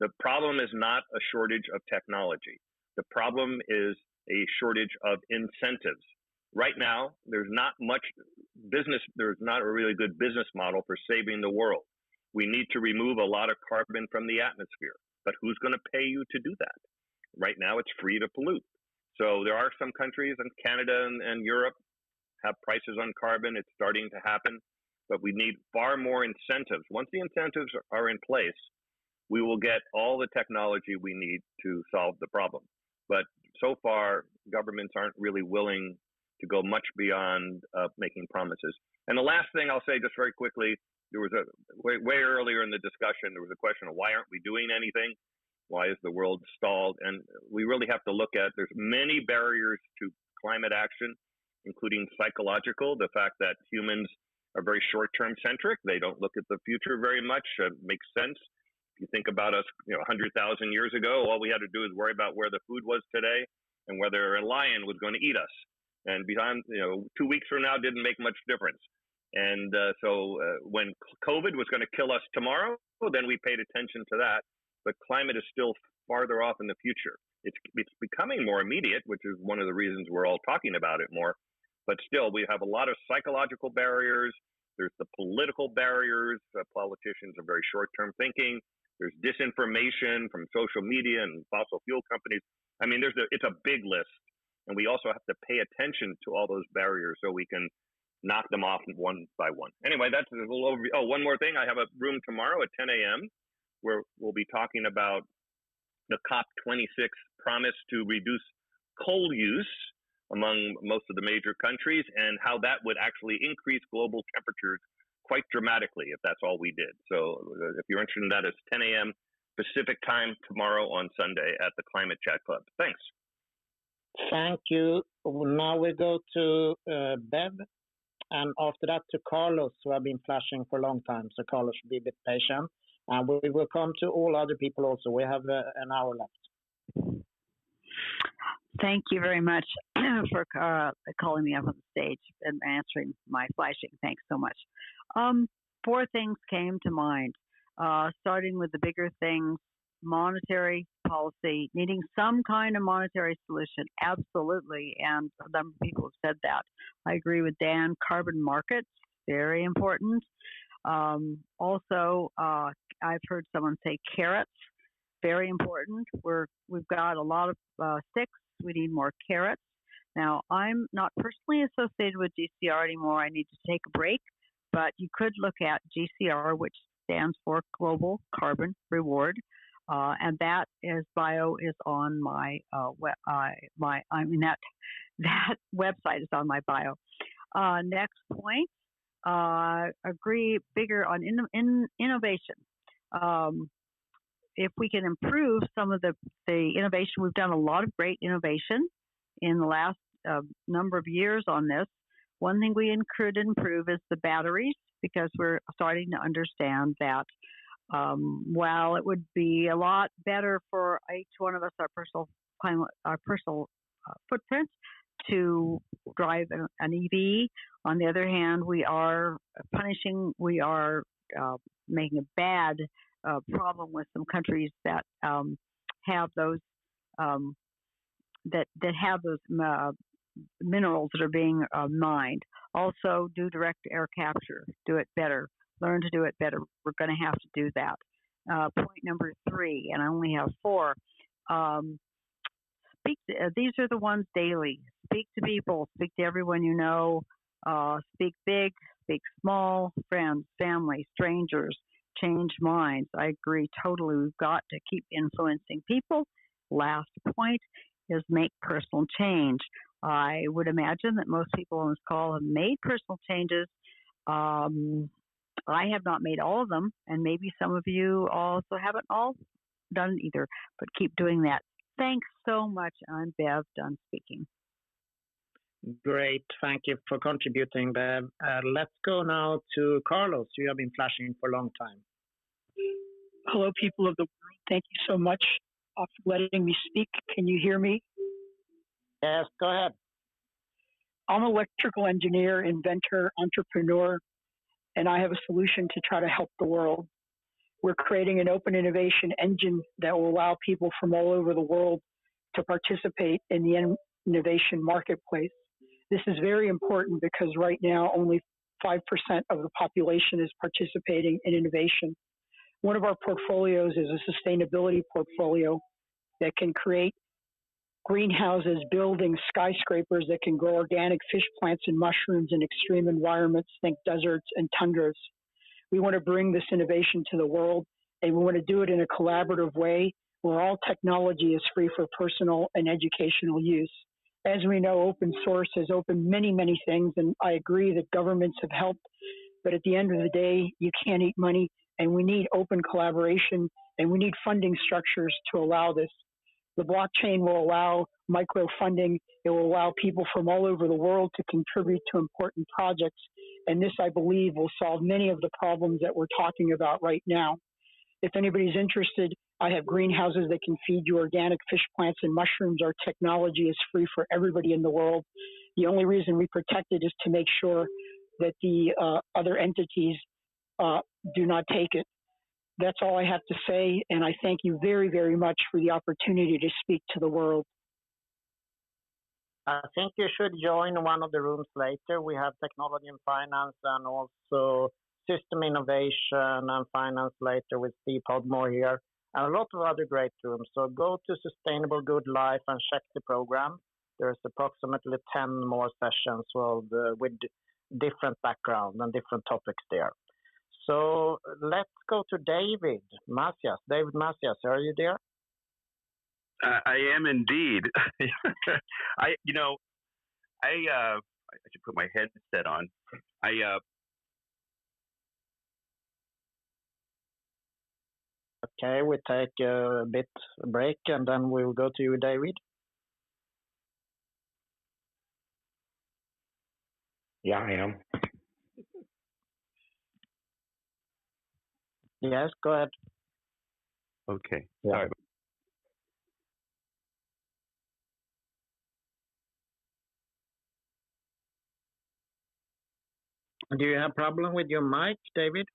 [SPEAKER 6] The problem is not a shortage of technology. The problem is a shortage of incentives. Right now, there's not much business, there's not a really good business model for saving the world. We need to remove a lot of carbon from the atmosphere, but who's going to pay you to do that? Right now, it's free to pollute. So there are some countries, and Canada and Europe have prices on carbon. It's starting to happen, but we need far more incentives. Once the incentives are in place, we will get all the technology we need to solve the problem. But so far, governments aren't really willing to go much beyond making promises. And the last thing I'll say just very quickly, there was way earlier in the discussion, there was a question of why aren't we doing anything? Why is the world stalled? And we really have to look at, there's many barriers to climate action, including psychological, the fact that humans are very short-term centric. They don't look at the future very much. Makes sense. If you think about us, 100,000 years ago, all we had to do is worry about where the food was today and whether a lion was going to eat us. And behind, 2 weeks from now didn't make much difference. And so when COVID was going to kill us tomorrow, then we paid attention to that. But climate is still farther off in the future. It's becoming more immediate, which is one of the reasons we're all talking about it more. But still, we have a lot of psychological barriers. There's the political barriers. Politicians are very short-term thinking. There's disinformation from social media and fossil fuel companies. I mean, it's a big list. And we also have to pay attention to all those barriers so we can knock them off one by one. Anyway, that's a little overview. Oh, one more thing. I have a room tomorrow at 10 a.m. where we'll be talking about the COP26 promise to reduce coal use among most of the major countries and how that would actually increase global temperatures quite dramatically if that's all we did. So if you're interested in that, it's 10 a.m. Pacific time tomorrow on Sunday at the Climate Chat Club. Thanks.
[SPEAKER 2] Thank you. Now we go to Bev, and after that to Carlos, who have been flashing for a long time. So Carlos should be a bit patient. And we will come to all other people also. We have an hour left.
[SPEAKER 3] Thank you very much for calling me up on the stage and answering my flashing. Thanks so much. 4 things came to mind, starting with the bigger things: monetary policy, needing some kind of monetary solution, absolutely. And a number of people have said that. I agree with Dan. Carbon markets, very important. Also, I've heard someone say carrots, very important. We've got a lot of sticks. We need more carrots. Now, I'm not personally associated with GCR anymore. I need to take a break, but you could look at GCR, which stands for Global Carbon Reward, and that is bio is on my that website is on my bio. Next point, agree bigger on innovation. If we can improve some of the innovation, we've done a lot of great innovation in the last number of years on this. One thing we could improve is the batteries, because we're starting to understand that while it would be a lot better for each one of us, our personal footprint to drive an EV, on the other hand, we are making a bad problem with some countries that have those that have those minerals that are being mined. Also, do direct air capture. Do it better. Learn to do it better. We're going to have to do that. Point number 3, and I only have 4. These are the ones daily. Speak to people. Speak to everyone you know. Speak big. Speak small. Friends, family, strangers. Change minds. I agree totally. We've got to keep influencing people. Last point is make personal change. I would imagine that most people on this call have made personal changes. I have not made all of them, and maybe some of you also haven't all done either, but keep doing that. Thanks so much. I'm Bev, done speaking.
[SPEAKER 2] Great. Thank you for contributing, Bev. Let's go now to Carlos. You have been flashing for a long time.
[SPEAKER 4] Hello, people of the world. Thank you so much for letting me speak. Can you hear me?
[SPEAKER 2] Yes, go ahead.
[SPEAKER 4] I'm an electrical engineer, inventor, entrepreneur, and I have a solution to try to help the world. We're creating an open innovation engine that will allow people from all over the world to participate in the innovation marketplace. This is very important because right now only 5% of the population is participating in innovation. One of our portfolios is a sustainability portfolio that can create greenhouses, buildings, skyscrapers that can grow organic fish plants and mushrooms in extreme environments, think deserts and tundras. We want to bring this innovation to the world, and we want to do it in a collaborative way where all technology is free for personal and educational use. As we know, open source has opened many, many things, and I agree that governments have helped, but at the end of the day, you can't eat money, and we need open collaboration, and we need funding structures to allow this. The blockchain will allow micro funding. It will allow people from all over the world to contribute to important projects. And this, I believe, will solve many of the problems that we're talking about right now. If anybody's interested, I have greenhouses that can feed you organic fish plants and mushrooms. Our technology is free for everybody in the world. The only reason we protect it is to make sure that the other entities do not take it. That's all I have to say, and I thank you very, very much for the opportunity to speak to the world.
[SPEAKER 2] I think you should join one of the rooms later. We have technology and finance and also system innovation and finance later with Steve Podmore here, and a lot of other great rooms. So go to Sustainable Good Life and check the program. There's approximately 10 more sessions with different background and different topics there. So let's go to David Macias. David Macias, are you there?
[SPEAKER 22] I am indeed. I should put my headset on.
[SPEAKER 2] Okay, we take a bit break and then we'll go to you, David.
[SPEAKER 6] Yeah, I am.
[SPEAKER 2] Yes, go ahead.
[SPEAKER 22] Okay.
[SPEAKER 2] Yeah.
[SPEAKER 22] Sorry.
[SPEAKER 2] Do you have a problem with your mic, David?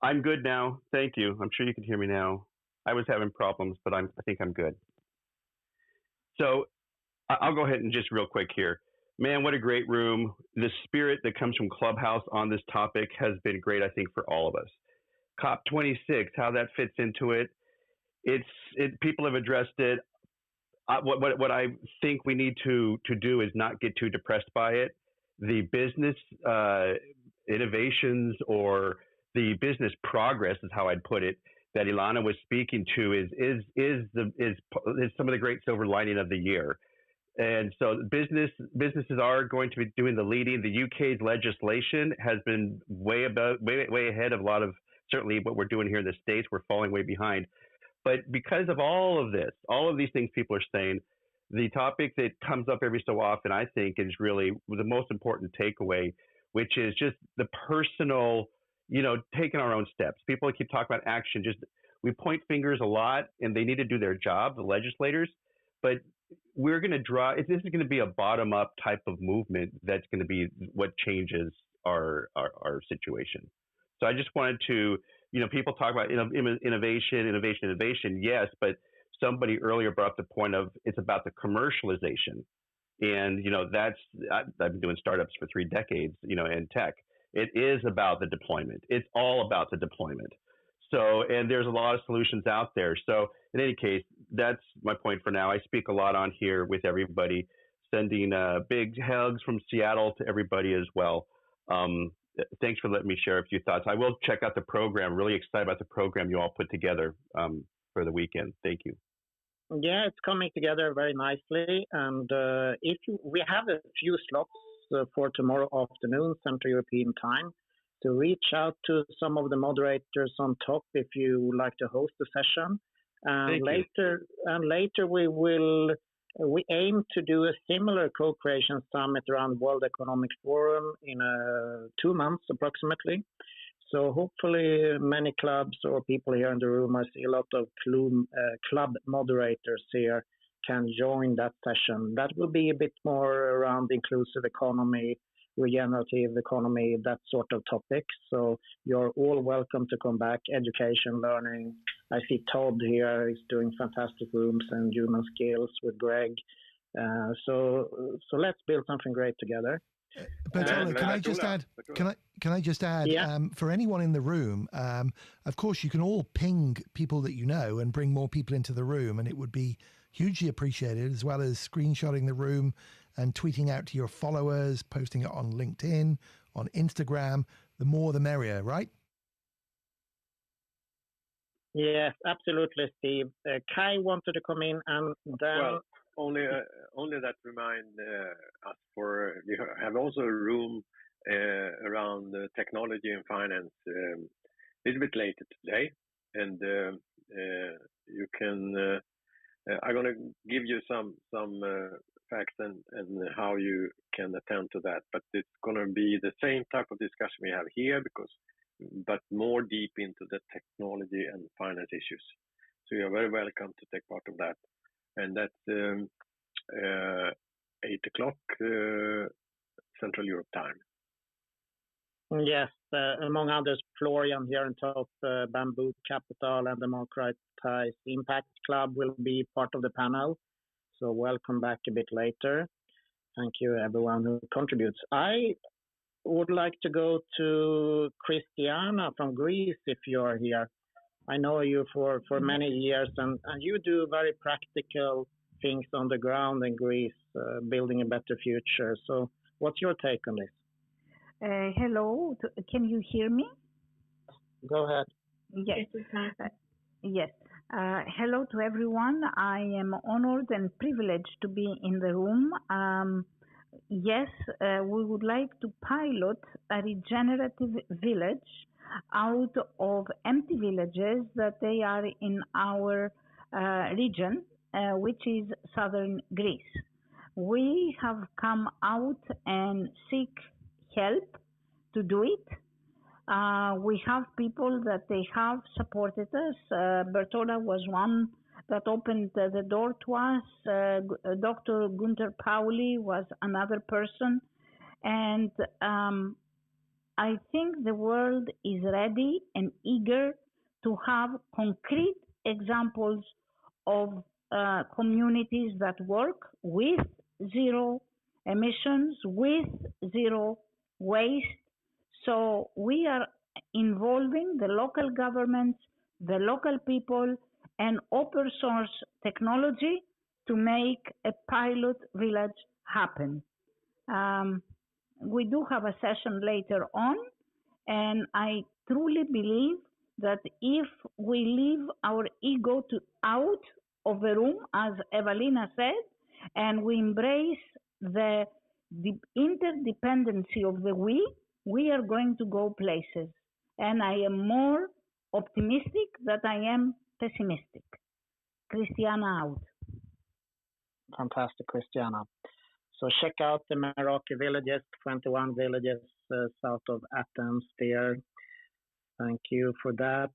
[SPEAKER 22] I'm good now. Thank you. I'm sure you can hear me now. I was having problems, but I think I'm good. So I'll go ahead and just real quick here. Man, what a great room. The spirit that comes from Clubhouse on this topic has been great, I think, for all of us. COP26, how that fits into it. People have addressed it. What I think we need to do is not get too depressed by it. The business innovations or the business progress is how I'd put it that Ilana was speaking to is some of the great silver lining of the year. And so businesses are going to be doing the leading. The UK's legislation has been way ahead of a lot of certainly what we're doing here in the States. We're falling way behind. But because of all of this, all of these things people are saying, the topic that comes up every so often, I think, is really the most important takeaway, which is just the personal, taking our own steps. People keep talking about action. We point fingers a lot, and they need to do their job, the legislators. But we're going to this is going to be a bottom-up type of movement that's going to be what changes our situation. So I just wanted to, people talk about innovation, yes, but somebody earlier brought up the point of it's about the commercialization. And, I've been doing startups for 3 decades, in tech. It is about the deployment. It's all about the deployment. So, and there's a lot of solutions out there. So in any case, that's my point for now. I speak a lot on here with everybody, sending big hugs from Seattle to everybody as well. Thanks for letting me share a few thoughts. I will check out the program. Really excited about the program you all put together for the weekend. Thank you.
[SPEAKER 2] Yeah, it's coming together very nicely. And we have a few slots for tomorrow afternoon, Central European time. So reach out to some of the moderators on top if you would like to host a session. And later we aim to do a similar co-creation summit around World Economic Forum in 2 months approximately. So hopefully many clubs or people here in the room, I see a lot of club moderators here, can join that session. That will be a bit more around inclusive economy, regenerative economy, that sort of topics. So you're all welcome to come back. Education, learning. I see Todd here is doing fantastic rooms and human skills with Greg. So let's build something great together.
[SPEAKER 1] Bertolo, can I just add? Can I just add?
[SPEAKER 2] Yeah.
[SPEAKER 1] For anyone in the room, of course, you can all ping people that you know and bring more people into the room, and it would be hugely appreciated, as well as screenshotting the room and tweeting out to your followers, posting it on LinkedIn, on Instagram. The more, the merrier, right?
[SPEAKER 2] Yes, absolutely, Steve. Kai wanted to come in, and then.
[SPEAKER 6] Well, only that remind us we have also a room around technology and finance a little bit later today, and you can. I'm going to give you some facts and how you can attend to that, but it's going to be the same type of discussion we have here, but more deep into the technology and finance issues. So you're very welcome to take part of that. And that's 8 o'clock Central Europe time.
[SPEAKER 2] Yes, among others, Florian here on top, Bamboo Capital and Democratized Impact Club will be part of the panel. So welcome back a bit later. Thank you, everyone who contributes. I would like to go to Christiana from Greece, if you are here. I know you for many years, and you do very practical things on the ground in Greece, building a better future. So what's your take on this?
[SPEAKER 5] Hello, can you hear me?
[SPEAKER 2] Go ahead.
[SPEAKER 5] Yes. Yes. Hello to everyone. I am honored and privileged to be in the room. Yes, we would like to pilot a regenerative village out of empty villages that they are in our region, which is southern Greece. We have come out and seek help to do it. We have people that they have supported us. Bertola was one that opened the door to us. Dr. Gunther Pauli was another person. And I think the world is ready and eager to have concrete examples of communities that work with zero emissions with zero waste. So we are involving the local governments, the local people, and open source technology to make a pilot village happen. We do have a session later on, and I truly believe that if we leave our ego out of the room, as Evelina said, and we embrace the interdependency of the we are going to go places. And I am more optimistic than I am pessimistic. Christiana out.
[SPEAKER 2] Fantastic, Christiana. So check out the Meraki villages, 21 villages south of Athens there. Thank you for that.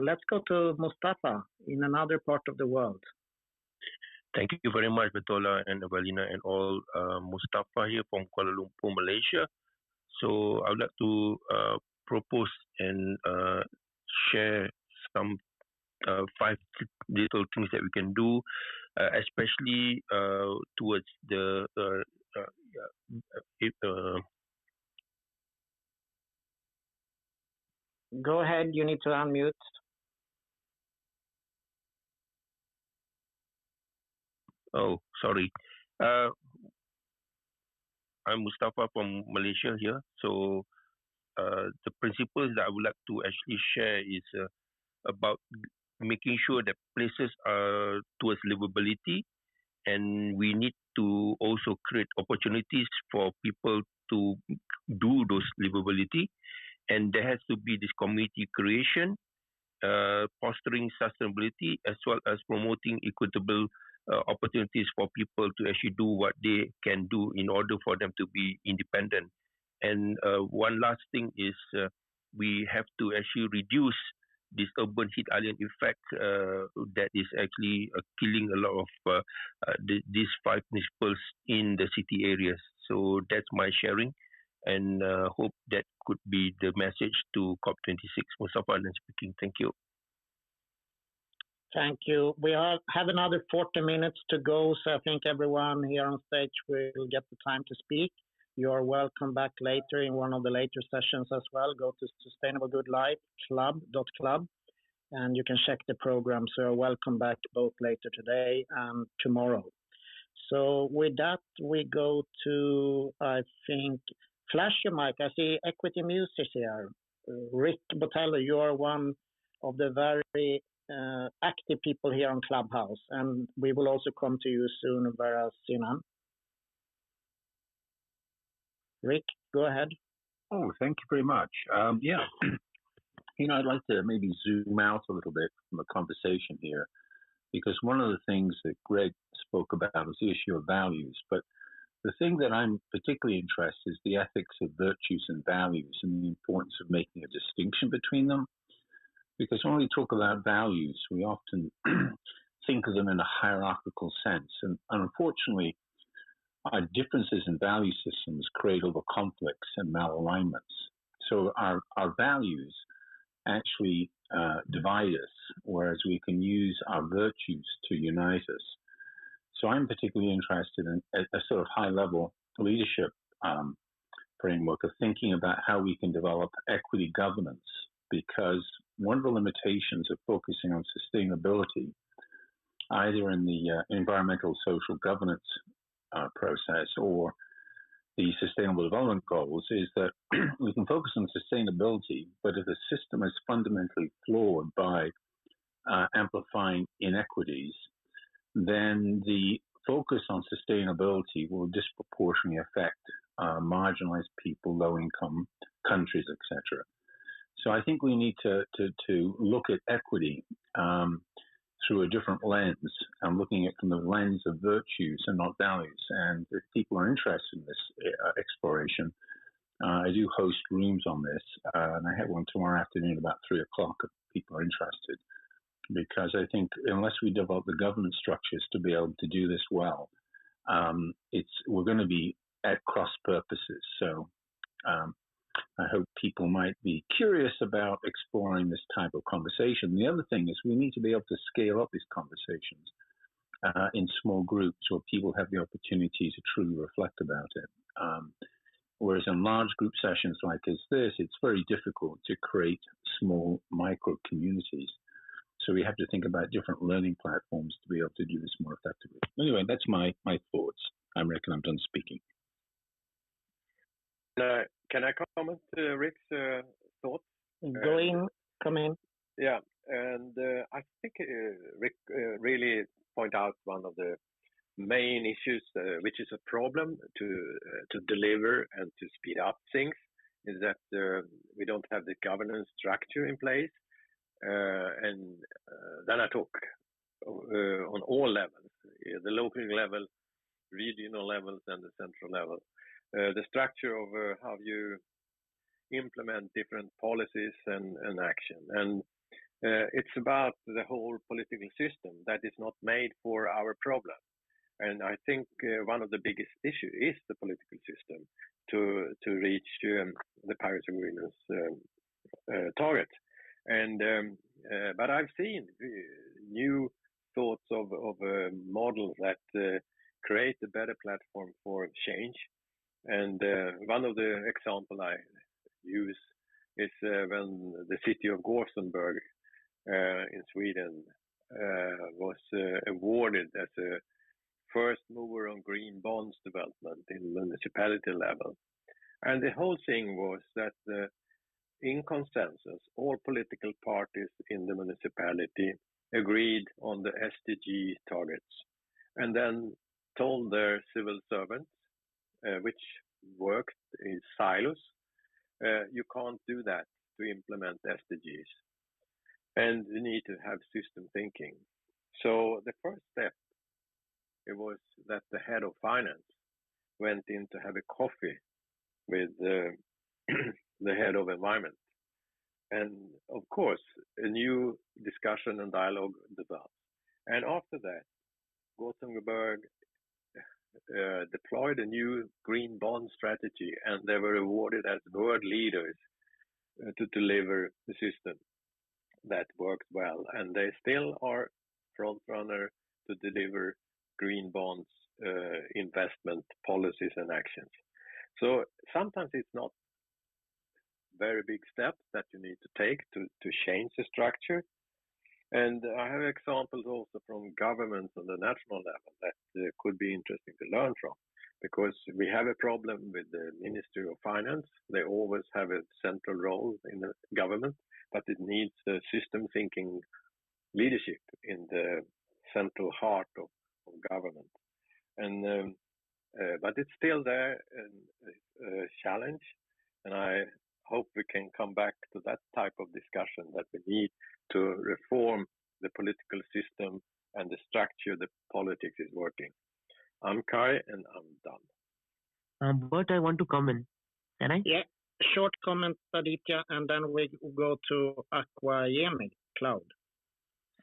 [SPEAKER 2] Let's go to Mustafa in another part of the world.
[SPEAKER 7] Thank you very much, Betola and Evelina and all. Mustafa here from Kuala Lumpur, Malaysia. So I would like to propose and share some 5 little things that we can do, especially towards the
[SPEAKER 2] Go ahead, you need to unmute.
[SPEAKER 7] Oh, sorry. I'm Mustafa from Malaysia here. So the principles that I would like to actually share is about making sure that places are towards livability, and we need to also create opportunities for people to do those livability, and there has to be this community creation, fostering sustainability, as well as promoting equitable opportunities for people to actually do what they can do in order for them to be independent. And one last thing is we have to actually reduce this urban heat island effect that is actually killing a lot of these 5 principles in the city areas. So that's my sharing, and hope that could be the message to COP26. Mustafa Alan speaking. Thank you.
[SPEAKER 2] Thank you. We have another 40 minutes to go, so I think everyone here on stage will get the time to speak. You are welcome back later in one of the later sessions as well. Go to Sustainable Good Life Club, and you can check the program. So you're welcome back both later today and tomorrow. So with that, we go to, I think, flash your mic. I see Equity Music here. Rick Botello, you are one of the very active people here on Clubhouse, and we will also come to you soon, Vera Sinan. Rick, go ahead.
[SPEAKER 12] Oh, thank you very much. Yeah, I'd like to maybe zoom out a little bit from the conversation here, because one of the things that Greg spoke about was the issue of values. But the thing that I'm particularly interested in is the ethics of virtues and values and the importance of making a distinction between them. Because when we talk about values, we often think of them in a hierarchical sense. And unfortunately, our differences in value systems create over conflicts and malalignments. So our values actually divide us, whereas we can use our virtues to unite us. So I'm particularly interested in a sort of high-level leadership framework of thinking about how we can develop equity governance, because one of the limitations of focusing on sustainability, either in the environmental social governance process or the Sustainable Development Goals, is that we can focus on sustainability, but if the system is fundamentally flawed by amplifying inequities, then the focus on sustainability will disproportionately affect marginalized people, low-income countries, etc. So I think we need to look at equity through a different lens. I'm looking at from the lens of virtues and not values. And if people are interested in this exploration, I do host rooms on this, and I have one tomorrow afternoon about 3 o'clock if people are interested. Because I think unless we develop the governance structures to be able to do this well, we're going to be at cross purposes. So I hope people might be curious about exploring this type of conversation. The other thing is we need to be able to scale up these conversations. in small groups where people have the opportunity to truly reflect about it. Whereas in large group sessions like this, it's very difficult to create small micro communities. So we have to think about different learning platforms to be able to do this more effectively. Anyway, that's my thoughts. I reckon I'm done speaking.
[SPEAKER 6] Can I comment Rick's thoughts?
[SPEAKER 2] Go in, come in.
[SPEAKER 6] Yeah, and I think Rick really point out one of the main issues, which is a problem to deliver and to speed up things, is that we don't have the governance structure in place. And then I talk on all levels, the local level, regional levels, and the central level. The structure of how you implement different policies and action. And it's about the whole political system that is not made for our problem. And I think one of the biggest issues is the political system to reach the Paris Agreement's target. And but I've seen new thoughts of a model that create a better platform for change. And one of the examples I use is when the city of Gothenburg in Sweden was awarded as a first mover on green bonds development in municipality level. And the whole thing was that in consensus, all political parties in the municipality agreed on the SDG targets and then told their civil servants, which worked in silos, you can't do that to implement SDGs. And you need to have system thinking. So the first step, it was that the head of finance went in to have a coffee with the head of environment. And of course, a new discussion and dialogue developed. And after that, Gothenburg deployed a new green bond strategy, and they were awarded as world leaders to deliver the system that worked well. And they still are front runner to deliver green bonds, investment policies and actions. So sometimes it's not very big steps that you need to take to change the structure. And I have examples also from governments on the national level that could be interesting to learn from, because we have a problem with the Ministry of Finance. They always have a central role in the government, but it needs a system thinking leadership in the central heart of government. And but it's still there, a challenge, and I hope we can come back to that type of discussion, that we need to reform the political system and the structure the politics is working. I'm Kai and I'm done.
[SPEAKER 8] But I want to comment. Can I?
[SPEAKER 2] Yeah, short comment, Aditya, and then we go to Aqua Yemi Cloud.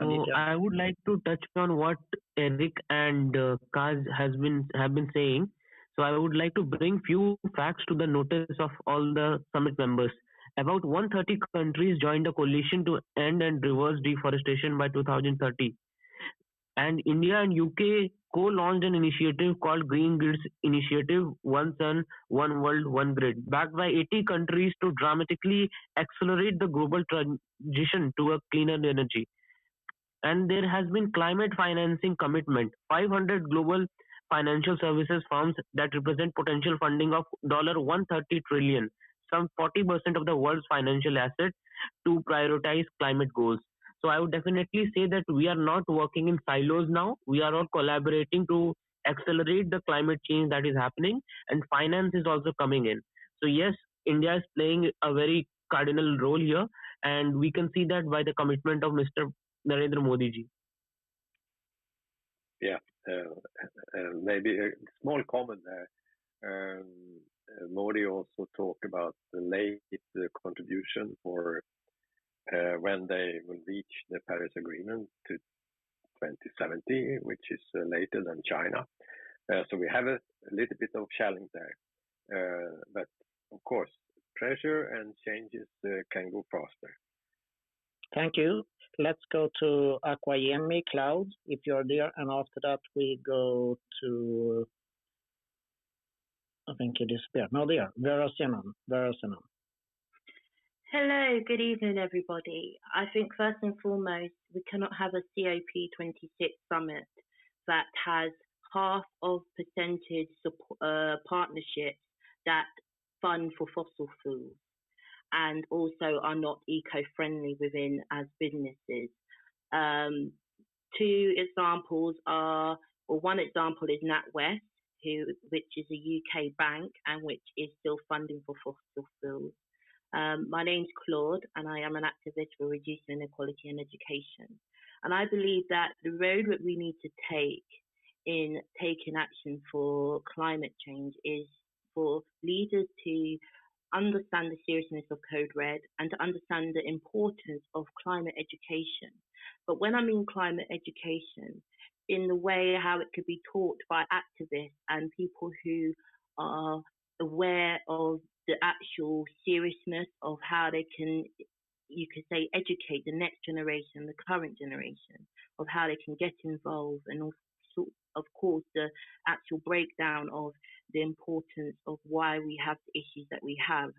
[SPEAKER 8] So I would like to touch on what Eric and Kaz have been saying. So I would like to bring few facts to the notice of all the summit members. About 130 countries joined a coalition to end and reverse deforestation by 2030. And India and UK co-launched an initiative called Green Grids Initiative, One Sun, One World, One Grid, backed by 80 countries to dramatically accelerate the global transition to a cleaner energy. And there has been climate financing commitment, 500 global financial services firms that represent potential funding of $130 trillion, some 40% of the world's financial assets, to prioritize climate goals. So I would definitely say that we are not working in silos now. We are all collaborating to accelerate the climate change that is happening, and finance is also coming in. So yes, India is playing a very cardinal role here, and we can see that by the commitment of Mr. Narendra Modi ji.
[SPEAKER 6] Yeah, maybe a small comment there. Modi also talked about the late contribution for when they will reach the Paris Agreement to 2070, which is later than China. So we have a little bit of challenge there. But of course, pressure and changes can go faster.
[SPEAKER 2] Thank you. Let's go to Aquayemi Cloud, if you're there, and after that we go to, I think it disappeared. No, there, Vera Sinan. Vera Sinan.
[SPEAKER 14] Hello, good evening, everybody. I think first and foremost, we cannot have a COP26 summit that has half of percentage partnerships that fund for fossil fuels and also are not eco-friendly within as businesses. Two examples are, or one example is NatWest, which is a UK bank and which is still funding for fossil fuels. My name's Claude, and I am an activist for reducing inequality in education. And I believe that the road that we need to take in taking action for climate change is for leaders to understand the seriousness of Code Red and to understand the importance of climate education. But when I mean climate education, in the way how it could be taught by activists and people who are aware of the actual seriousness of how they can, you could say, educate the next generation, the current generation, of how they can get involved, and also, of course, the actual breakdown of the importance of why we have the issues that we have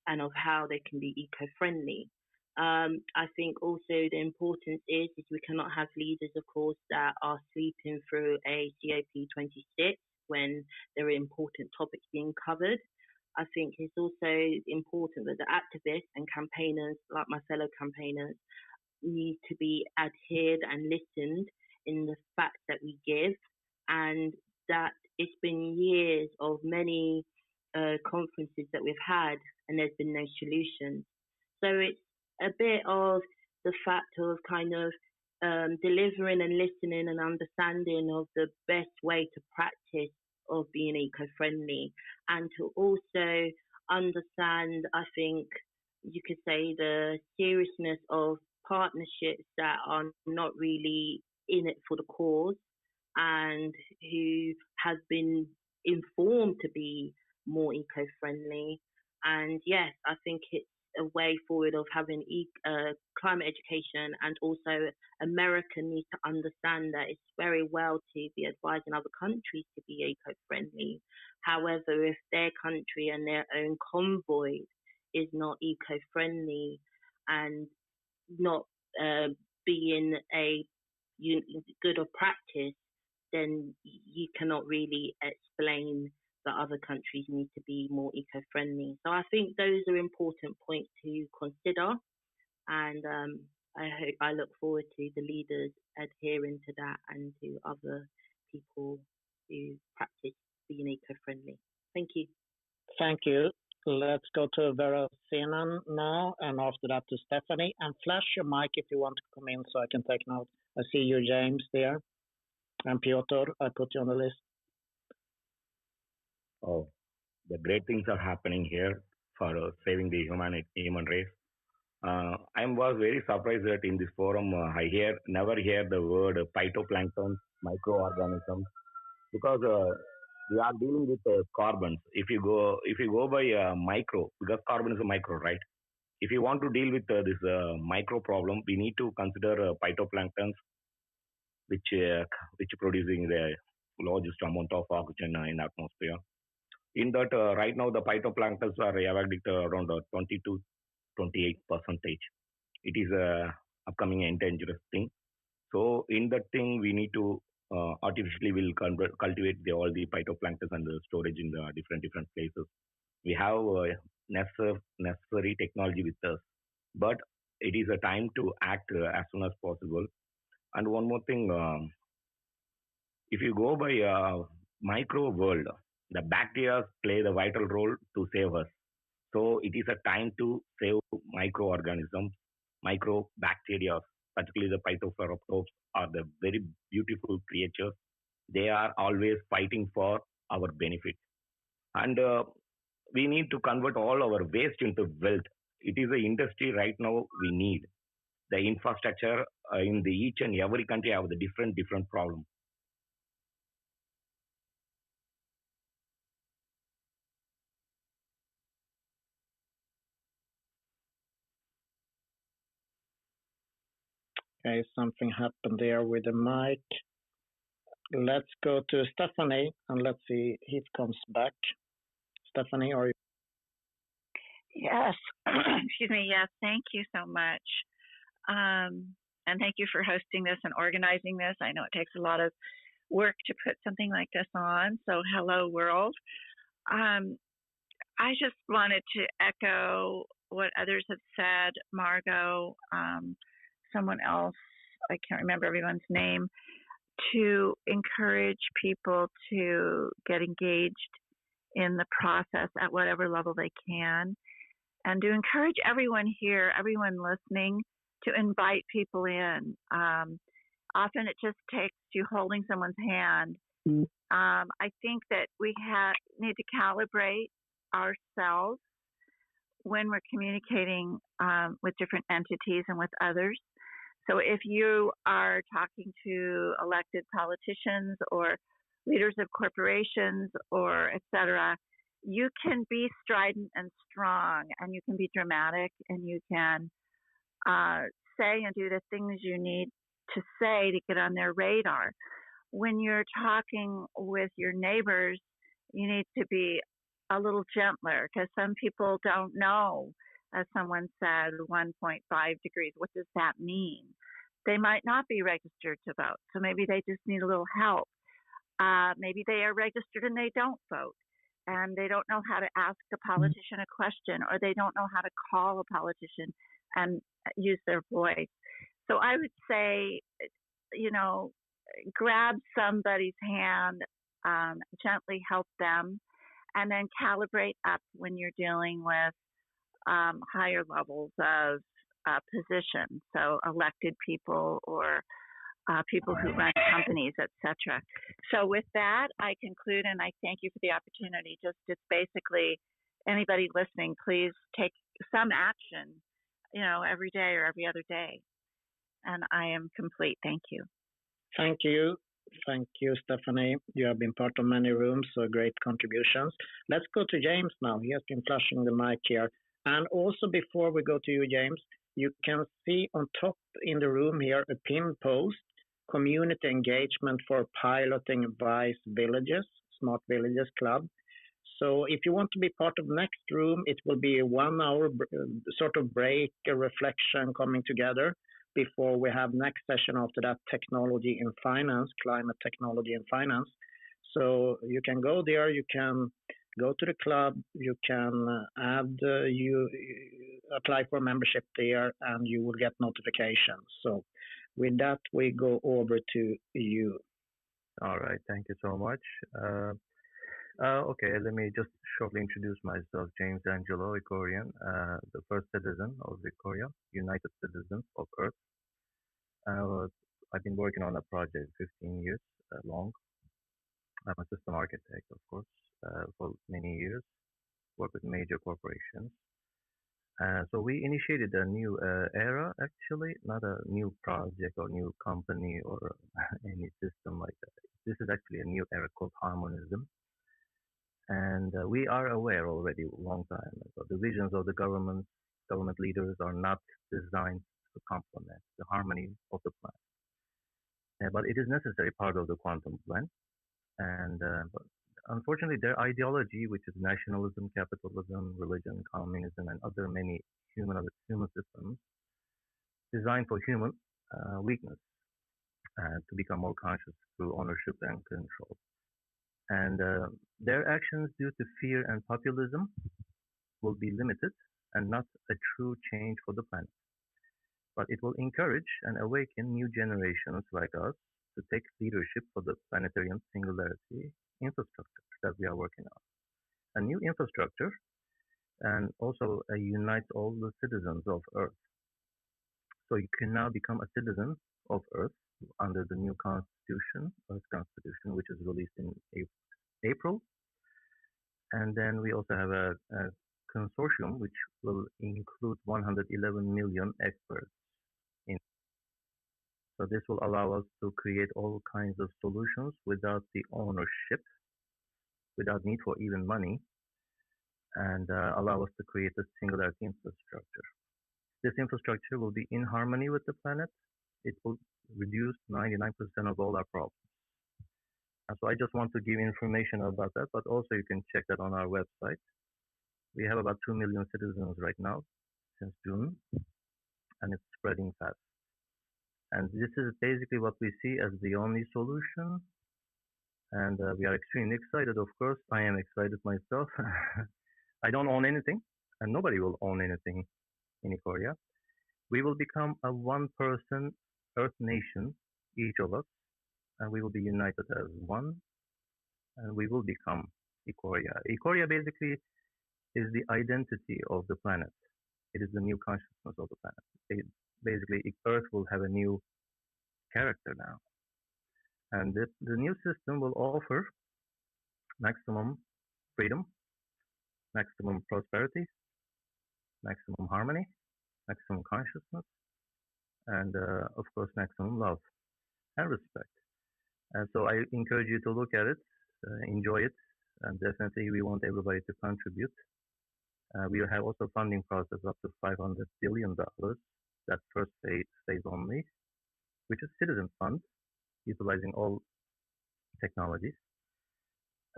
[SPEAKER 14] and of how they can be eco-friendly. I think also the importance is we cannot have leaders, of course, that are sleeping through a COP26 when there are important topics being covered. I think it's also important that the activists and campaigners, like my fellow campaigners, need to be adhered and listened in the facts that we give, and that it's been years of many conferences that we've had and there's been no solutions. So it's a bit of the fact of kind of delivering and listening and understanding of the best way to practice of being eco-friendly, and to also understand, I think you could say, the seriousness of partnerships that are not really in it for the cause and who have been informed to be more eco-friendly. And yes, I think it's a way forward of having climate education, and also America needs to understand that it's very well to be advising other countries to be eco-friendly. However, if their country and their own convoy is not eco-friendly and not being a good of practice, then you cannot really explain that other countries need to be more eco-friendly. So I think those are important points to consider, and I look forward to the leaders adhering to that and to other people who practice being eco-friendly. Thank you.
[SPEAKER 2] Thank you. Let's go to Vera Sinan now, and after that to Stephanie. And flash your mic if you want to come in so I can take note. I see you, James, there. And Piotr, I put you on the list.
[SPEAKER 15] Oh, the great things are happening here for saving the human race. I was very surprised that in this forum I never hear the word phytoplankton, microorganisms, because we are dealing with carbons. If you go by micro, because carbon is a micro, right? If you want to deal with this micro problem, we need to consider phytoplanktons, which producing the largest amount of oxygen in atmosphere. In that, right now the phytoplanktons are evading around 20 to 28%. It is a upcoming endangered thing. So in that thing, we need to artificially will cultivate all the phytoplanktons and the storage in the different places. We have necessary technology with us, but it is a time to act as soon as possible. And one more thing, if you go by micro world, the bacteria play the vital role to save us. So it is a time to save microorganisms, microbacteria, particularly the phytophthora are the very beautiful creatures. They are always fighting for our benefit. And we need to convert all our waste into wealth. It is the industry right now we need. The infrastructure in each and every country have the different problems.
[SPEAKER 2] Okay, something happened there with the mic. Let's go to Stephanie and let's see if it comes back. Stephanie, are you?
[SPEAKER 16] Yes. Excuse me. Yes. Thank you so much. And thank you for hosting this and organizing this. I know it takes a lot of work to put something like this on. So hello, world. I just wanted to echo what others have said. Margot, someone else, I can't remember everyone's name, to encourage people to get engaged in the process at whatever level they can, and to encourage everyone here, everyone listening, to invite people in. Often it just takes you holding someone's hand. I think that we need to calibrate ourselves when we're communicating with different entities and with others. So if you are talking to elected politicians or leaders of corporations or et cetera, you can be strident and strong, and you can be dramatic, and you can say and do the things you need to say to get on their radar. When you're talking with your neighbors, you need to be a little gentler, because some people don't know, as someone said, 1.5 degrees. What does that mean? They might not be registered to vote, so maybe they just need a little help. Maybe they are registered and they don't vote, and they don't know how to ask a politician a question, or they don't know how to call a politician and use their voice. So I would say, grab somebody's hand, gently help them, and then calibrate up when you're dealing with higher levels of position, so elected people or people who run companies, etc. So with that, I conclude, and I thank you for the opportunity. It's basically anybody listening, please take some action, every day or every other day. And I am complete. Thank you.
[SPEAKER 2] Thank you. Thank you, Stephanie. You have been part of many rooms, so great contributions. Let's go to James now. He has been flashing the mic here. And also before we go to you, James, you can see on top in the room here a pin post, Community Engagement for Piloting Wise Villages, Smart Villages Club. So if you want to be part of next room, it will be a 1 hour sort of break, a reflection coming together before we have next session after that, Technology in Finance, Climate Technology in Finance. So you can go there, you can go to the club, you can you apply for membership there, and you will get notifications. So with that, we go over to you.
[SPEAKER 17] All right, thank you so much. Okay, let me just shortly introduce myself. James Angelo Icorian, the first citizen of Victoria, United Citizens of Earth. I've been working on a project 15 years long. I'm a system architect, of course, for many years, worked with major corporations. So we initiated a new era, actually, not a new project or new company or any system like that. This is actually a new era called harmonism. And we are aware already a long time ago, the visions of the government leaders are not designed to complement the harmony of the planet. But it is necessary part of the quantum plan. And but unfortunately, their ideology, which is nationalism, capitalism, religion, communism, and other many human systems, designed for human weakness to become more conscious through ownership and control. And their actions due to fear and populism will be limited and not a true change for the planet. But it will encourage and awaken new generations like us to take leadership for the planetarian singularity infrastructure that we are working on. A new infrastructure, and also unites all the citizens of Earth. So you can now become a citizen of Earth under the new Constitution, Earth Constitution, which is released in April. And then we also have a consortium which will include 111 million experts. So this will allow us to create all kinds of solutions without the ownership, without need for even money, and allow us to create a singularity infrastructure. This infrastructure will be in harmony with the planet, it will reduce 99% of all our problems. And so I just want to give information about that, but also you can check that on our website. We have about 2 million citizens right now since June, and it's spreading fast. And this is basically what we see as the only solution. And we are extremely excited, of course. I am excited myself. I don't own anything, and nobody will own anything in Korea. We will become a one-person Earth nation, each of us, and we will be united as one, and we will become Ikoria. Ikoria basically is the identity of the planet. It is the new consciousness of the planet. Basically, Earth will have a new character now. And the new system will offer maximum freedom, maximum prosperity, maximum harmony, maximum consciousness, and of course, maximum love and respect. And so I encourage you to look at it, enjoy it, and definitely we want everybody to contribute. We have also funding process up to $500 billion, that first phase only, which is citizen fund, utilizing all technologies.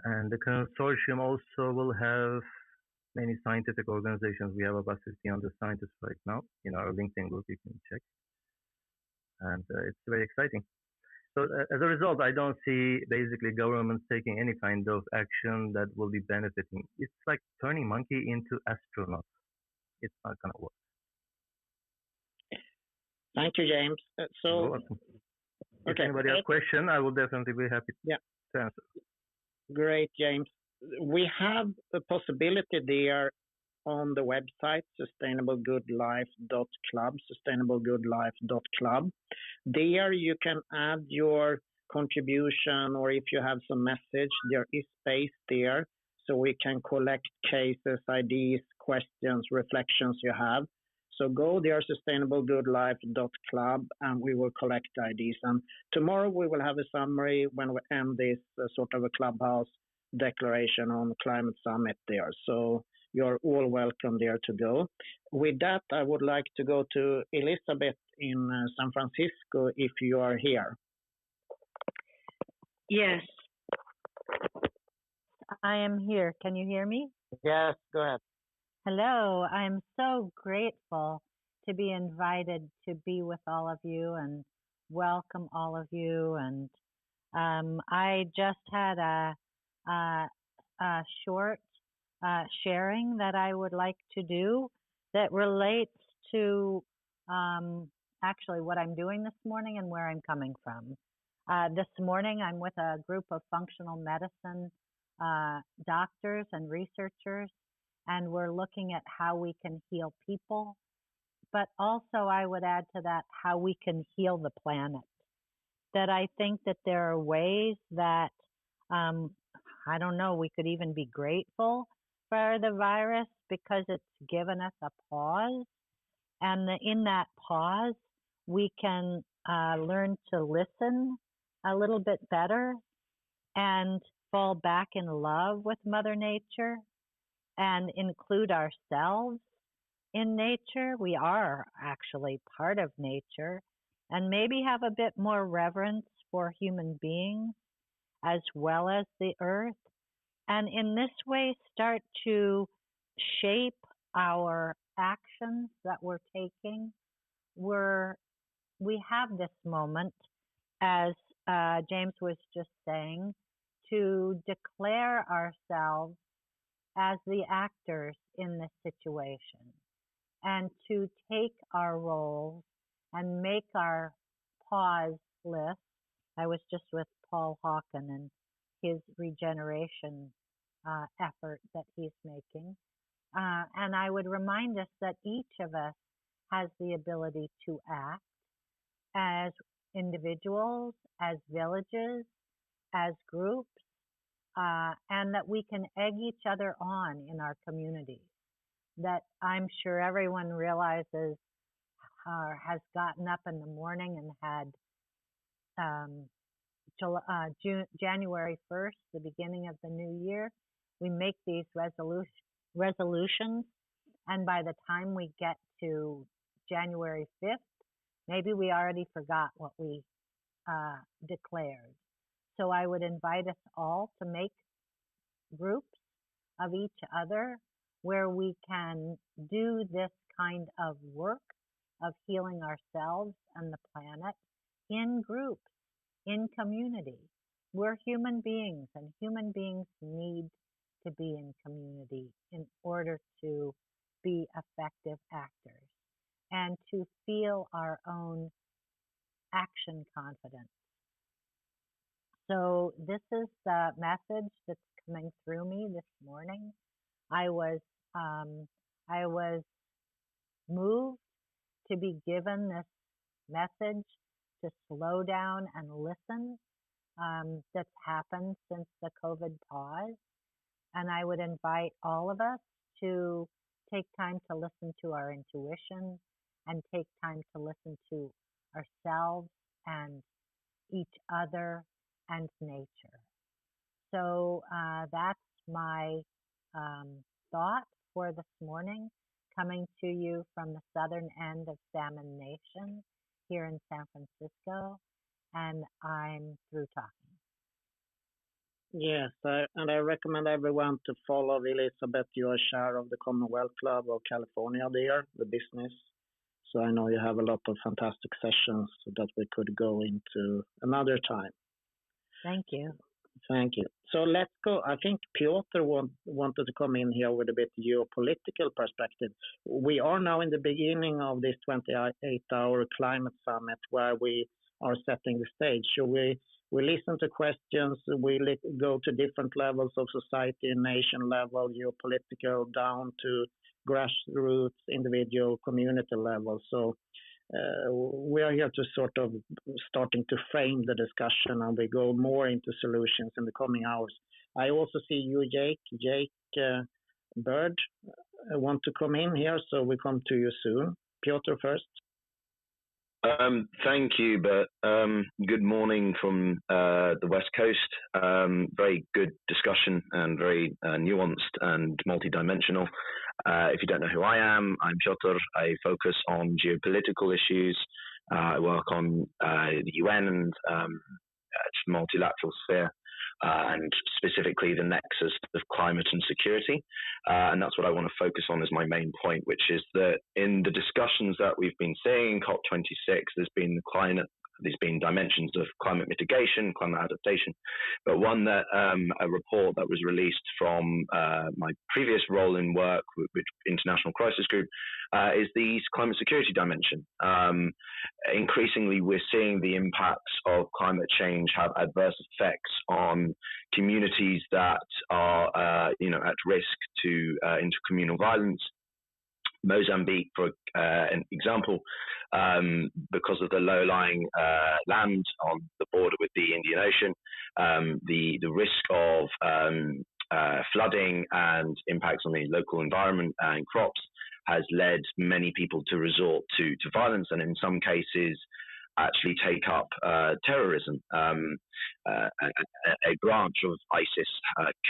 [SPEAKER 17] And the consortium also will have many scientific organizations. We have about 1,500 scientists right now in our LinkedIn group, you can check. And it's very exciting. So as a result, I don't see basically governments taking any kind of action that will be benefiting. It's like turning monkey into astronaut. It's not going to work.
[SPEAKER 2] Thank you, James.
[SPEAKER 17] If anybody has a question, I will definitely be happy to answer.
[SPEAKER 2] Great, James. We have a possibility there on the website, sustainablegoodlife.club, sustainablegoodlife.club. There you can add your contribution, or if you have some message, there is space there, so we can collect cases, ideas, questions, reflections you have. So go there, sustainablegoodlife.club, and we will collect ideas. And tomorrow we will have a summary when we end this sort of a clubhouse declaration on climate summit there. So you're all welcome there to go. With that, I would like to go to Elizabeth in San Francisco, if you are here.
[SPEAKER 9] Yes. I am here. Can you hear me?
[SPEAKER 2] Yes, go ahead.
[SPEAKER 9] Hello. I'm so grateful to be invited to be with all of you and welcome all of you. And I just had a short sharing that I would like to do that relates to actually what I'm doing this morning and where I'm coming from. This morning, I'm with a group of functional medicine doctors and researchers, and we're looking at how we can heal people, but also I would add to that how we can heal the planet. That I think that there are ways that, I don't know, we could even be grateful for the virus because it's given us a pause. And in that pause, we can learn to listen a little bit better and fall back in love with Mother Nature and include ourselves in nature. We are actually part of nature, and maybe have a bit more reverence for human beings as well as the earth. And in this way, start to shape our actions that we're taking. We have this moment, as James was just saying, to declare ourselves as the actors in this situation and to take our roles and make our pause list. I was just with Paul Hawken and his regeneration effort that he's making. And I would remind us that each of us has the ability to act as individuals, as villages, as groups, and that we can egg each other on in our communities. That I'm sure everyone realizes has gotten up in the morning and had January 1st, the beginning of the new year. We make these resolutions, and by the time we get to January 5th, Maybe we already forgot what we declared. So I would invite us all to make groups of each other where we can do this kind of work of healing ourselves and the planet in groups, in community. We're human beings, and human beings need to be in community in order to be effective actors and to feel our own action confidence. So this is the message that's coming through me this morning. I was moved to be given this message to slow down and listen. That's happened since the COVID pause. And I would invite all of us to take time to listen to our intuition and take time to listen to ourselves and each other and nature. So that's my thought for this morning, coming to you from the southern end of Salmon Nation here in San Francisco, and I'm through talking.
[SPEAKER 2] Yes, and I recommend everyone to follow Elizabeth. You are chair of the Commonwealth Club of California there, the business. So I know you have a lot of fantastic sessions that we could go into another time.
[SPEAKER 9] Thank you.
[SPEAKER 2] Thank you. So let's go. I think Piotr wanted to come in here with a bit geopolitical perspective. We are now in the beginning of this 28-hour climate summit where we are setting the stage. So we listen to questions, we go to different levels of society and nation level, geopolitical, down to grassroots, individual, community level. So we are here to sort of starting to frame the discussion, and we go more into solutions in the coming hours. I also see you, Jake Bird, want to come in here, so we come to you soon. Piotr first.
[SPEAKER 13] Thank you, but good morning from the West Coast. Very good discussion and very nuanced and multidimensional. If you don't know who I am, I'm Piotr. I focus on geopolitical issues. I work on the UN and multilateral sphere, and specifically the nexus of climate and security. And that's what I want to focus on as my main point, which is that in the discussions that we've been seeing, COP26, there's been dimensions of climate mitigation, climate adaptation, but one that a report that was released from my previous role in work with International Crisis Group is the climate security dimension. Increasingly, we're seeing the impacts of climate change have adverse effects on communities that are at risk to intercommunal violence. Mozambique, for an example, because of the low-lying land on the border with the Indian Ocean, the risk of flooding and impacts on the local environment and crops has led many people to resort to violence, and in some cases actually take up terrorism. A branch of ISIS,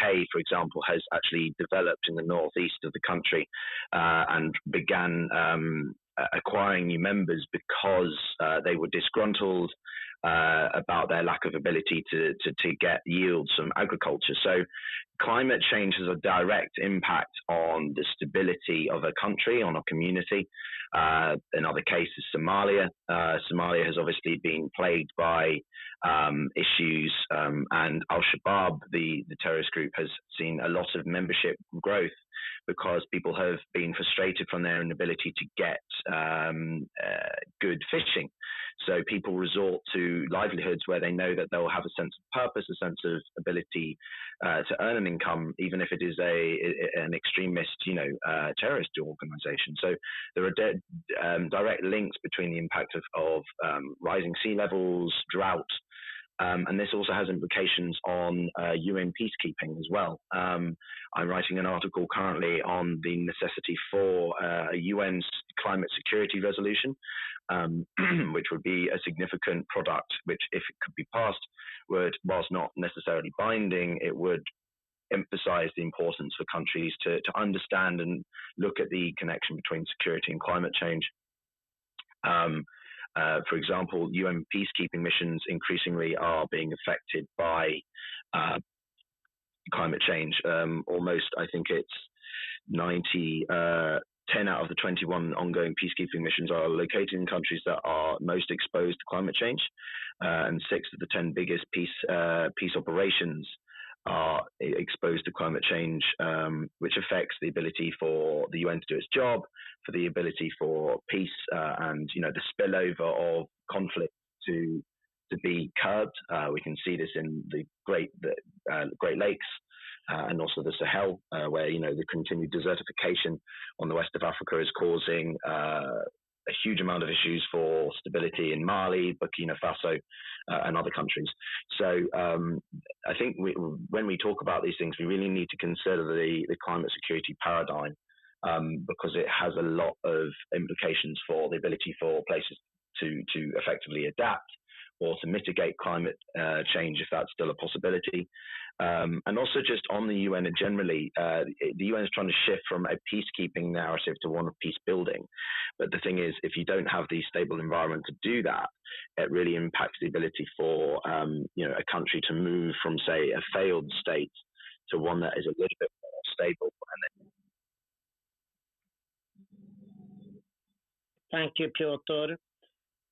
[SPEAKER 13] K, for example, has actually developed in the northeast of the country and began acquiring new members because they were disgruntled about their lack of ability to get yields from agriculture. So climate change has a direct impact on the stability of a country, on a community. In other cases, Somalia. Somalia has obviously been plagued by issues, and Al-Shabaab, the terrorist group, has seen a lot of membership growth because people have been frustrated from their inability to get good fishing. So people resort to livelihoods where they know that they'll have a sense of purpose, a sense of ability to earn an income, even if it is an extremist, terrorist organization. So there are direct links between the impact of rising sea levels, drought, and this also has implications on UN peacekeeping as well. I'm writing an article currently on the necessity for a UN climate security resolution, which would be a significant product, which, if it could be passed, whilst not necessarily binding, it would emphasize the importance for countries to understand and look at the connection between security and climate change. For example, UN peacekeeping missions increasingly are being affected by climate change. Almost, I think it's 10 out of the 21 ongoing peacekeeping missions are located in countries that are most exposed to climate change, and 6 of the 10 biggest peace operations are exposed to climate change, which affects the ability for the UN to do its job, for the ability for peace and the spillover of conflict to be curbed. We can see this in the Great Lakes and also the Sahel, where the continued desertification on the west of Africa is causing a huge amount of issues for stability in Mali, Burkina Faso, and other countries. So I think when we talk about these things, we really need to consider the climate security paradigm, because it has a lot of implications for the ability for places to effectively adapt or to mitigate climate change, if that's still a possibility. And also just on the UN generally, the UN is trying to shift from a peacekeeping narrative to one of peace building. But the thing is, if you don't have the stable environment to do that, it really impacts the ability for a country to move from, say, a failed state to one that is a little bit more stable.
[SPEAKER 2] Thank you, Piotr.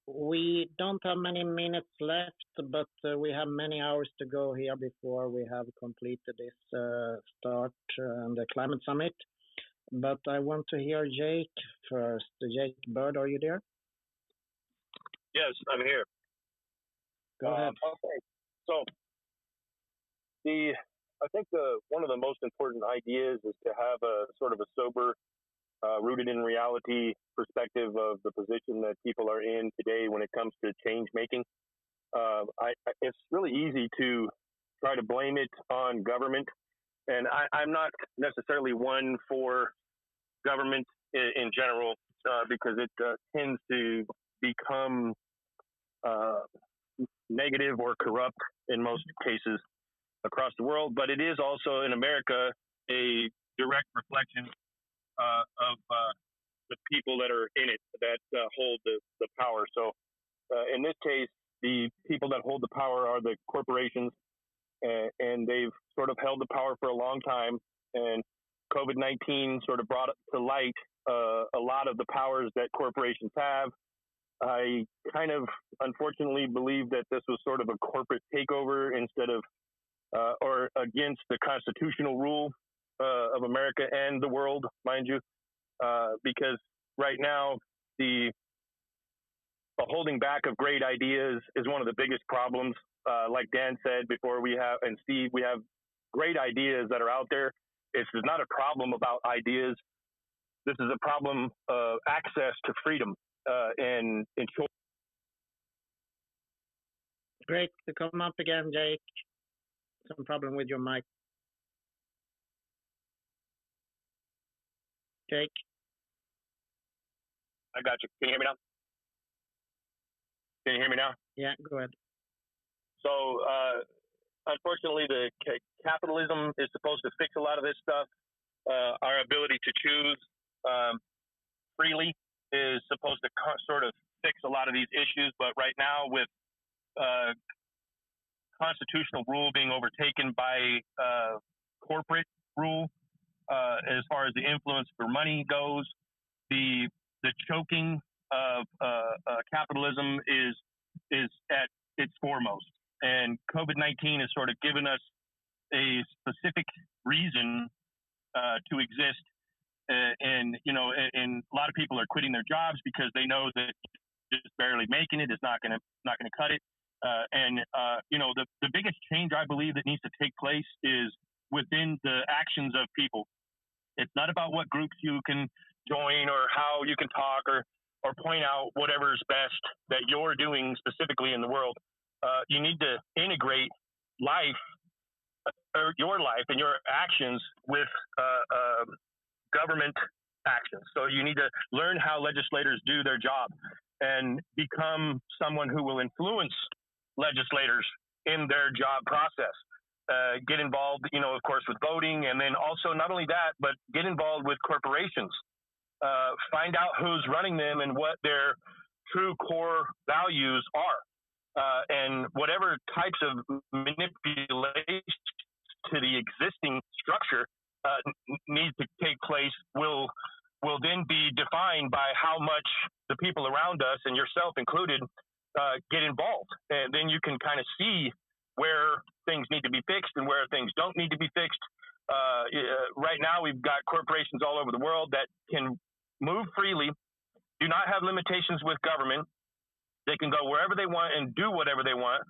[SPEAKER 2] We don't have many minutes left, but we have many hours to go here before we have completed this start and the climate summit. But I want to hear Jake first. Jake Bird, are you there?
[SPEAKER 18] Yes, I'm here.
[SPEAKER 2] Go ahead.
[SPEAKER 18] Okay. So I think one of the most important ideas is to have a sort of a sober, rooted in reality perspective of the position that people are in today when it comes to change making. It's really easy to try to blame it on government, and I'm not necessarily one for government in general, because it tends to become negative or corrupt in most cases across the world. But it is also in America a direct reflection of the people that are in it that hold the power. So in this case, the people that hold the power are the corporations, and they've sort of held the power for a long time. And COVID-19 sort of brought to light a lot of the powers that corporations have. I kind of unfortunately believe that this was sort of a corporate takeover instead of or against the constitutional rule of America and the world, mind you, because right now the holding back of great ideas is one of the biggest problems. Like Dan said before, and Steve, we have great ideas that are out there. It's not a problem about ideas. This is a problem of access to freedom and choice.
[SPEAKER 2] Great to come up again, Jake. Some problem with your mic. Jake?
[SPEAKER 18] I got you. Can you hear me now? Can you hear me now?
[SPEAKER 2] Yeah, go ahead.
[SPEAKER 18] So, unfortunately, the capitalism is supposed to fix a lot of this stuff. Our ability to choose freely is supposed to sort of fix a lot of these issues. But right now, with constitutional rule being overtaken by corporate rule, as far as the influence for money goes, the choking of capitalism is at its foremost. And COVID-19 has sort of given us a specific reason to exist. And a lot of people are quitting their jobs because they know that just barely making it is not going to cut it. The biggest change I believe that needs to take place is within the actions of people. It's not about what groups you can join or how you can talk or point out whatever is best that you're doing specifically in the world. You need to integrate life, or your life and your actions with government actions. So you need to learn how legislators do their job and become someone who will influence legislators in their job process. Get involved, of course, with voting, and then also not only that, but get involved with corporations. Find out who's running them and what their true core values are. And whatever types of manipulation to the existing structure needs to take place will then be defined by how much the people around us, and yourself included, get involved. And then you can kind of see where things need to be fixed and where things don't need to be fixed. Right now, we've got corporations all over the world that can move freely, do not have limitations with government. They can go wherever they want and do whatever they want.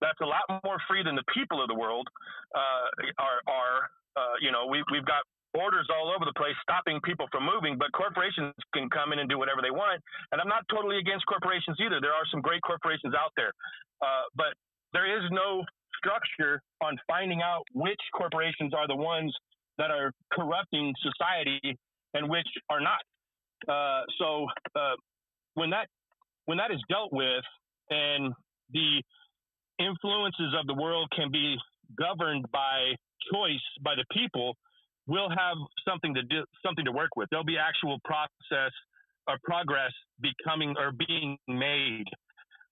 [SPEAKER 18] That's a lot more free than the people of the world are. We've got borders all over the place stopping people from moving, but corporations can come in and do whatever they want. And I'm not totally against corporations either. There are some great corporations out there. But there is no structure on finding out which corporations are the ones that are corrupting society and which are not. So when that is dealt with and the influences of the world can be governed by choice by the people, we'll have something to work with. There'll be actual process or progress becoming or being made.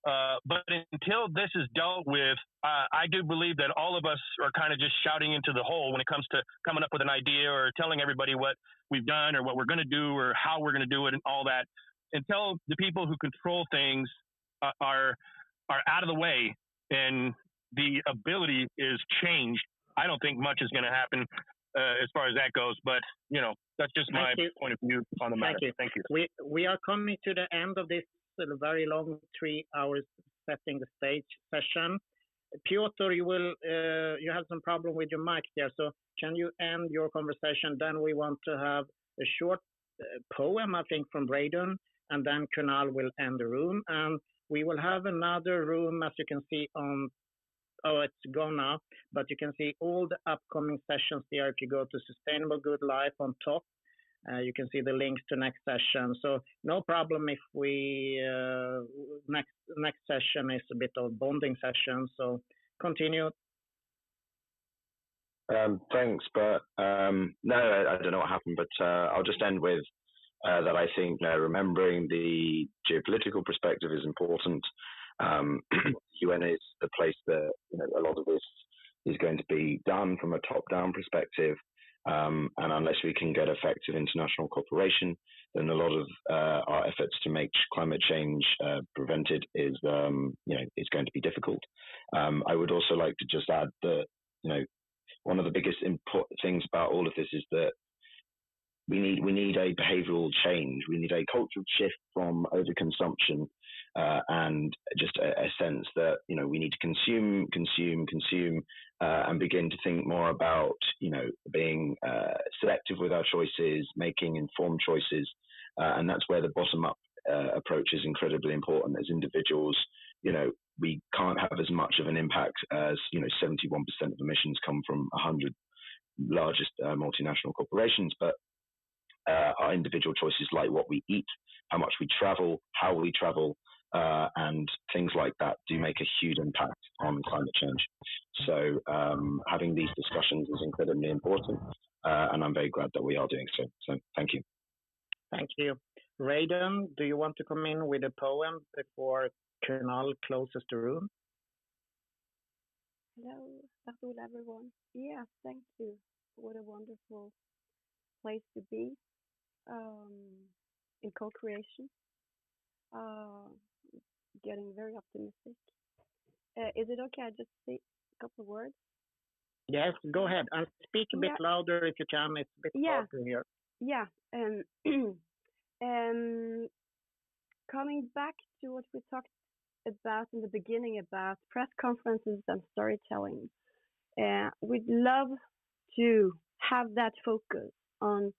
[SPEAKER 18] But until this is dealt with, I do believe that all of us are kind of just shouting into the hole when it comes to coming up with an idea or telling everybody what we've done or what we're going to do or how we're going to do it and all that. Until the people who control things are out of the way and the ability is changed, I don't think much is going to happen as far as that goes. But, that's just my point of view on the matter. Thank you.
[SPEAKER 2] We are coming to the end of this very long 3 hours setting the stage session. Piotr, you have some problem with your mic there, so can you end your conversation? Then we want to have a short poem, I think, from Braden, and then Kunal will end the room. And we will have another room, as you can see on, it's gone now, but you can see all the upcoming sessions there. If you go to Sustainable Good Life on top, you can see the links to next session. So no problem if we next session is a bit of bonding session. So continue.
[SPEAKER 13] Thanks, but no, I don't know what happened, but I'll just end with that. I think remembering the geopolitical perspective is important. UN is the place that a lot of this is going to be done from a top-down perspective. And unless we can get effective international cooperation, then a lot of our efforts to make climate change prevented is going to be difficult. I would also like to just add that one of the biggest things about all of this is that we need a behavioural change. We need a cultural shift from overconsumption and just a sense that we need to consume, and begin to think more about being selective with our choices, making informed choices, and that's where the bottom-up approach is incredibly important. As individuals, we can't have as much of an impact as 71% of emissions come from 100 largest multinational corporations, but our individual choices, like what we eat, how much we travel, how we travel, and things like that, do make a huge impact on climate change. So having these discussions is incredibly important, and I'm very glad that we are doing so. So thank you.
[SPEAKER 2] Thank you. Raiden, do you want to come in with a poem before Kunal closes the room?
[SPEAKER 10] Hello, Rahul, everyone. Yeah, thank you. What a wonderful place to be in co-creation. Getting very optimistic. Is it okay I just say a couple of words?
[SPEAKER 2] Yes, go ahead. And speak a bit louder if you can. It's a bit hard to hear.
[SPEAKER 10] Yeah. Coming back to what we talked about in the beginning about press conferences and storytelling, we'd love to have that focus on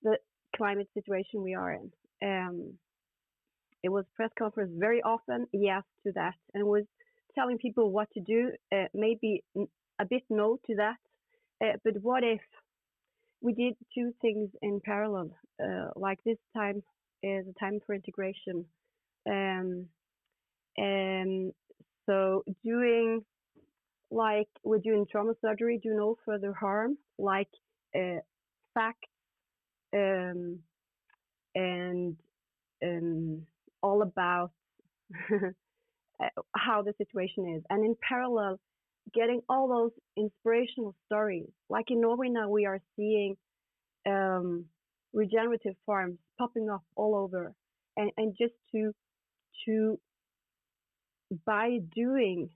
[SPEAKER 10] the climate situation we are in. It was press conference very often, yes to that, and was telling people what to do, maybe a bit no to that. But what if we did two things in parallel? Like this time is a time for integration. So doing like we're doing trauma surgery, do no further harm, like facts and all about how the situation is. And in parallel, getting all those inspirational stories. Like in Norway now, we are seeing regenerative farms popping up all over. And just to by doing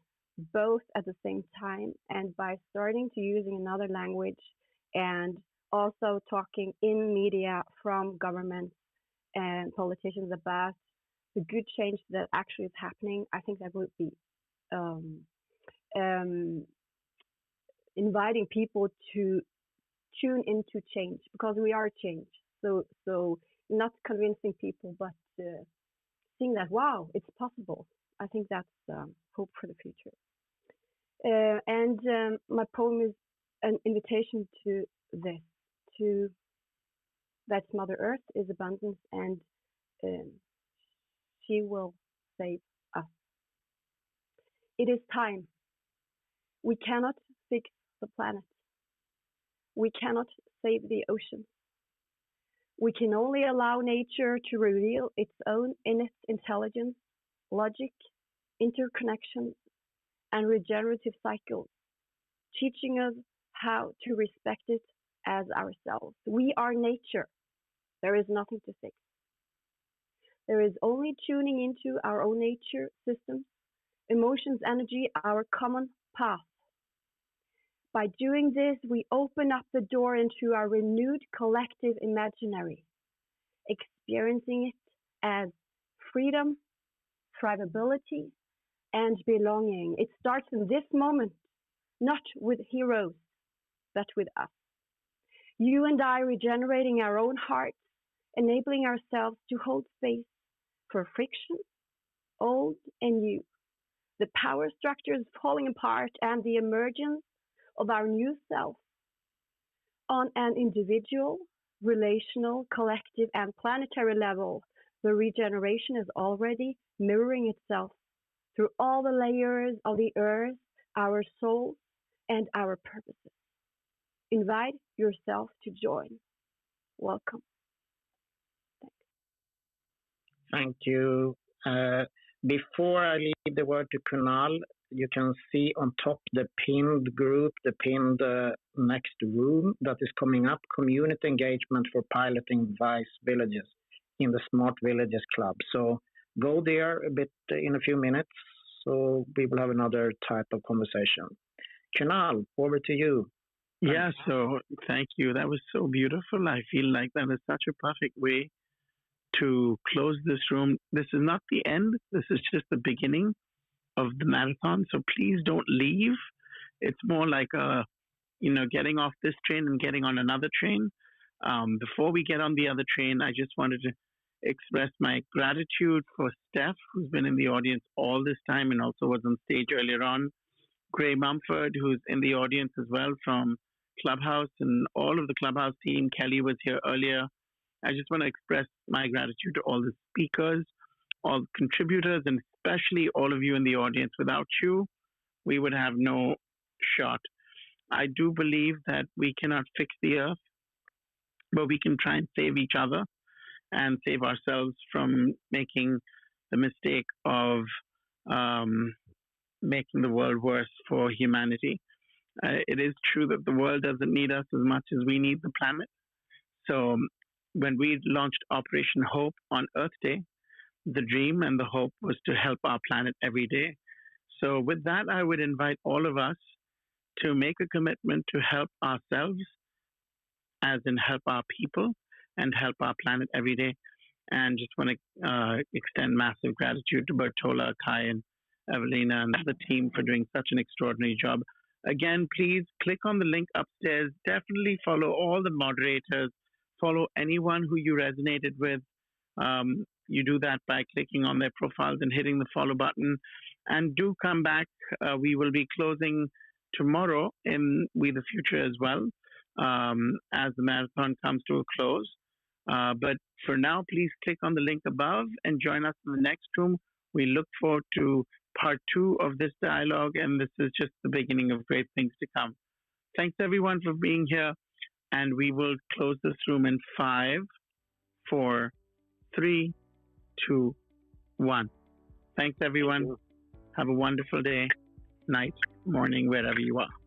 [SPEAKER 10] both at the same time and by starting to using another language and also talking in media from governments and politicians about the good change that actually is happening, I think that would be inviting people to tune into change, because we are change. So not convincing people, but seeing that, wow, it's possible. I think that's hope for the future. And my poem is an invitation to this, to that Mother Earth is abundance, and she will save us. It is time. We cannot fix the planet. We cannot save the ocean. We can only allow nature to reveal its own innate intelligence, logic, interconnection, and regenerative cycles, teaching us how to respect it as ourselves. We are nature. There is nothing to fix. There is only tuning into our own nature systems, emotions, energy, our common path. By doing this, we open up the door into our renewed collective imaginary, experiencing it as freedom, thrivability, and belonging. It starts in this moment, not with heroes, but with us. You and I regenerating our own hearts, enabling ourselves to hold space for friction, old and new, the power structures falling apart, and the emergence of our new self on an individual, relational, collective, and planetary level. The regeneration is already mirroring itself through all the layers of the earth, our souls, and our purposes. Invite yourself to join. Welcome.
[SPEAKER 2] Thank you. Before I leave the word to Kunal, you can see on top the pinned group, the pinned next room that is coming up, community engagement for piloting Vice villages in the Smart Villages Club. So go there a bit in a few minutes, so we will have another type of conversation. Kunal, over to you.
[SPEAKER 19] Yeah, so thank you. That was so beautiful. I feel like that is such a perfect way to close this room. This is not the end. This is just the beginning of the marathon. So please don't leave. It's more like getting off this train and getting on another train. Before we get on the other train, I just wanted to express my gratitude for Steph, who's been in the audience all this time and also was on stage earlier on. Gray Mumford, who's in the audience as well from Clubhouse, and all of the Clubhouse team. Kelly was here earlier. I just want to express my gratitude to all the speakers, all the contributors, and especially all of you in the audience. Without you, we would have no shot. I do believe that we cannot fix the earth, but we can try and save each other and save ourselves from making the mistake of making the world worse for humanity. It is true that the world doesn't need us as much as we need the planet. So when we launched Operation Hope on Earth Day, the dream and the hope was to help our planet every day. So with that, I would invite all of us to make a commitment to help ourselves, as in help our people, and help our planet every day. And just want to extend massive gratitude to Bertola, Kai, and Evelina, and the team for doing such an extraordinary job. Again, please click on the link upstairs. Definitely follow all the moderators. Follow anyone who you resonated with. You do that by clicking on their profiles and hitting the follow button. And do come back. We will be closing tomorrow in We the Future as well, as the marathon comes to a close. But for now, please click on the link above and join us in the next room. We look forward to part 2 of this dialogue, and this is just the beginning of great things to come. Thanks everyone for being here, and we will close this room in 5, 4, 3, 2, one. Thanks, everyone. Have a wonderful day, night, morning, wherever you are.